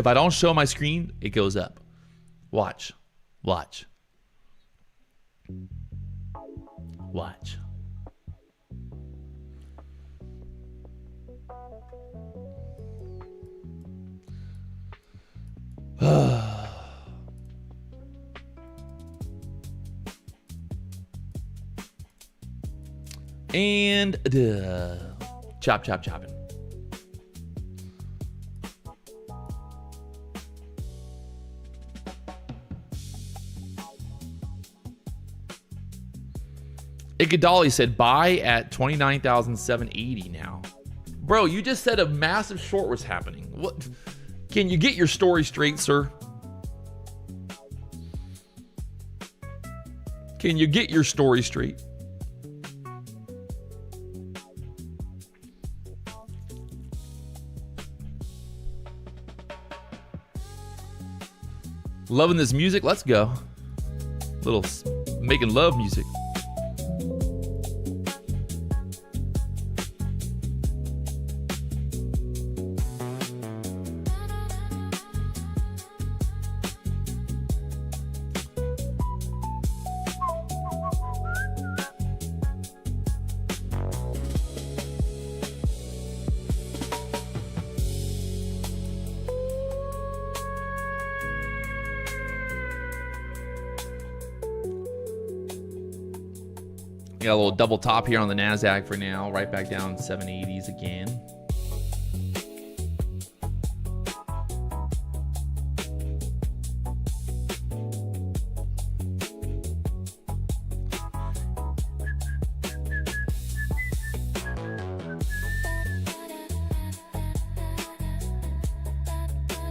I don't show my screen, it goes up. Watch. Watch. Watch. And chopping. Ikadali said buy at 29,780 now. Bro, you just said a massive short was happening. What? Can you get your story straight, sir? Can you get your story straight? Loving this music? Let's go. Little making love music. Got a little double top here on the NASDAQ for now. Right back down 780s again.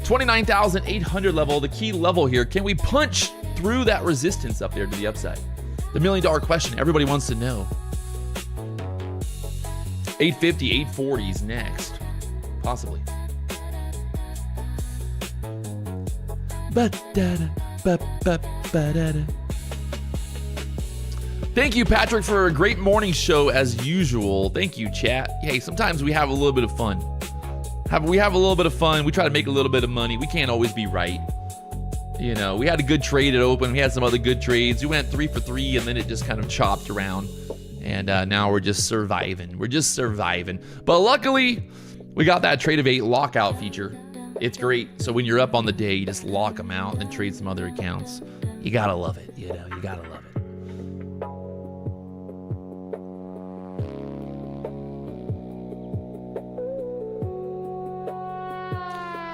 $29,800 level, the key level here. Can we punch through that resistance up there to the upside? The $1 million question everybody wants to know. 850, 840 is next. Possibly. Thank you, Patrick, for a great morning show as usual. Thank you, chat. Hey, sometimes we have a little bit of fun. We have a little bit of fun. We try to make a little bit of money. We can't always be right. You know, we had a good trade at open. We had some other good trades. We went 3 for 3, and then it just kind of chopped around. And now we're just surviving. We're just surviving. But luckily, we got that trade of 8 lockout feature. It's great. So when you're up on the day, you just lock them out and trade some other accounts. You gotta love it. You know, you gotta love it.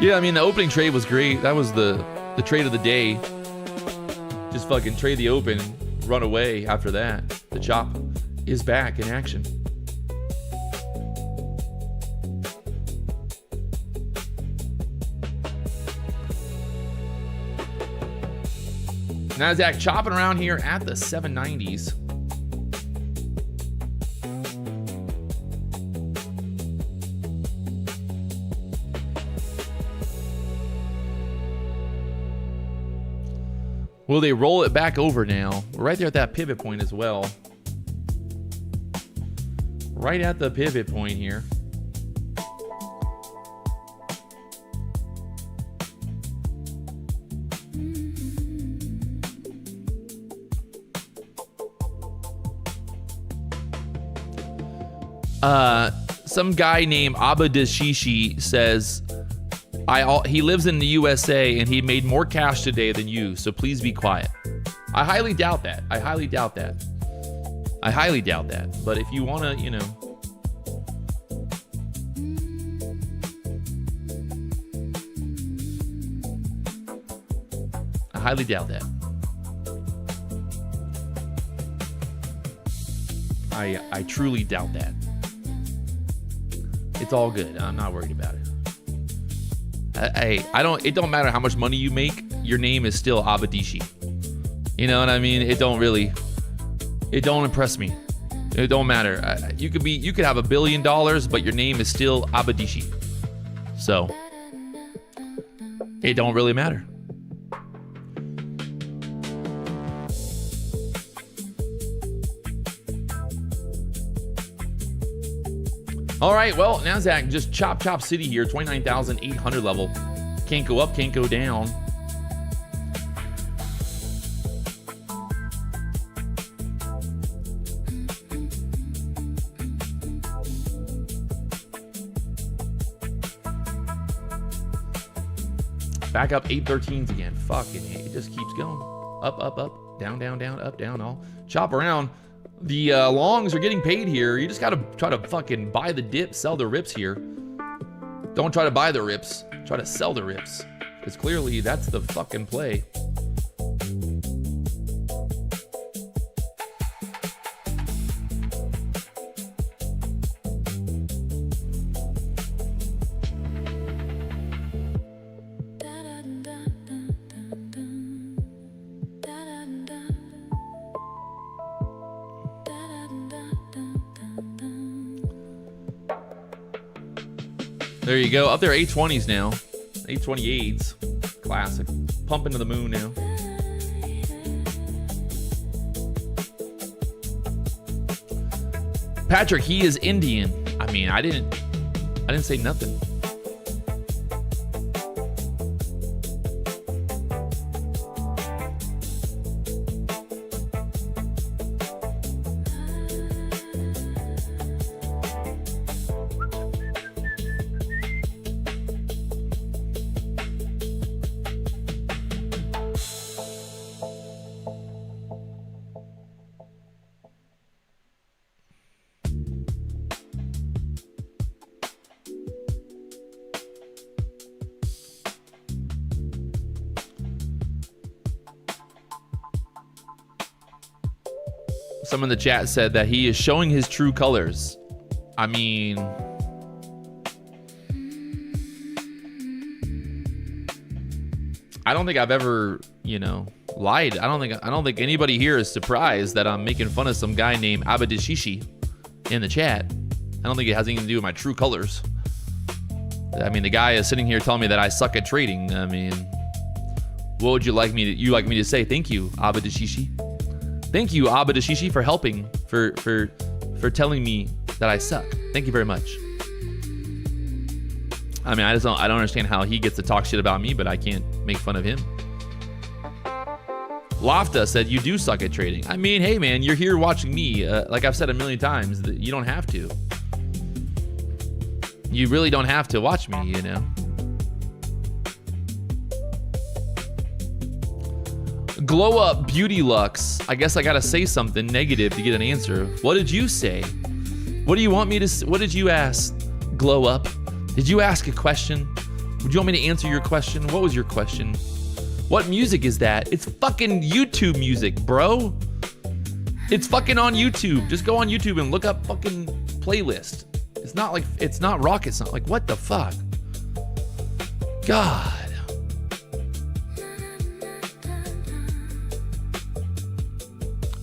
Yeah, I mean, the opening trade was great. That was the trade of the day. Just fucking trade the open, run away after that. The chop is back in action. NASDAQ chopping around here at the 790s. Will they roll it back over now? We're right there at that pivot point as well. Right at the pivot point here. Some guy named Abadashishi says, he lives in the USA and he made more cash today than you, so please be quiet. I highly doubt that. I highly doubt that. But if you want to, you know. I highly doubt that. I truly doubt that. It's all good. I'm not worried about it. Hey, it don't matter how much money you make. Your name is still Abadishi. You know what I mean? It don't impress me. It don't matter. You could have $1 billion, but your name is still Abadishi. So it don't really matter. All right, well, NASDAQ just chop city here, 29,800 level. Can't go up, can't go down. Back up 813s again. Fucking it just keeps going. Up, up, up, down, down, down, up, down, all. Chop around. The longs are getting paid here. You just gotta try to fucking buy the dip, sell the rips here. Don't try to buy the rips. Try to sell the rips. Because clearly that's the fucking play. There you go. Up there, 820s now. 828s. Classic. Pumping to the moon now. Patrick, he is Indian. I mean, I didn't say nothing. Someone in the chat said that he is showing his true colors. I mean, I don't think I've ever, lied. I don't think anybody here is surprised that I'm making fun of some guy named Abadishishi in the chat. I don't think it has anything to do with my true colors. I mean, the guy is sitting here telling me that I suck at trading. I mean, what would you like me to say? Thank you, Abadishishi. Thank you, Abadishishi, for helping, for telling me that I suck. Thank you very much. I mean, I don't understand how he gets to talk shit about me, but I can't make fun of him. Lofta said, you do suck at trading. I mean, hey man, you're here watching me. Like I've said a million times, that you don't have to. You really don't have to watch me, Glow Up Beauty Lux. I guess I gotta say something negative to get an answer. What did you say? What do you want me to? What did you ask? Glow Up. Did you ask a question? Would you want me to answer your question? What was your question? What music is that? It's fucking YouTube music, bro. It's fucking on YouTube. Just go on YouTube and look up fucking playlist. It's not rocket science. Like, what the fuck? God.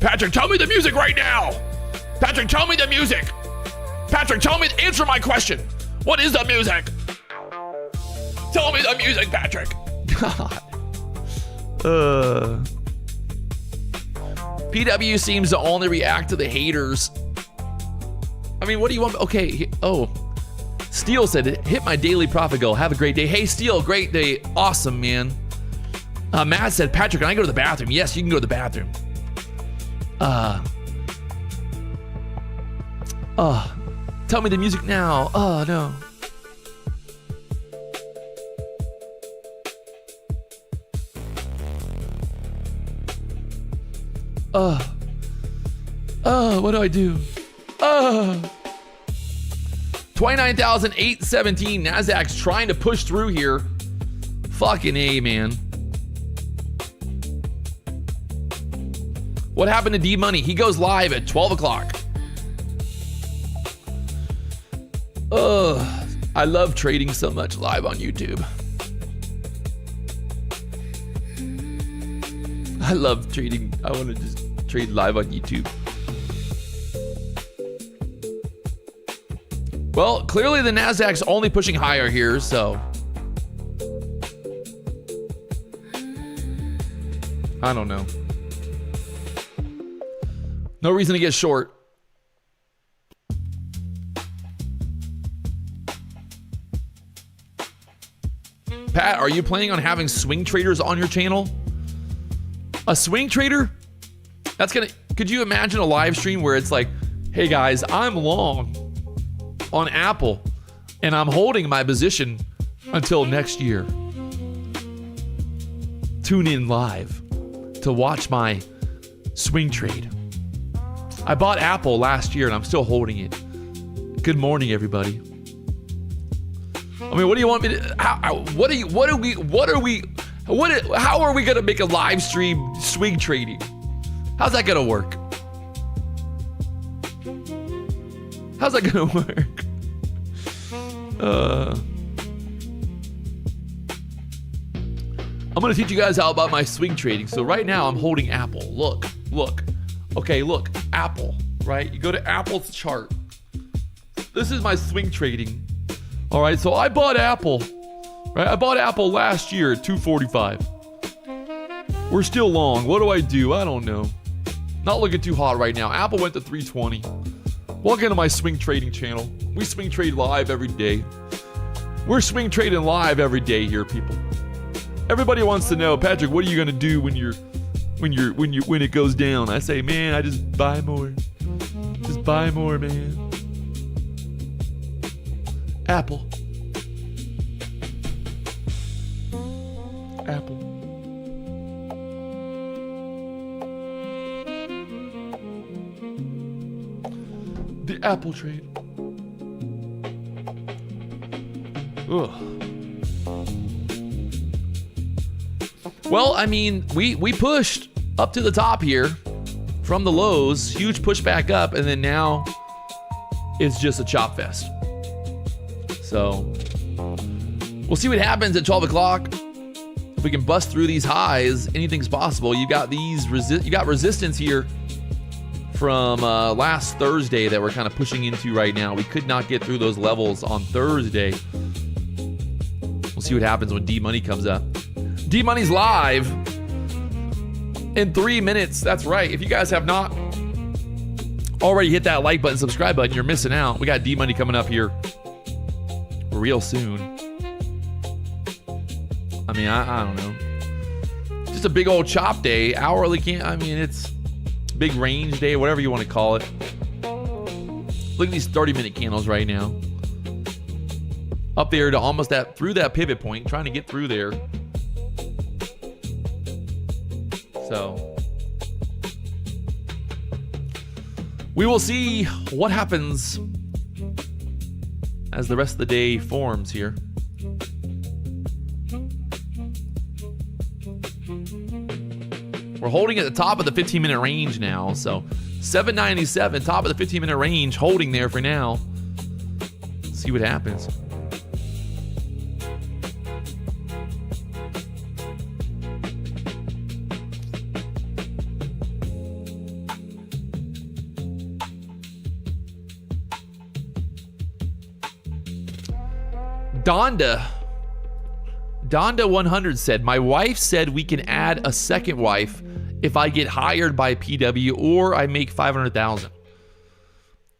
Patrick, tell me the music right now. Patrick, tell me the music. Patrick, answer my question. What is the music? Tell me the music, Patrick. God. PW seems to only react to the haters. I mean, what do you want? Okay. Oh, Steele said, hit my daily profit goal. Have a great day. Hey, Steele, great day. Awesome, man. Matt said, Patrick, can I go to the bathroom? Yes, you can go to the bathroom. Tell me the music now. Oh, no. What do I do? 29,817. NASDAQ's trying to push through here. Fucking A, man. What happened to D-Money? He goes live at 12 o'clock. I love trading so much live on YouTube. I love trading. I want to just trade live on YouTube. Well, clearly the Nasdaq's only pushing higher here, so I don't know. No reason to get short. Pat, are you planning on having swing traders on your channel? A swing trader? That's gonna, could you imagine a live stream where it's like, hey guys, I'm long on Apple and I'm holding my position until next year. Tune in live to watch my swing trade. I bought Apple last year and I'm still holding it. Good morning, everybody. I mean, what do you want me to? How are we gonna make a live stream swing trading? How's that gonna work? How's that gonna work? I'm gonna teach you guys how about my swing trading. So right now I'm holding Apple. Look. Okay, look, Apple, right? You go to Apple's chart. This is my swing trading. All right, so I bought Apple, right? I bought Apple last year at 245. We're still long. What do? I don't know. Not looking too hot right now. Apple went to 320. Welcome to my swing trading channel. We swing trade live every day. We're swing trading live every day here, people. Everybody wants to know, Patrick, what are you gonna do when it goes down? I say, man, I just buy more. Just buy more, man. Apple. The Apple trade. Ugh. Well, I mean, we pushed up to the top here from the lows, huge pushback up, and then now it's just a chop fest. So we'll see what happens at 12 o'clock. If we can bust through these highs, anything's possible. You got resistance here from last Thursday that we're kind of pushing into right now. We could not get through those levels on Thursday. We'll see what happens when D-Money comes up. D-Money's live in 3 minutes. That's right. If you guys have not already hit that like button, subscribe button, you're missing out. We got D-Money coming up here real soon. I mean, I don't know. Just a big old chop day. Hourly can't, I mean, it's big range day, whatever you want to call it. Look at these 30-minute candles right now. Up there to almost through that pivot point, trying to get through there. So we will see what happens as the rest of the day forms here. We're holding at the top of the 15-minute range now. So 797, top of the 15-minute range, holding there for now. Let's see what happens. Donda 100 said, my wife said we can add a second wife if I get hired by PW or I make 500,000.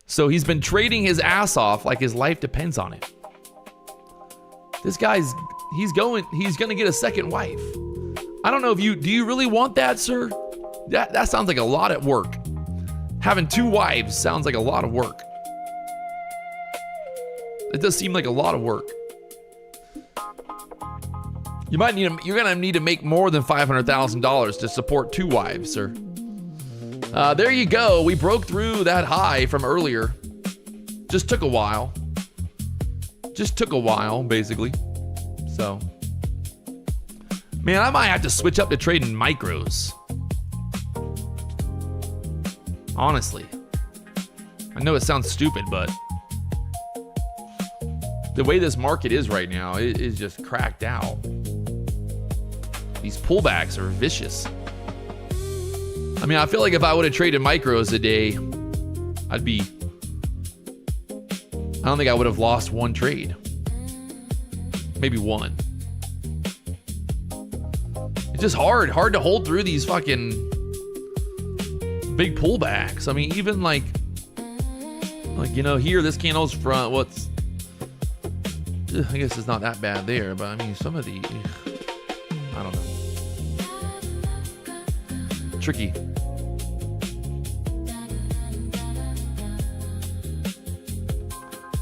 So he's been trading his ass off like his life depends on it. This guy's, he's gonna get a second wife. I don't know if do you really want that, sir? That sounds like a lot of work. Having 2 wives sounds like a lot of work. It does seem like a lot of work. You're gonna need to make more than $500,000 to support 2 wives, sir. There you go. We broke through that high from earlier. Just took a while. Basically. So, man, I might have to switch up to trading micros. Honestly, I know it sounds stupid, but the way this market is right now, it is just cracked out. These pullbacks are vicious. I mean, I feel like if I would have traded micros a day, I'd be... I don't think I would have lost one trade. Maybe one. It's just hard to hold through these fucking big pullbacks. I mean, even like you know, here this candle's front. What's I guess it's not that bad there, but I mean, some of the I don't know. Tricky.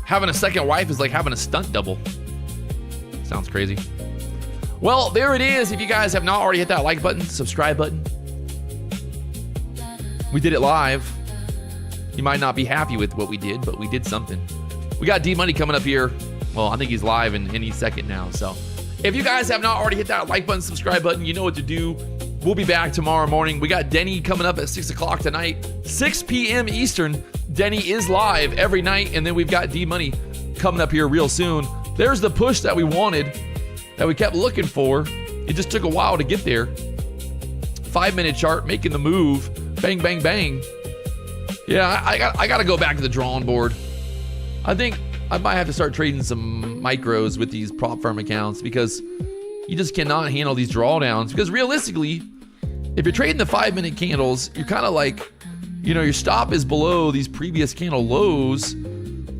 Having a second wife is like having a stunt double. Sounds crazy. Well, there it is. If you guys have not already hit that like button, subscribe button. We did it live. You might not be happy with what we did, but we did something. We got D-Money coming up here. Well, I think he's live in any second now. So if you guys have not already hit that like button, subscribe button, you know what to do. We'll be back tomorrow morning. We got Denny coming up at 6 o'clock tonight, 6 p.m. Eastern. Denny is live every night. And then we've got D-Money coming up here real soon. There's the push that we wanted, that we kept looking for. It just took a while to get there. 5-minute chart, making the move. Bang, bang, bang. Yeah, I got to go back to the drawing board. I think I might have to start trading some micros with these prop firm accounts because you just cannot handle these drawdowns. Because realistically, if you're trading the 5-minute candles, you're kind of like, you know, your stop is below these previous candle lows,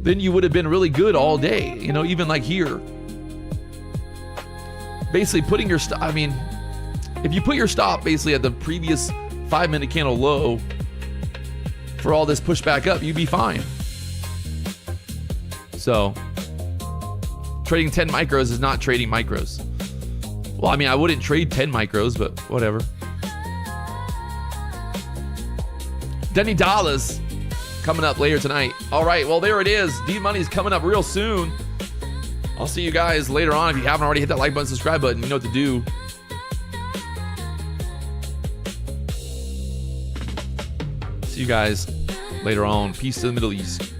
then you would have been really good all day. You know, even like here. Basically putting your stop, I mean, if you put your stop basically at the previous 5-minute candle low for all this pushback up, you'd be fine. So, trading 10 micros is not trading micros. Well, I mean, I wouldn't trade 10 micros, but whatever. Denny Dollars coming up later tonight. All right, well, there it is. D-Money's coming up real soon. I'll see you guys later on. If you haven't already hit that like button, subscribe button, you know what to do. See you guys later on. Peace to the Middle East.